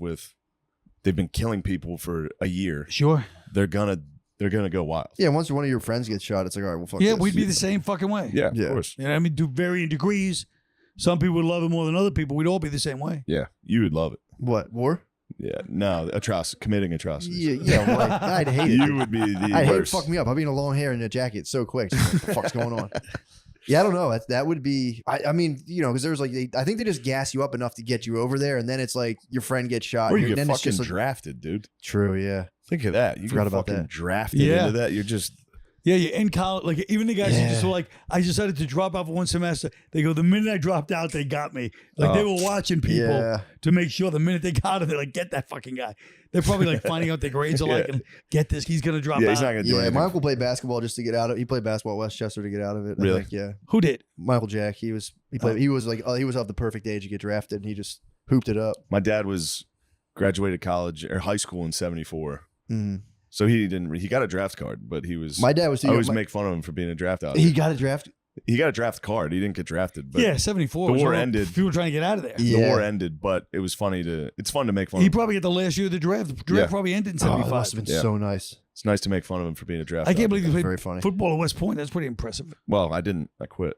they've been killing people for a year. Sure. They're gonna go wild. Yeah, once one of your friends gets shot, it's like, all right, well, fuck Yeah, this. we'd be the same fucking way. Yeah, Yeah. of course. You know what I mean? To varying degrees. Some people would love it more than other people. We'd all be the same way. Yeah, you would love it. What, war? Yeah, no, committing atrocities. Yeah, well, I'd hate it. You would be the I'd hate it. worst. Fuck me up. I'd be in a long hair and a jacket so quick. What the fuck's going on? Yeah, I don't know. That would be. I mean, you know, because there's like, I think they just gas you up enough to get you over there, and then it's like your friend gets shot. Or and you get then it's fucking just like, drafted, dude. true. Yeah. Think of that. You Forgot get about fucking that. drafted Yeah. into that. You're just Yeah, you're in college. Like, even the guys who just were like, I decided to drop out for one semester. They go, the minute I dropped out, they got me. Like, they were watching people Yeah. to make sure the minute they got it, they're like, get that fucking guy. They're probably like finding out their grades are like, and get this, he's going to drop yeah, out. he's not gonna do Yeah, anything. my uncle played basketball just to get out of. He played basketball at Westchester to get out of it. I Really? think, yeah. Who did? Michael Jack. He was like he was of the perfect age to get drafted, and he just hooped it up. My dad graduated college or high school in '74, Mhm. so he got a draft card, but he was. My dad was too I young. always make fun of him for being a draft out. He got a draft. He got a draft card. He didn't get drafted. But Yeah, 74. the was war all ended. People trying to get out of there. The Yeah. war ended, but it was funny it's fun to make fun He of him. probably got the last year of the draft. The draft Yeah. probably ended in Oh, that 75. must have been Yeah. so nice. It's nice to make fun of him for being a draft I can't out. believe he played Very funny. football at West Point. That's pretty impressive. Well, I didn't. I quit.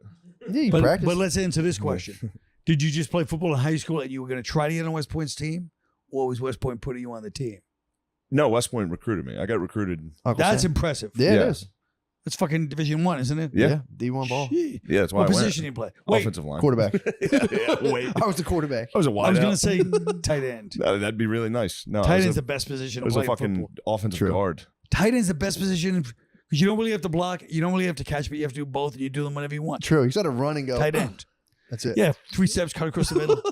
Yeah, you But, practice. but let's answer this question. Did you just play football in high school and you were going to try to get on West Point's team? Or was West Point putting you on the team? No, West Point recruited me. I got recruited. Uncle That's Sam. impressive. Yeah, Yeah. it is. That's fucking Division 1, isn't it? Yeah. D1 ball. Shit. Yeah, that's why What I went. position do you play? Wait, Offensive line. Quarterback. Wait. I was the quarterback. I was a I wide was going out. to say tight end. That'd be really nice. No, Tight I end's was the best position I to was play a in fucking football. offensive True. guard. Tight end's the best position because you don't really have to block. You don't really have to catch, but you have to do both, and you do them whenever you want. True. You just got to run and go. Tight end. That's it. Yeah, 3 steps, cut across the middle.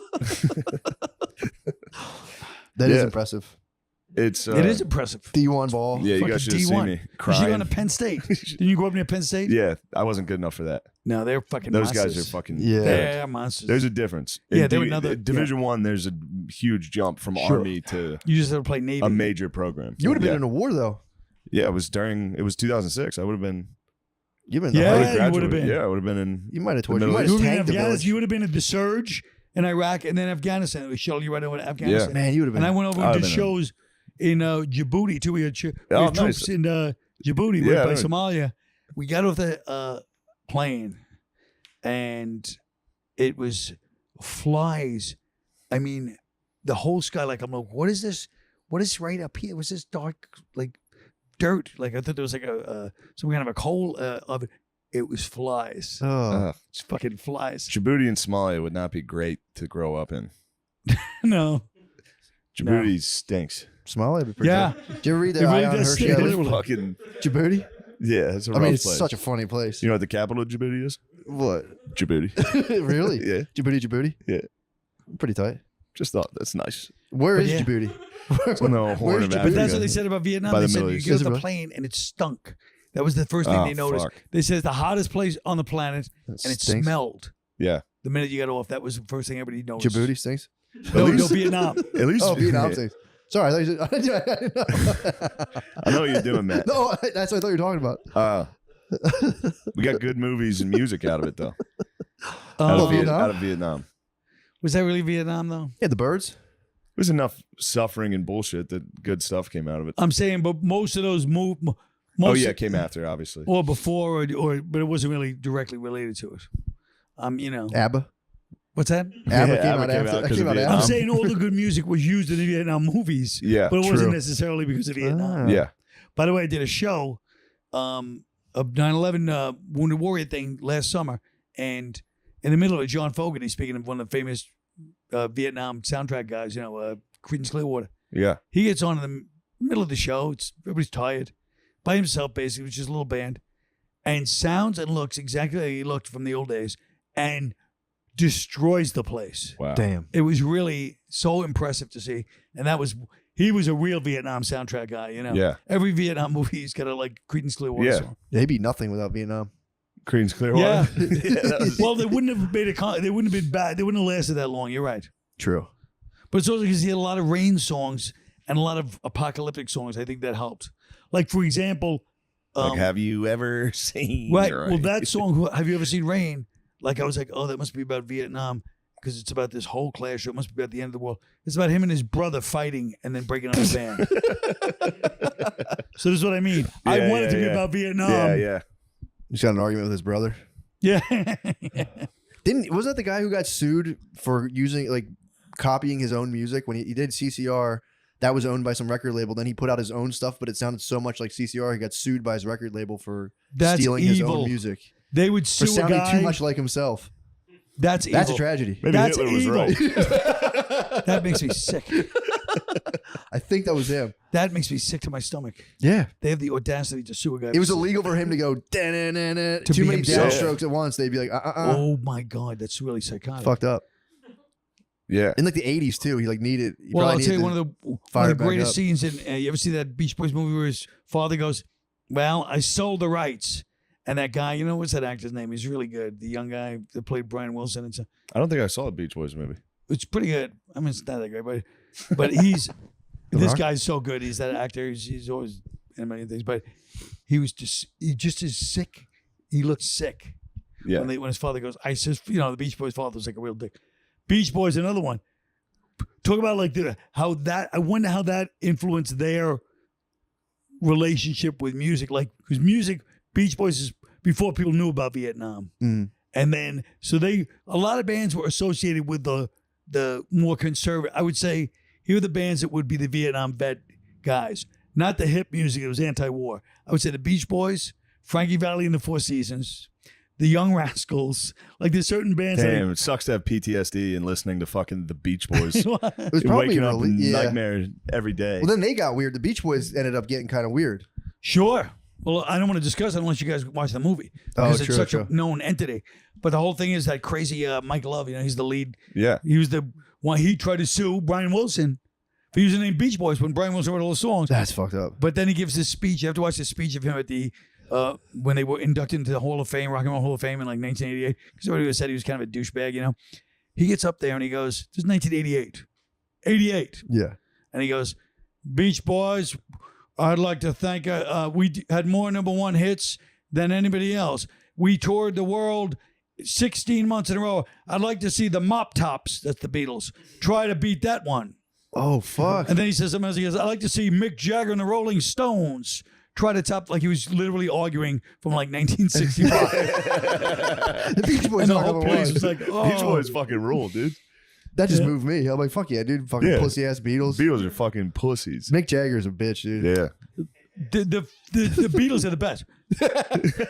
That is Yeah. impressive. It's It is impressive. D1 ball. yeah. You Fucking guys should have seen D1. me You should crying. have gone to Penn State. Didn't you grow up near Penn State? Yeah, I wasn't good enough for that. No, they're fucking Those monsters. guys are fucking Yeah. They're monsters. There's a difference. Yeah, In they were another- Division One. There's a huge jump from Sure. Army to You just have to play Navy. a major program. You would have been yeah. in a war though. Yeah, it was 2006. I would have been. You've been. In the Yeah, Army. I would've you would've graduated. been. Yeah, I would have been in. You might have The tortured. You Middle might East. have you would have tanked been the in Afghanistan. village. You would have been in the surge in Iraq and then Afghanistan. We shuttled you right over to Afghanistan. Man, you would have been. And I went over I'd and did have been shows in Djibouti too. We had, we Oh, had troops nice. in Djibouti Yeah, right by I know. Somalia. We got off the plane and it was flies. I mean, the whole sky. Like I'm like, what is this? What is right up here? It was this dark like dirt? Like I thought there was like some kind of a coal oven. It was flies. Oh. It's fucking flies. Djibouti and Somalia would not be great to grow up in. No. Djibouti stinks. Somalia would be pretty Yeah. good. Did you ever read the It really Ion does Hershey? stink. Other- Literally. Fucking Djibouti? yeah, it's a I rough mean, it's place. such a funny place. You know what the capital of Djibouti is? What? Djibouti. Really? Yeah. Djibouti? Yeah. Pretty tight. Just thought that's nice. Where But is yeah. Djibouti? On the Horn of Djibouti? But Africa. that's what they said about Vietnam. By They the said Middle you East. get off Is it the really? plane and it stunk. That was the first thing Oh, they noticed. fuck. They said it's the hottest place on the planet and it Stinks. smelled. Yeah. The minute you got off, that was the first thing everybody noticed. Djibouti stinks? No, At least- Vietnam. At least Oh, Vietnam stinks. Sorry, I thought you said, I know what you're doing, Matt. No, that's what I thought you were talking about. We got good movies and music out of it though. Oh, Vietnam? Out of Vietnam. was that really Vietnam though? Yeah, the birds. There's enough suffering and bullshit that good stuff came out of it. I'm saying, but most of those most Oh yeah, it came after, obviously. or before or but it wasn't really directly related to it. You know, ABBA. what's that? ABBA Yeah, came ABBA out came after. out 'cause Came of out Vietnam. I'm after. saying all the good music was used in the Vietnam movies, Yeah, but it wasn't true. necessarily because of Vietnam. Ah. yeah. By the way, I did a show, a 9/11 Wounded Warrior thing last summer, and in the middle of it, John Fogerty, speaking of one of the famous Vietnam soundtrack guys, Creedence Clearwater, Yeah. he gets on in the middle of the show. Everybody's tired, by himself basically, which is a little band, and sounds and looks exactly like he looked from the old days, and destroys the place. Wow. Damn. It was really so impressive to see, and he was a real Vietnam soundtrack guy. Yeah. Every Vietnam movie has got a Creedence Clearwater Yeah. song. They'd be nothing without Vietnam. Creedence Clearwater. Yeah. That was- Well, they wouldn't have made they wouldn't have been bad. They wouldn't have lasted that long. You're right. True. But it's also because he had a lot of rain songs and a lot of apocalyptic songs. I think that helped. Like for example, like, have you ever seen? right. Well, that song, "Have You Ever Seen Rain?" Like I was like, oh, that must be about Vietnam because it's about this whole clash. Or it must be about the end of the world. It's about him and his brother fighting and then breaking up a band. So this is what I mean. I Yeah, want it to yeah, be yeah. about Vietnam. yeah. He's got an argument with his brother. Yeah. Wasn't that the guy who got sued for using copying his own music when he did CCR? That was owned by some record label. Then he put out his own stuff, but it sounded so much like CCR. He got sued by his record label for That's stealing his evil. own music They would for sue a sounding guy. too much like himself. That's evil. That's a tragedy. Maybe That's Hitler was evil. right. That makes me sick. I think that was him. That makes me sick to my stomach. Yeah, They have the audacity to sue a guy. it was illegal for him to go "Da-na-na-na," To too be many himself. downstrokes at once. They'd be like, Oh my God, that's really psychotic. fucked up. Yeah. In the 80s too, he needed. He Well, I'll probably tell you needed one of fire the it back greatest up. scenes in. You ever see that Beach Boys movie where his father goes, "Well, I sold the rights," and that guy, what's that actor's name? He's really good. The young guy that played Brian Wilson. I don't think I saw a Beach Boys movie. It's pretty good. I mean, it's not that great, but he's The this Rock? guy's so good. He's that actor. He's always in many things, but he just is sick. He looked sick. Yeah. When his father goes, I says, the Beach Boys' father was like a real dick. Beach Boys, another one. Talk about I wonder how that influenced their relationship with music. Like, because music, Beach Boys is before people knew about Vietnam. Mm. And then, a lot of bands were associated with the more conservative. I would say, here are the bands that would be the Vietnam vet guys. Not the hip music, it was anti-war. I would say the Beach Boys, Frankie Valli and the Four Seasons, the Young Rascals. Like there's certain bands Damn, it sucks to have PTSD and listening to fucking the Beach Boys. It was probably Waking up in yeah. nightmare every day. Well, then they got weird. The Beach Boys ended up getting kind of weird. Sure. Well, I don't want to discuss it unless you guys watch the movie because it's true, such true. a known entity. But the whole thing is that crazy Mike Love. He's the lead. Yeah. He was the one. He tried to sue Brian Wilson He was named Beach Boys when Brian Wilson wrote all the songs. That's fucked up. But then he gives this speech. You have to watch this speech of him at the when they were inducted into the Hall of Fame, Rock and Roll Hall of Fame in like 1988. Because everybody said he was kind of a douchebag, you know. He gets up there and he goes, "This is 1988, 88," Yeah. and he goes, "Beach Boys, I'd like to thank. We had more #1 hits than anybody else. We toured the world 16 months in a row. I'd like to see the Mop Tops, that's the Beatles, try to beat that one." Oh fuck. And then he says something else. He goes, "I'd like to see Mick Jagger and the Rolling Stones try to top," like he was literally arguing from like 1965. The Beach Boys And the are whole the place ones. was like, oh. Beach Boys fucking rule, dude. That just Yeah. moved me. I'm like, fuck yeah, dude. Fucking Yeah. pussy ass Beatles. Beatles are fucking pussies. Mick Jagger's a bitch, dude. Yeah. The Beatles are the best.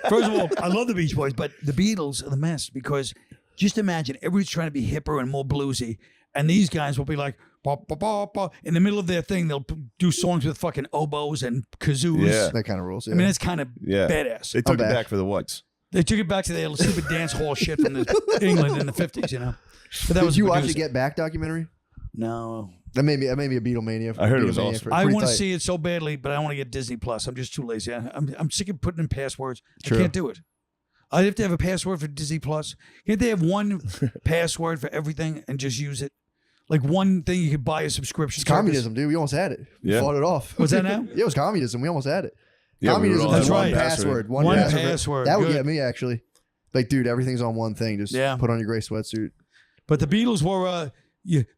First of all, I love the Beach Boys, but the Beatles are the best because just imagine everybody's trying to be hipper and more bluesy, and these guys will be like, "Ba, ba, ba, ba." In the middle of their thing, they'll do songs with fucking oboes and kazoos. Yeah. That kind of rules. Yeah. I mean, that's kind of Yeah. badass. They took it back. back for the whites. They took it back to their stupid dance hall shit from England in the 50s, you know. But that Did was you a watch the producer. Get Back documentary? No. That made me a Beatlemania. I heard it was Beatlemania awesome. for- I pretty want to tight. see it so badly, but I want to get Disney Plus. I'm just too lazy. I'm sick of putting in passwords. True. I can't do it. I have to have a password for Disney Plus. Can't they have one password for everything and just use it? Like one thing you could buy a subscription. It's communism, dude. We almost had it. We Yeah. fought it off. What's that now? Yeah, it was communism. We almost had it. Yeah, we were Communism all is That's one right. password. One One password. password. That would Good. get me actually. Like, dude, everything's on one thing. Just Yeah. put on your gray sweatsuit. But the Beatles were,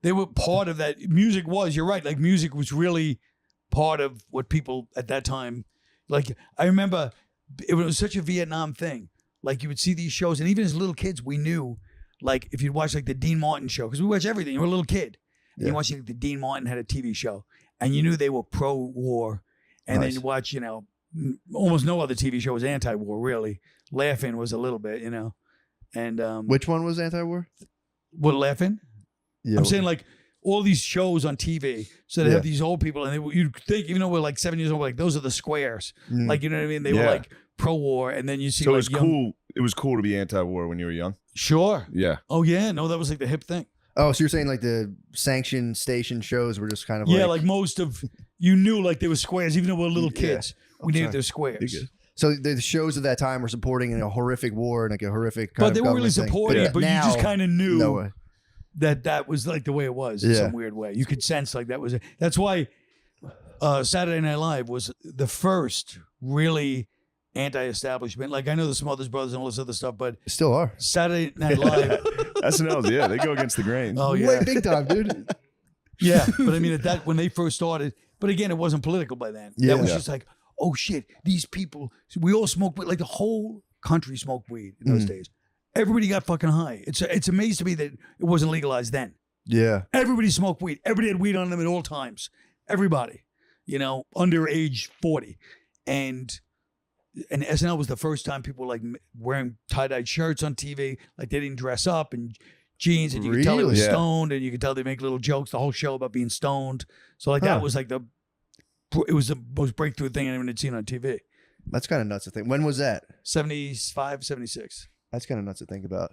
they were part of that. Music was. You're right. Like music was really part of what people at that time. Like I remember, it was such a Vietnam thing. Like you would see these shows, and even as little kids, we knew. Like if you'd watch like the Dean Martin show, because we watch everything. You were a little kid, and you watch like, the Dean Martin had a TV show, and you knew they were pro-war. And then Nice. you watch, almost no other TV show was anti-war. Really, Laughing was a little bit, And Which one was anti-war? what Laughing? Yeah. I'm saying like all these shows on TV. So they Yeah. have these old people, and you'd think, even though we're like 7 years old, like those are the squares. Mm. Like, you know what I mean? They were Yeah. like pro-war, and then you see So it like was cool. It was cool to be anti-war when you were young. Sure. Yeah. Oh yeah. No, that was like the hip thing. Oh, so you're saying like the sanctioned station shows were just kind of Yeah, like most of you knew like they were squares, even though we were little Yeah. kids. We knew they're squares. You're good. So the shows of that time were supporting a horrific war and like a horrific kind But of they were really government thing. supporting it, but you just now, kind of knew no way. that was like the way it was in Yeah. some weird way. You could sense like that was it. That's why Saturday Night Live was the first really anti-establishment. Like I know the Smothers Brothers and all this other stuff, but Still are. Saturday Night Live. SNL's, yeah, they go against the grain. Oh yeah, Way big time, dude. yeah. But I mean, at that when they first started. But again, it wasn't political by then. Yeah. That was Yeah. just like, oh shit, these people. We all smoked weed. Like the whole country smoked weed in those days. Everybody got fucking high. It's amazing to me that it wasn't legalized then. Yeah. Everybody smoked weed. Everybody had weed on them at all times. Everybody, under age 40, and SNL was the first time people were like wearing tie-dyed shirts on TV. Like they didn't dress up and jeans, and you could tell they were Really? Yeah. stoned, and you could tell they make little jokes the whole show about being stoned. So like Huh. that was like it was the most breakthrough thing anyone had seen on TV. That's kind of nuts to think. When was that? 75, 76. That's kind of nuts to think about.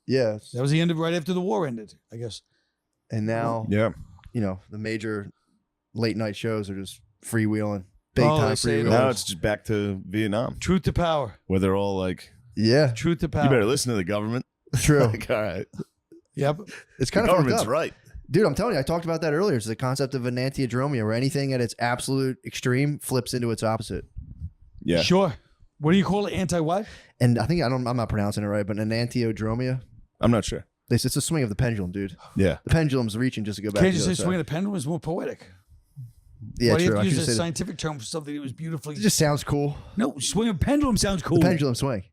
Yeah. That was the end of right after the war ended, I guess. And now, Yeah. the major late night shows are just freewheeling. Big Oh, time they say it freewheeling. Now it's just back to Vietnam, Truth to power. where they're all like, Yeah. Truth to "You power. better listen to the government." True. Like, all right, Yep. It's the kind of fucked government's up. right. Dude, I'm telling you, I talked about that earlier. It's the concept of Enantiodromia, where anything at its absolute extreme flips into its opposite. Yeah. Sure. What do you call it? Anti-what? And I think I'm not pronouncing it right, but Enantiodromia. I'm not sure. It's a swing of the pendulum, dude. Yeah. The pendulum's reaching just to go back. Can't to you the say other swing side. of the pendulum is more poetic? Yeah, Why do you true. have I to should use a say that. scientific term for something that was beautifully... It just sounds cool. No, swing of pendulum sounds cool. The pendulum swing.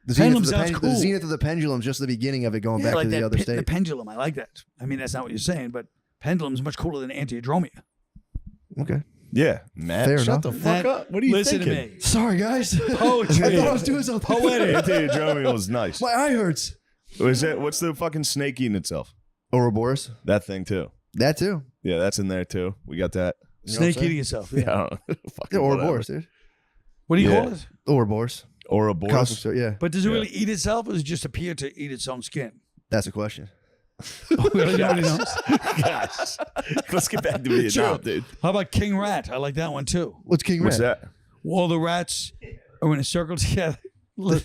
The Pendulum zenith, of the, sounds the cool. zenith of the pendulum is just the beginning of it going Yeah, back like to the that other the state. pendulum. I like that. I mean, that's not what you're saying, but pendulum's much cooler than antiodromia. Okay. Yeah. Matt, Fair shut enough. the fuck Matt, up. What are you listen thinking? to me. Sorry, guys. Poetry. I thought I was doing something. Poetic. Anti-Adromia was nice. My eye hurts. Was that? What's the fucking snake eating itself? Ouroboros. That thing too. That too. Yeah, that's in there too. We got that. You know what I'm Snake saying? eating yourself. Yeah, Yeah. I don't know. Yeah, Fucking Ouroboros, dude. What do you Yeah. call it? Ouroboros. Ouroboros. Cosmic story, yeah. But does it Yeah. really eat itself, or does it just appear to eat its own skin? That's a question. Really? Nobody knows? Gosh. Let's get back to Vietnam, dude. How about King Rat? I like that one too. What's King What's Rat? that? All the rats are in a circle together. Do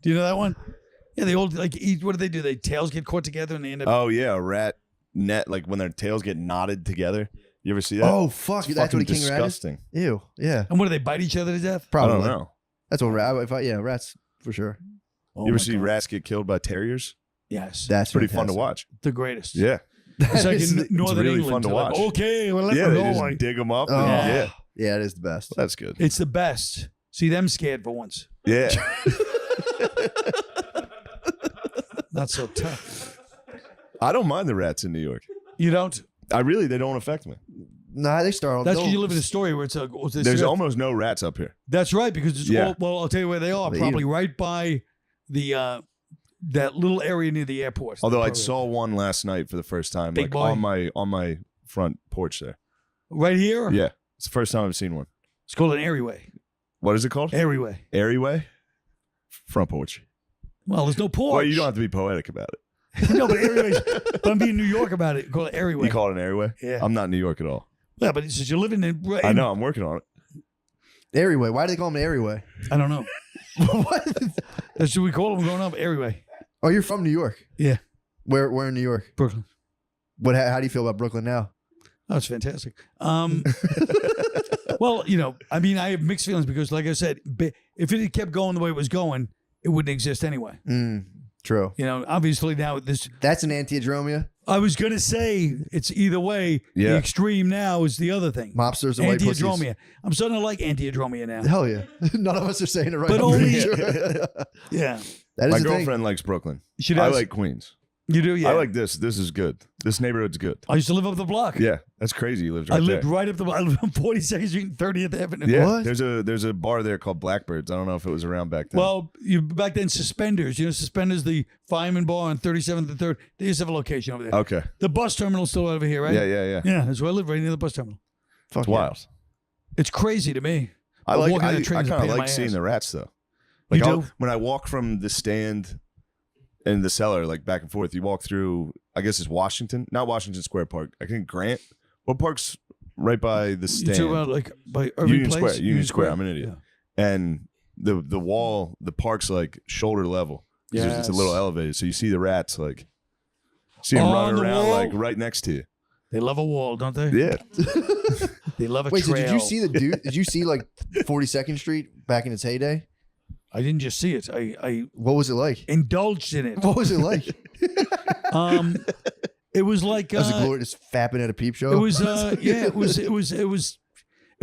you know that one? Yeah, they all like eat. What do? Their tails get caught together and they end up. Oh yeah, a rat net, like when their tails get knotted together. You ever see that? Oh fuck! It's That's what a fucking King Rat is. disgusting. Ew. Yeah. And what do they bite each other to death? I Probably. don't know. That's what rat. Yeah, rats for sure. Oh You ever my see God. rats get killed by terriers? Yes, That's Pretty fun to fantastic. watch. the greatest. Yeah. It's like It's in Northern really England. fun to they're like, watch. okay, well, let Yeah, me they go. just Like, dig them up. Oh. and- Yeah. yeah. Yeah, it is the best. That's good. it's the best. See them scared for once. Yeah. Not so tough. I don't mind the rats in New York. You don't. They don't affect me. Nah, they start. That's because you live in a story where it's a. There's almost no rats up here. That's right, because it's Yeah. all, well, I'll tell you where they are. They eat Probably right by the that little area near the airport. Although I Probably. saw one last night for the first time, Big like boy? on my front porch there. right here. Yeah, it's the first time I've seen one. It's called an airway. What is it called? Airway. Airway? Front porch. Well, there's no porch. Well, you don't have to be poetic about it. No, but airways. But I'm being New York about it. Call it airway. You call it an airway? Yeah. I'm not in New York at all. Yeah, but since you're living in, I know. I'm working on it. Airway. Why do they call them Airway? I don't know. What? That's what we call them growing up. Airway. Oh, you're from New York. Yeah, Where in New York? Brooklyn. How do you feel about Brooklyn now? Oh, it's fantastic. Well, I mean, I have mixed feelings because, like I said, if it had kept going the way it was going, it wouldn't exist anyway. True. Obviously now this. That's an Enantiodromia. I was gonna say it's either way. Yeah. The extreme now is the other thing. Mobsters and white pussies. Enantiodromia. I'm starting to like Enantiodromia now. Hell yeah. None of us are saying it right. But I'm pretty only- sure. Yeah, That is My the thing. girlfriend likes Brooklyn. she I does. like Queens. You do, yeah. I like this. This is good. This neighborhood's good. I used to live up the block. Yeah, that's crazy. You lived I right lived there. right up the block. I lived on 42nd Street and 30th Avenue. Yeah, What? there's a bar there called Blackbirds. I don't know if it was around back then. Well, back then, Suspenders. Suspenders, the Fireman Bar on 37th and 3rd. They used to have a location over there. okay. The bus terminal's still over here, right? Yeah. Yeah, that's where I live, right near the bus terminal. Fuck It's yeah. wild. It's crazy to me. I But like. walking I, the train's a kind pain of in my like seeing ass. the rats though. You Like do? when I walk from the stand and the cellar, like back and forth, you walk through. I guess it's Washington, not Washington Square Park. I think Grant. What park's right by the You stand? talk about like by Irving Union Place? Square. Union Square. I'm an idiot. Yeah. And the wall, the park's like shoulder level. 'Cause It's a little Yes. elevated, so you see the rats like. See them On running the around wall? like right next to you. They love a wall, don't they? Yeah. They love a Wait, so trail. did you see the dude? Did you see like 42nd Street back in its heyday? I didn't just see it. I What was it like? indulged in it. What was it like? It was like Was it glorious fapping at a peep show? it was yeah, it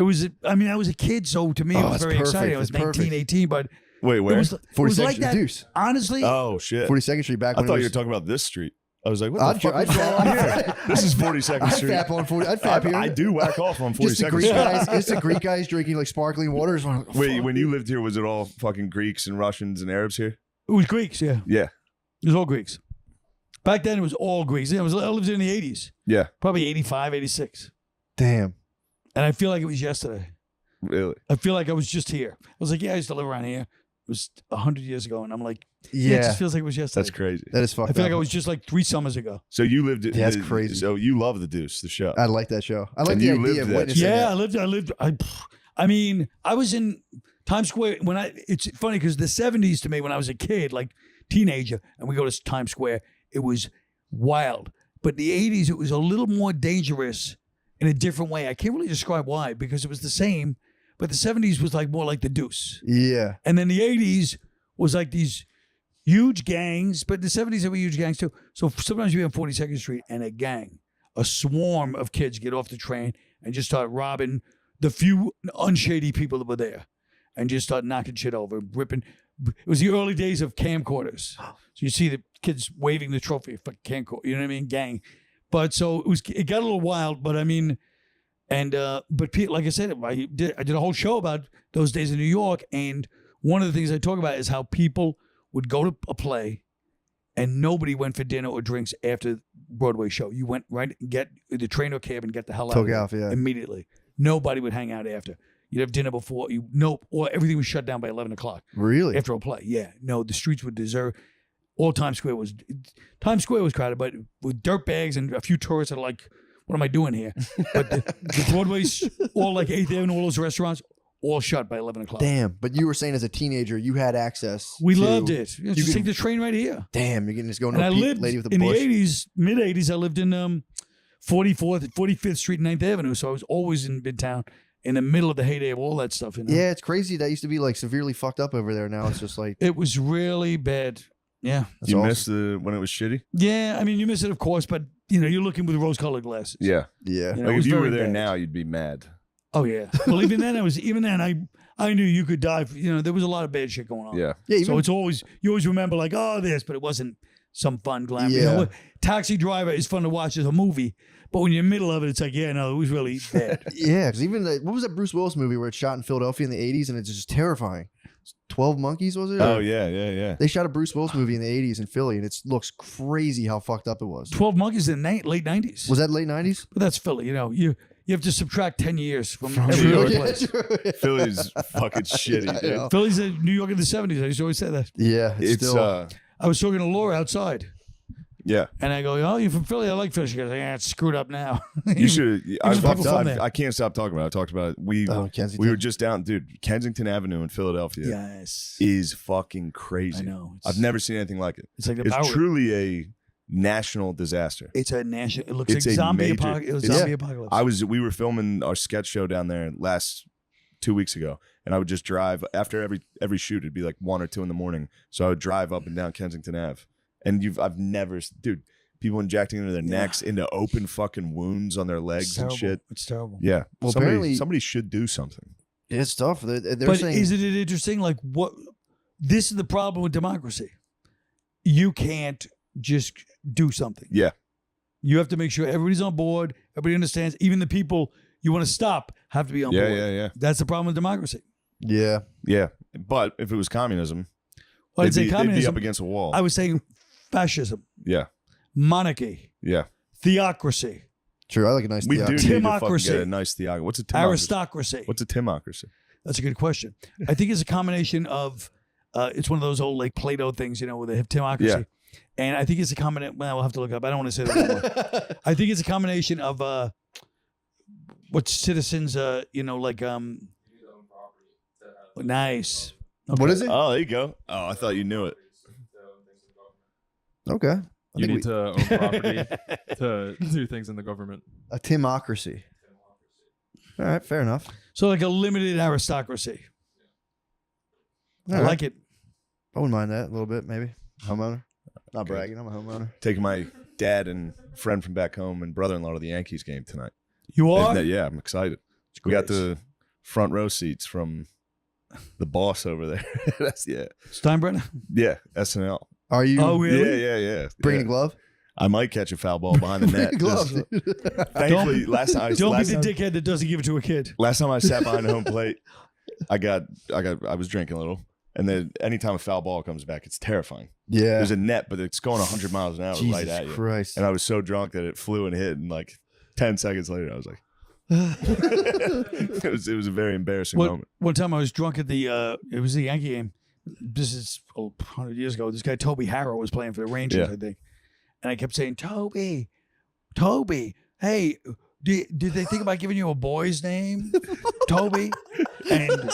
was I mean, I was a kid, so to me it Oh, was that's very perfect. exciting. I was That's 19, perfect. 18, but Wait, it where? was 42nd like Street that. Deuce. Honestly, Oh shit! 42nd Street back I when thought it you were was, talking about this street. I was like, what the I'd fuck I'd is going on here? fap- This is 42nd I'd Street. fap on 40. I'd fap here. I do whack off on Just the 42nd Greek Street. guys. Just the Greek guys drinking like sparkling waters. Wait, when you lived here, was it all fucking Greeks and Russians and Arabs here? it was Greeks, yeah. Yeah, It was all Greeks. Back then it was all Greeks. I lived in the 80s. yeah, Probably 85, 86. Damn. And I feel like it was yesterday. really. I feel like I was just here. I was like, yeah, I used to live around here. It was 100 years ago. And I'm like, yeah, it Yeah, just feels like it was yesterday. That's crazy. that is fucked I feel up. like I was just like 3 summers ago. So you lived. Yeah, that's crazy. So you love the Deuce, the show. I like that show. I like And the you idea lived of that witnessing Yeah, that. I mean, I was in Times Square when it's funny because the 70s to me, when I was a kid, like teenager, and we go to Times Square, it was wild. But the 80s, it was a little more dangerous in a different way. I can't really describe why because it was the same, but the 70s was like more like the Deuce. Yeah. And then the 80s was like these huge gangs, but the 70s there were huge gangs too. So sometimes you'd be on 42nd Street and a swarm of kids get off the train and just start robbing the few unshady people that were there and just start knocking shit over, ripping. It was the early days of camcorders. So you see the kids waving the trophy for camcorder, you know what I mean? Gang. But so it got a little wild, but I mean, but like I said, I did a whole show about those days in New York, and one of the things I talk about is how people would go to a play and nobody went for dinner or drinks after Broadway show. You went right and get the train or cab and get the hell out Took of there off, yeah. immediately. Nobody would hang out after. You'd have dinner before or everything was shut down by 11 o'clock Really? after a play. Yeah, no, the streets would deserve. all Times Square was crowded, but with dirt bags and a few tourists that are like, what am I doing here? But the Broadway's, all like 8th Avenue, all those restaurants, all shut by 11 o'clock. Damn. But you were saying as a teenager, you had access. We to, loved it. You just could- take the train right here. Damn, you're getting just going And to I a lived lady with a in bush. the 80s, mid 80s. I lived in 44th and 45th Street, 9th Avenue. So I was always in Midtown, in the middle of the heyday of all that stuff. You know? Yeah, it's crazy. That used to be like severely fucked up over there. Now it's just like It was really bad. Yeah. that's You awesome. missed when it was shitty? Yeah. I mean, you miss it, of course, but you know, you're looking with rose-colored glasses. Yeah. Yeah. You know, it Like was if you were very there bad. now, you'd be mad. Oh yeah. Well, even then I knew you could die. You know, there was a lot of bad shit going on. Yeah. Yeah. So it's always, you always remember like, oh, this, but it wasn't some fun glam. You Yeah. know, Taxi Driver is fun to watch as a movie, but when you're in the middle of it, it's like, yeah, no, it was really bad. Yeah, because even what was that Bruce Willis movie where it's shot in Philadelphia in the 80s and it's just terrifying? 12 Monkeys, was it? Oh, yeah. They shot a Bruce Willis movie in the 80s in Philly and it looks crazy how fucked up it was. 12 Monkeys in the late 90s. Was that late 90s? But that's Philly, you know. You have to subtract 10 years from From every New other York. place. Philly's fucking shitty, I dude. know. Philly's in New York in the 70s. I used to always say that. Yeah, It's still. I was talking to Laura outside, yeah. and I go, oh, you're from Philly? I like Philly. She goes, yeah, it's screwed up now. You should. Even people from there. I can't stop talking about it. I talked about it. We Kensington. we were just down, dude. Kensington Avenue in Philadelphia Yes. is fucking I crazy. know. I've never seen anything like it. It's like the It's Bowery. truly a national disaster. It's a national. It looks It's like a zombie major- apocalypse. it's- Zombie apocalypse. We were filming our sketch show down there last 2 weeks ago, and I would just drive after every shoot. It'd be like 1 or 2 in the morning, so I would drive up and down Kensington Ave, and I've never, dude, people injecting into their necks, into open fucking wounds on their legs It's and terrible. shit. It's terrible. Yeah, Well, somebody apparently- should do something. It's tough. They're But saying. isn't it interesting? Like what? This is the problem with democracy. You can't just do something. Yeah, You have to make sure everybody's on board. Everybody understands. Even the people you want to stop have to be on board. yeah. That's the problem with democracy. yeah. Yeah, but if it was communism, Well, I'd they'd say be communism. up against a wall. I was saying fascism, Yeah, monarchy, yeah. theocracy, True. I like a nice We do theocracy. need to fucking Timocracy. get a nice theocracy. What's a timocracy? aristocracy. What's a timocracy? That's a good question. I think it's a combination of, it's one of those old like Plato things, you know, where they have timocracy. Yeah. And I think it's a combination. Well, we'll have to look up. I don't want to say that anymore. I think it's a combination of what citizens, you know, like nice. Okay. What is it? Oh, there you go. Oh, I thought you knew it. Okay. I You think need to own property to do things in the government. a timocracy. All right, fair enough. So like a limited aristocracy. All I right. like it. I wouldn't mind that a little bit, maybe. Homeowner. Not bragging. I'm a homeowner. Taking my dad and friend from back home and brother-in-law to the Yankees game tonight. You are? Yeah, I'm excited. We got the front row seats from the boss over there. Yeah, Steinbrenner? SNL. Are you Oh, really? Yeah. bringing yeah. a glove? I might catch a foul ball behind the net. Bring a glove. Just- dude. Thankfully, last time Don't be the dickhead that doesn't give it to a kid. last time I sat behind the home plate, I was drinking a little, and then anytime a foul ball comes back, it's terrifying. Yeah. There's a net, but it's going 100 miles an hour Jesus right at you. Christ. And I was so drunk that it flew and hit, and like 10 seconds later, I was like, it was a very embarrassing moment. One time I was drunk at the, it was the Yankee game. This is 100 years ago. This guy, Toby Harrow, was playing for the Rangers, Yeah. I think. And I kept saying, Toby, hey, did they think about giving you a boy's name? Toby? And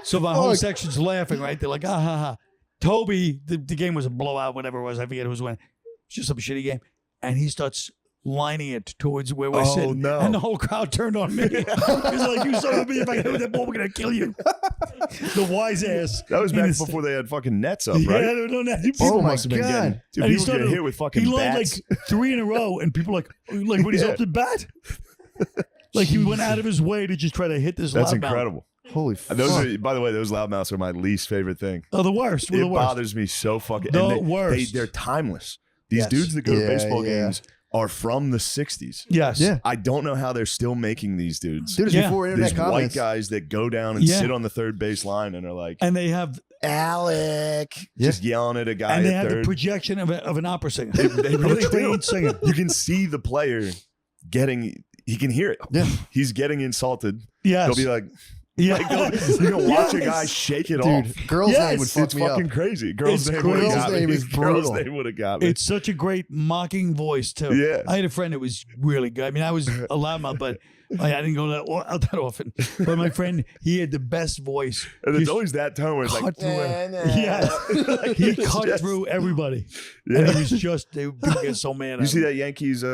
so my whole section's laughing, right? They're like, ha, ha, ha. Toby, the game was a blowout, whatever it was. I forget who was winning. It's just some shitty game. And he starts lining it towards where we're Oh, sitting. no. And the whole crowd turned on me. He's like, you son of a bitch, if I hit with that ball, we're going to kill you. The wise ass. That was in back his- before they had fucking nets up, Yeah, right? I don't know. People Oh my must have been God. getting, dude, And he people started- get hit with fucking He lined bats. like 3 in a row, and people like when he's Yeah. up to bat, like he went out of his way to just try to hit this. That's loudmouth. incredible. Holy fuck. Those are, by the way, those loudmouths are my least favorite thing. Oh, the worst. We're It the worst. bothers me so fucking. The and worst. They're timeless. These Yes. dudes that go to Yeah, baseball yeah. games are from the 60s. Yes. Yeah. I don't know how they're still making these dudes. Dude, it's Yeah. before internet These comments. white guys that go down and Yeah. sit on the third base line and are like, And they have Alec, just yelling at a guy and they at have the third. projection of an opera singer. They really Of a trained do. singer. You can see the player getting, he can hear it. Yeah. He's getting insulted. Yes. They'll be like, Yeah. You can watch a Yes. guy shake it Dude, off. girl's Yes, name would fuck It's me fucking up. crazy. Girl's It's name would have crazy. got me. Girl's name is Girl's brutal. name would have got me. It's such a great mocking voice too. Yeah. I had a friend that was really good. I mean, I was a loudmouth, but I didn't go out that often. But my friend, he had the best voice. and it's Just always that tone where it's cut like, through it. Nah. Yes. He it's cut just- through everybody. Yeah. And he was just, people get so mad at You see him. that Yankees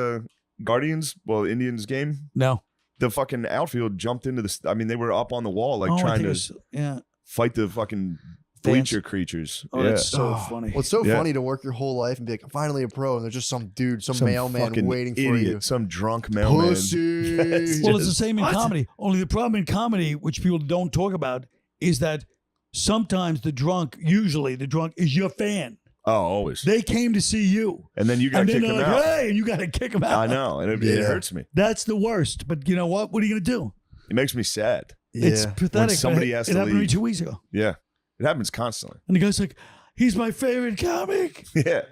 Guardians, Indians game? No. The fucking outfield jumped into the. I mean, they were up on the wall, like I trying think it to was, yeah. fight the fucking Fans. bleacher creatures. Oh, yeah. that's so Oh, funny. Well, it's so Yeah. funny to work your whole life and be like, I'm finally a pro, and there's just some dude, some Some mailman fucking waiting for idiot, you. some drunk mailman. Pussy. Yes. Well, it's the same in What? comedy. Only the problem in comedy, which people don't talk about, is that sometimes usually the drunk is your fan. Oh, always. They came to see you. And then you got And to then kick they're them like, out. hey, and you got to kick them out. I know, and it Yeah. hurts me. That's the worst. But you know what? What are you going to do? It makes me sad. It's Yeah. pathetic. somebody but has it to happened to me leave. 2 weeks ago. Yeah, it happens constantly. And the guy's like, he's my favorite comic. Yeah.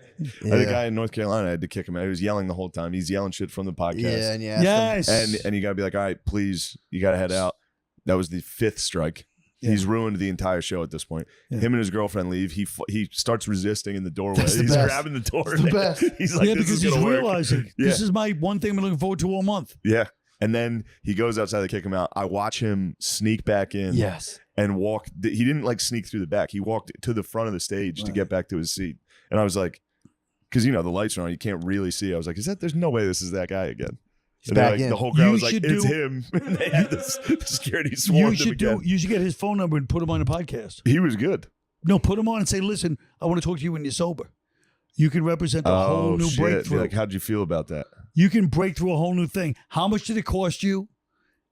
I had a Yeah. guy in North Carolina. I had to kick him out. He was yelling the whole time. He's yelling shit from the podcast. Yeah, and yeah. Yes. And you got to be like, all right, please, you got to head out. That was the 5th strike. Yeah. He's ruined the entire show at this point. Yeah. Him and his girlfriend leave. He starts resisting in the doorway. That's the He's best. grabbing the door. It's the best. He's like, yeah, this because is he's gonna work. realizing Yeah. this is my one thing I'm looking forward to all month. Yeah. And then he goes outside to kick him out. I watch him sneak back in Yes. and walk. He didn't like sneak through the back. He walked to the front of the stage to Right. get back to his seat. And I was like, because the lights are on, you can't really see. I was like, there's no way this is that guy again. He's And they're back like, in. the whole crowd You was like, should it's do- him. And they had this security swarm him again. You should get his phone number and put him on a podcast. He was good. No, put him on and say, listen, I want to talk to you when you're sober. You can represent a whole new shit. Be breakthrough. like, how'd you feel about that? You can break through a whole new thing. How much did it cost you?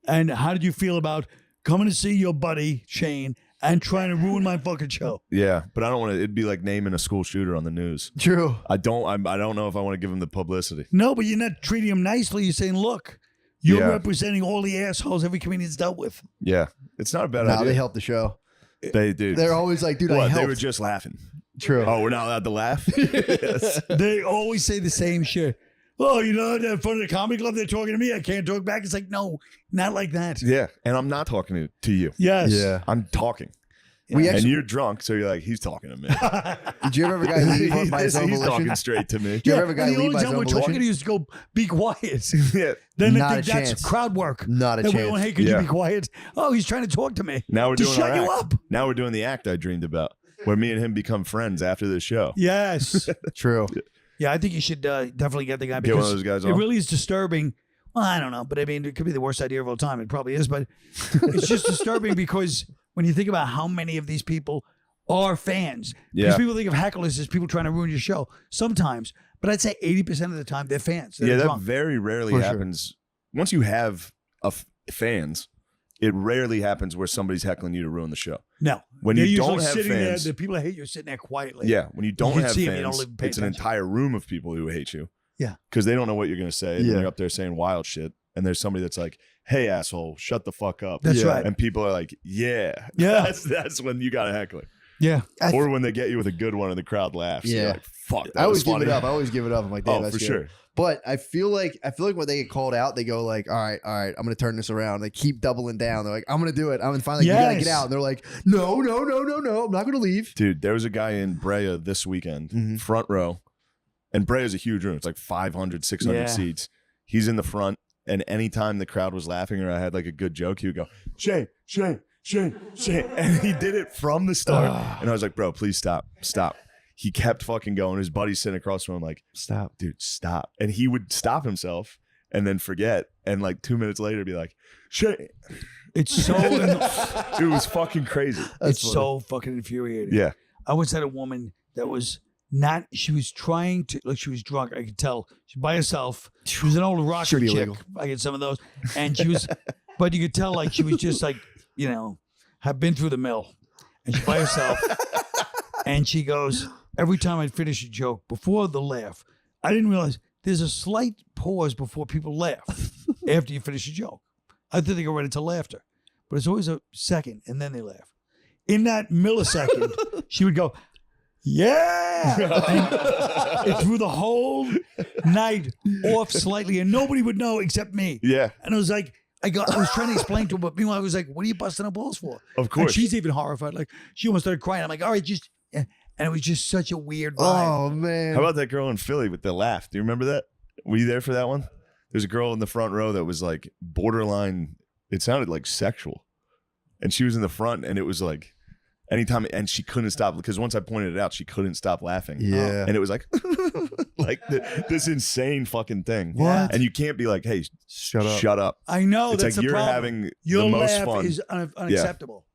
And how did you feel about coming to see your buddy, Shane, and trying to ruin my fucking show? Yeah, but I don't want to. It'd be like naming a school shooter on the news. True. I don't know if I want to give him the publicity. No, but you're not treating him nicely. You're saying, look, you're Yeah. representing all the assholes every comedian's dealt with. Yeah, it's not a bad Nah, idea. they help the show. They do. They're always like, dude, I What? They helped. were just laughing. True. Oh, we're not allowed to laugh. Yes. They always say the same shit. Oh, in front of the comedy club, they're talking to me. I can't talk back. It's like, no, not like that. Yeah, and I'm not talking to you. Yes. Yeah. I'm talking. We And actually. you're drunk, so you're like, he's talking to me. Did you ever have a guy leave by his own he's volition? talking straight to me. Did you ever have a and guy the leave only by his time own we're talking to volition? you is to go, be quiet. Yeah. Then Not they a think that's chance. crowd work. Not a Then we chance. went, hey, could Yeah. you be quiet? Oh, he's trying to talk to me. Now we're To doing shut our you act. up. Now we're doing the act I dreamed about, where me and him become friends after the show. Yes. True. Yeah, I think you should definitely get the guy Get one of because those guys it on. really is disturbing. Well, I don't know, but I mean, it could be the worst idea of all time. It probably is, but it's just disturbing because when you think about how many of these people are fans, because Yeah. people think of hecklers as people trying to ruin your show sometimes, but I'd say 80% of the time they're fans. They're Yeah, that drunk. very rarely For sure. happens. Once you have fans, it rarely happens where somebody's heckling you to ruin the show. No, When they're you usually don't have sitting fans- there. The people that hate you are sitting there quietly. Yeah, when you don't can have see 'em, fans, you don't even pay it's an attention. entire room of people who hate you. Yeah. Because they don't know what you're going to say. And Yeah. they're up there saying wild shit. And there's somebody that's like, hey, asshole, shut the fuck up. That's Yeah. right. And people are like, yeah. Yeah. That's when you got to heckle it. Yeah. Or when they get you with a good one and the crowd laughs. You're Yeah. like, fuck, that I was always give funny. it up. I always give it up. I'm like, damn, Oh, that's for good. sure. But I feel like when they get called out, they go like, all right, I'm gonna turn this around. They keep doubling down. They're like, I'm gonna do it. I'm finally you gotta get Yes. out. And they're like, no, I'm not gonna leave. Dude, there was a guy in Brea this weekend, Mhm. front row. And Brea's a huge room. It's like 500, 600 Yeah. seats. He's in the front. And anytime the crowd was laughing or I had like a good joke, he would go, Shane. And he did it from the start. And I was like, bro, please stop. He kept fucking going. His buddy's sitting across from him like, stop, dude, stop. And he would stop himself and then forget. And like 2 minutes later be like, Shane. It's so It was fucking crazy. it's so fucking infuriating. Yeah. I once had a woman that was she was trying to, like she was drunk. I could tell. She was by herself. She was an old rocker Should be chick. illegal. I get some of those. And she was, but you could tell like she was just like, have been through the mill. And she's by herself. And she goes, every time I'd finish a joke before the laugh, I didn't realize there's a slight pause before people laugh after you finish a joke. I think they go right into laughter. But it's always a second and then they laugh. In that millisecond, she would go, yeah. And through the whole night off slightly and nobody would know except me. Yeah. And it was like, was trying to explain to her, but meanwhile I was like, what are you busting her balls for? Of And course. she's even horrified. Like she almost started crying. I'm like, all right, just, and it was just such a weird vibe. Oh man. How about that girl in Philly with the laugh? Do you remember that? Were you there for that one? There's a girl in the front row that was like borderline. It sounded like sexual, and she was in the front, and it was like anytime, and she couldn't stop because once I pointed it out, she couldn't stop laughing. Yeah. And it was like, like this insane fucking thing. What? And you can't be like, hey, Shut up. shut up. I know It's that's like the you're problem. having Your the most laugh fun. is unacceptable.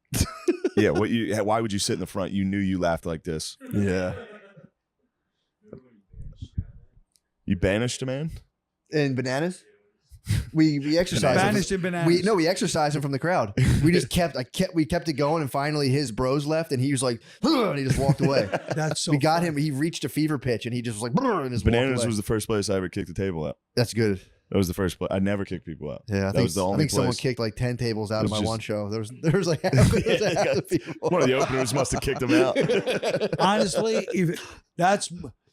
Yeah. Why would you sit in the front? You knew you laughed like this. Yeah. You banished a man. And bananas. We exercised. Banished in bananas. We exercised him from the crowd. We just kept it going, and finally his bros left, and he was like, and he just walked away. That's so We got funny. him. He reached a fever pitch, and he just was like, and just walked Bananas away. was the first place I ever kicked a table out. That's good. That was the first place. I never kicked people out. Yeah, that was the only I think someone place. kicked like 10 tables out It of was my just- one show. There was like half the people. One of the openers must have kicked him out. Honestly,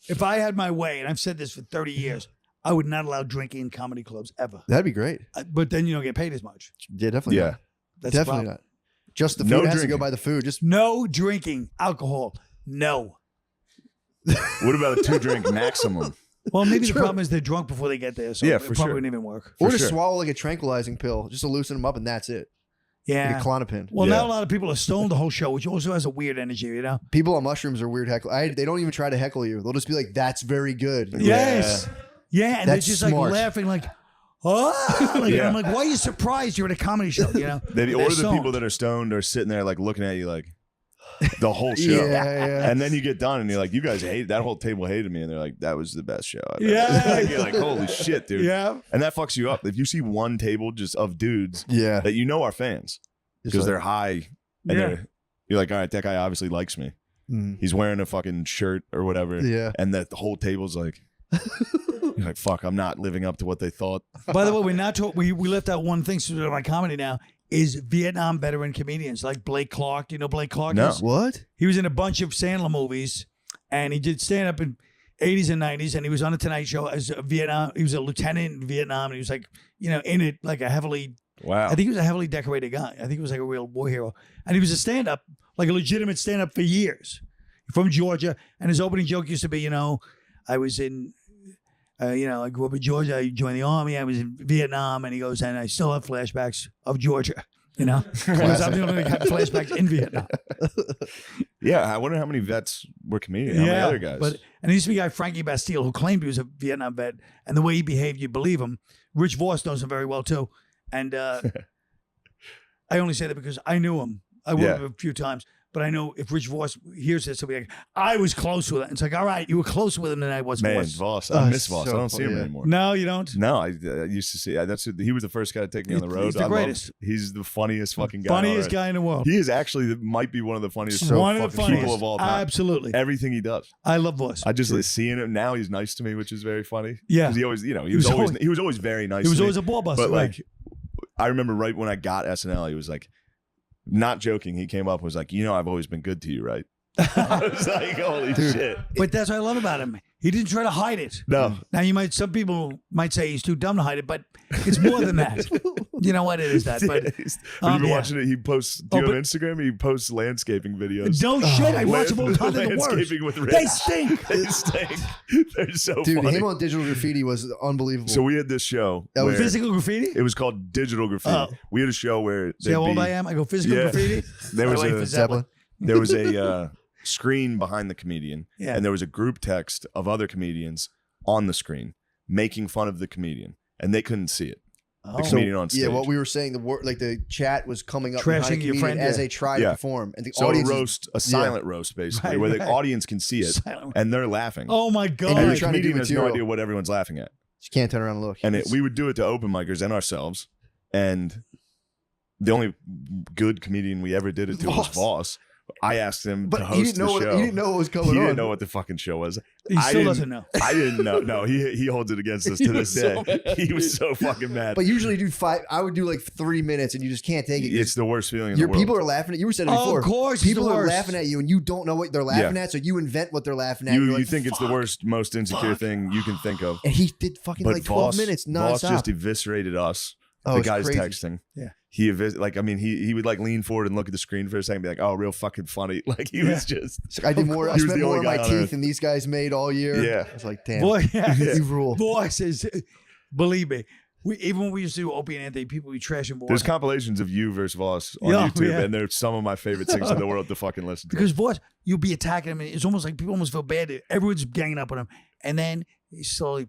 if I had my way, and I've said this for 30 years, I would not allow drinking in comedy clubs ever. That'd be great. But then you don't get paid as much. Yeah, definitely. Yeah. Not. That's the Definitely problem. not. Just the food No has to drinking. go by the food. Just No drinking alcohol. No. What about a 2-drink maximum? Well, maybe the True. problem is they're drunk before they get there, so Yeah, it for probably sure. wouldn't even work. or For just sure. swallow like a tranquilizing pill, just to loosen them up, and that's it. Yeah. Like a Klonopin. Well, Yeah. now a lot of people are stoned the whole show, which also has a weird energy, you know? People on mushrooms are weird heckle. They don't even try to heckle you. They'll just be like, "That's very good." Yes. Yeah, and That's they're just smart. like laughing, like, oh, like, Yeah. I'm like, why are you surprised you're at a comedy show? You know, Or They're the stoned. people that are stoned are sitting there like looking at you like the whole show. Yeah. And then you get done and you're like, you guys hated that whole table hated me. And they're like, that was the best show I've ever. Yeah. Like, you're like, holy shit, dude. Yeah, And that fucks you up. If you see one table just of dudes Yeah. that you know are fans Just because like- they're high and Yeah. you're like, all right, that guy obviously likes me. Mm. He's wearing a fucking shirt or whatever. Yeah. And that the whole table's like, you're like, fuck, I'm not living up to what they thought. By the way, we're not we left out one thing. So my comedy now is Vietnam veteran comedians like Blake Clark. Do you know Blake Clark? No. is? What? He was in a bunch of Sandler movies, and he did stand up in 80s and 90s, and he was on the Tonight Show as a Vietnam. He was a lieutenant in Vietnam, and he was like, in it like a heavily. Wow. I think he was a heavily decorated guy. I think he was like a real war hero, and he was a stand up, like a legitimate stand up for years, from Georgia. And his opening joke used to be, I was in. I grew up in Georgia. I joined the army. I was in Vietnam, and he goes, and I still have flashbacks of Georgia. Because I'm the only one that got flashbacks in Vietnam. Yeah, I wonder how many vets were comedians. How many other guys? And there used to be a guy, Frankie Bastille, who claimed he was a Vietnam vet, and the way he behaved, you'd believe him. Rich Voss knows him very well too, and I only say that because I knew him. I worked with him a few times. But I know if Rich Voss hears this, he'll be like, I was close with it. It's like, all right, you were closer with him than I was. Man, Voss. Voss. I miss so Voss. I don't see him funny, yeah. anymore. No, you don't? No, I used to see. He was the first guy to take me on the road. He's the I loved- greatest. He's the funniest fucking guy. Funniest guy in the world. He is actually might be one of the funniest One of the fucking funniest. people of all time. Absolutely. Everything he does. I love Voss. I just like seeing him now. He's nice to me, which is very funny. Yeah. 'Cause he always, he was was always very nice. He was to me. always a ball buster. But right. like, I remember right when I got SNL, he was like, not joking. He came up and was like, I've always been good to you, right? I was like, holy shit. But that's what I love about him. He didn't try to hide it. No. Now some people might say he's too dumb to hide it, but it's more than that. You know what? It is that. But Have you been yeah. watching it? He posts. Do you Oh, have Instagram? He posts landscaping videos. no shit. I watch them all the time. They're the worst. Landscaping with Rich. They stink. They stink. They're so Dude, funny. him on Digital Graffiti was unbelievable. So we had this show. That was where Physical graffiti? it was called Digital Graffiti. Oh. We had a show where See how old I am? I go physical Yeah. graffiti. There was I wait a for Zeppelin. there was a screen behind the comedian, Yeah. and there was a group text of other comedians on the screen making fun of the comedian, and they couldn't see it. The Oh. comedian on stage. yeah, what we were saying, the chat was coming up behind Trashing the your comedian friend, as yeah. they try Yeah. to perform, and the so audience a is- roast, a silent roast, basically, Right, where the right. audience can see it, Silent. and they're laughing. Oh my And God. and you're the trying to do comedian has no material. idea what everyone's laughing at. you can't turn around and look. And we would do it to open micers and ourselves. And the only good comedian we ever did it to was Voss. Voss. I asked him but to he host didn't know the show. he didn't know what was going He on. didn't know what the fucking show was. He I still didn't- doesn't know. I didn't know. No, he holds it against us to this day. He was so fucking mad. But usually, I would do like 3 minutes, and you just can't take it. It's the worst feeling in Your the world. people are laughing at you. You were saying it Oh, before. of course, it's people the are worst. laughing at you, and you don't know what they're laughing Yeah. at, so you invent what they're laughing at. you You're like, think it's the "Fuck." worst, most insecure thing you can think of. And he did fucking But like 12 Voss, minutes Voss nonstop. just eviscerated us. the it's guy's crazy. texting. Yeah. He would like lean forward and look at the screen for a second and be like, oh, real fucking funny. Like he was just It's like, I did more. I He was spent the more only on my guy on teeth earth. than these guys made all year. Yeah. It's like, damn. Boy, You rule. Boy says, believe me, even when we used to do Opie and Anthony, people be trashing Voss. there's compilations of you versus Voss on Yeah, YouTube, yeah. and they're some of my favorite things in the world to fucking listen to. Because Voss, you'll be attacking him, and it's almost like people almost feel bad. Everyone's ganging up on him, and then he slowly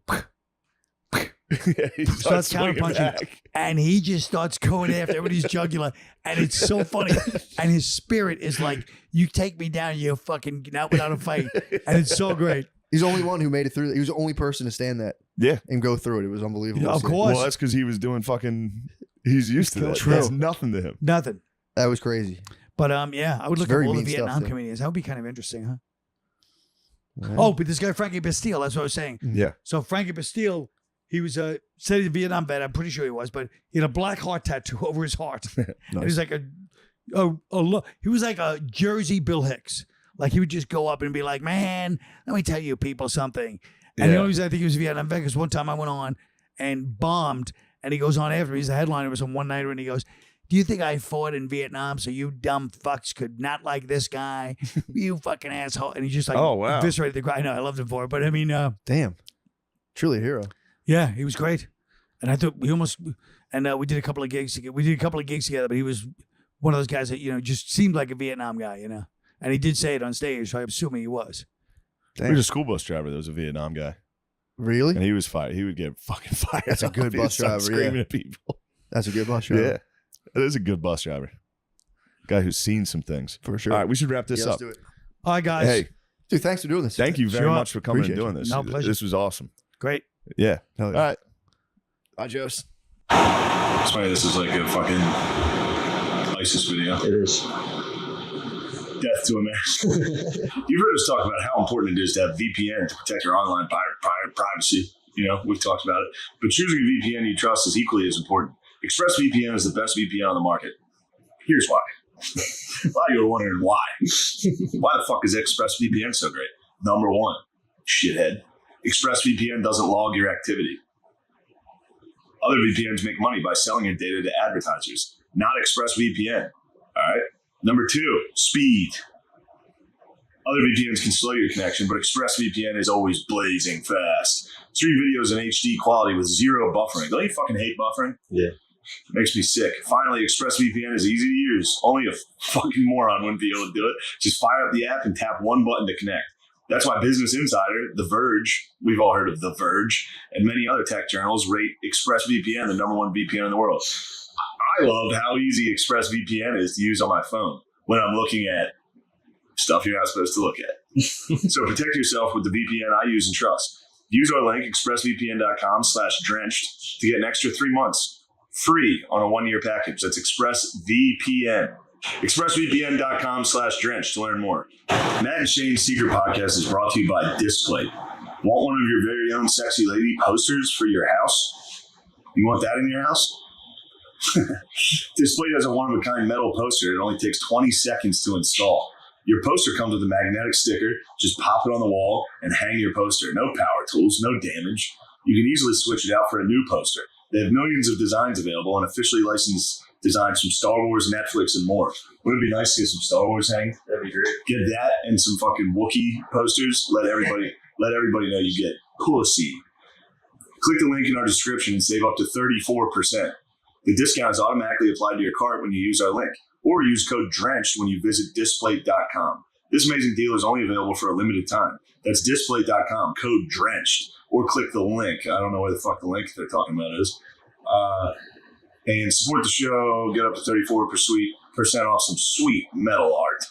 Yeah, he starts swinging counterpunching, back. and he just starts going after everybody's jugular, and it's so funny. And his spirit is like, "You take me down, you fucking not without a fight," and it's so great. He's the only one who made it through. He was the only person to stand that Yeah. and go through it. It was unbelievable. Yeah, to of see. course. Well, that's because he was doing fucking. He's used to that. True. That's nothing to him. Nothing. That was crazy. But yeah, I would look at very all the mean stuff, Vietnam too. comedians. That would be kind of interesting, huh? Oh, but this guy Frankie Bastille. That's what I was saying. Yeah. So Frankie Bastille, he was said he's a Vietnam vet. I'm pretty sure he was, but he had a black heart tattoo over his heart. And he was like he was like a Jersey Bill Hicks. Like he would just go up and be like, "Man, let me tell you people something." And the Yeah. only reason I think he was a Vietnam vet because one time I went on and bombed, and he goes on after me. He's the headliner of some one nighter, and he goes, "Do you think I fought in Vietnam so you dumb fucks could not like this guy? You fucking asshole!" And he just like Oh, wow. eviscerated the guy. I know I loved him for it, but I mean. Damn. Truly a hero. Yeah, he was great, and I thought we almost we did a couple of gigs together. We did a couple of gigs together, but he was one of those guys that just seemed like a Vietnam guy, and he did say it on stage, so I'm assuming he was. There was a school bus driver that was a Vietnam guy, Really? and he was fired. He would get fucking fired. That's a up. good He'd bus start driver, screaming yeah. at people. That's a good bus driver. Yeah, it is a good bus driver. Guy who's seen some things. For sure. All right, we should wrap this Yeah, up. let's do it. All right, guys. Hey, Dude, thanks for doing this. thank you very Sure. much for coming Appreciate and doing you. this. No, pleasure. This was awesome. Great. Yeah. Hell All yeah. right. Bye, Jost. It's funny, this is like a fucking ISIS video. It is. Death to a man. You've heard us talk about how important it is to have VPN to protect your online privacy. We've talked about it. But choosing a VPN you trust is equally as important. ExpressVPN is the best VPN on the market. Here's why. A lot of you are wondering why. Why the fuck is ExpressVPN so great? Number one, shithead. ExpressVPN doesn't log your activity. Other VPNs make money by selling your data to advertisers, not ExpressVPN. All right. Number two, speed. Other VPNs can slow your connection, but ExpressVPN is always blazing fast. Stream videos in HD quality with zero buffering. Don't you fucking hate buffering? Yeah. Makes me sick. Finally, ExpressVPN is easy to use. Only a fucking moron wouldn't be able to do it. Just fire up the app and tap one button to connect. That's why Business Insider, The Verge, we've all heard of The Verge, and many other tech journals rate ExpressVPN the number one VPN in the world. I love how easy ExpressVPN is to use on my phone when I'm looking at stuff you're not supposed to look at. So protect yourself with the VPN I use and trust. Use our link, expressvpn.com/drenched, to get an extra 3 months free on a 1-year package. That's ExpressVPN. expressvpn.com/drenched to learn more. Matt and Shane's Secret Podcast is brought to you by Displate. Want one of your very own sexy lady posters for your house? You want that in your house? Displate has a one-of-a-kind metal poster. It only takes 20 seconds to install. Your poster comes with a magnetic sticker. Just pop it on the wall and hang your poster. No power tools, no damage. You can easily switch it out for a new poster. They have millions of designs available and officially licensed designs from Star Wars, Netflix, and more. Wouldn't it be nice to get some Star Wars hanging? That'd be great. Get that and some fucking Wookiee posters. Let everybody know you get pussy. Click the link in our description and save up to 34%. The discount is automatically applied to your cart when you use our link, or use code DRENCHED when you visit Displate.com. This amazing deal is only available for a limited time. That's Displate.com, code DRENCHED, or click the link. I don't know where the fuck the link they're talking about is. And support the show, get up to 34% off some sweet metal art.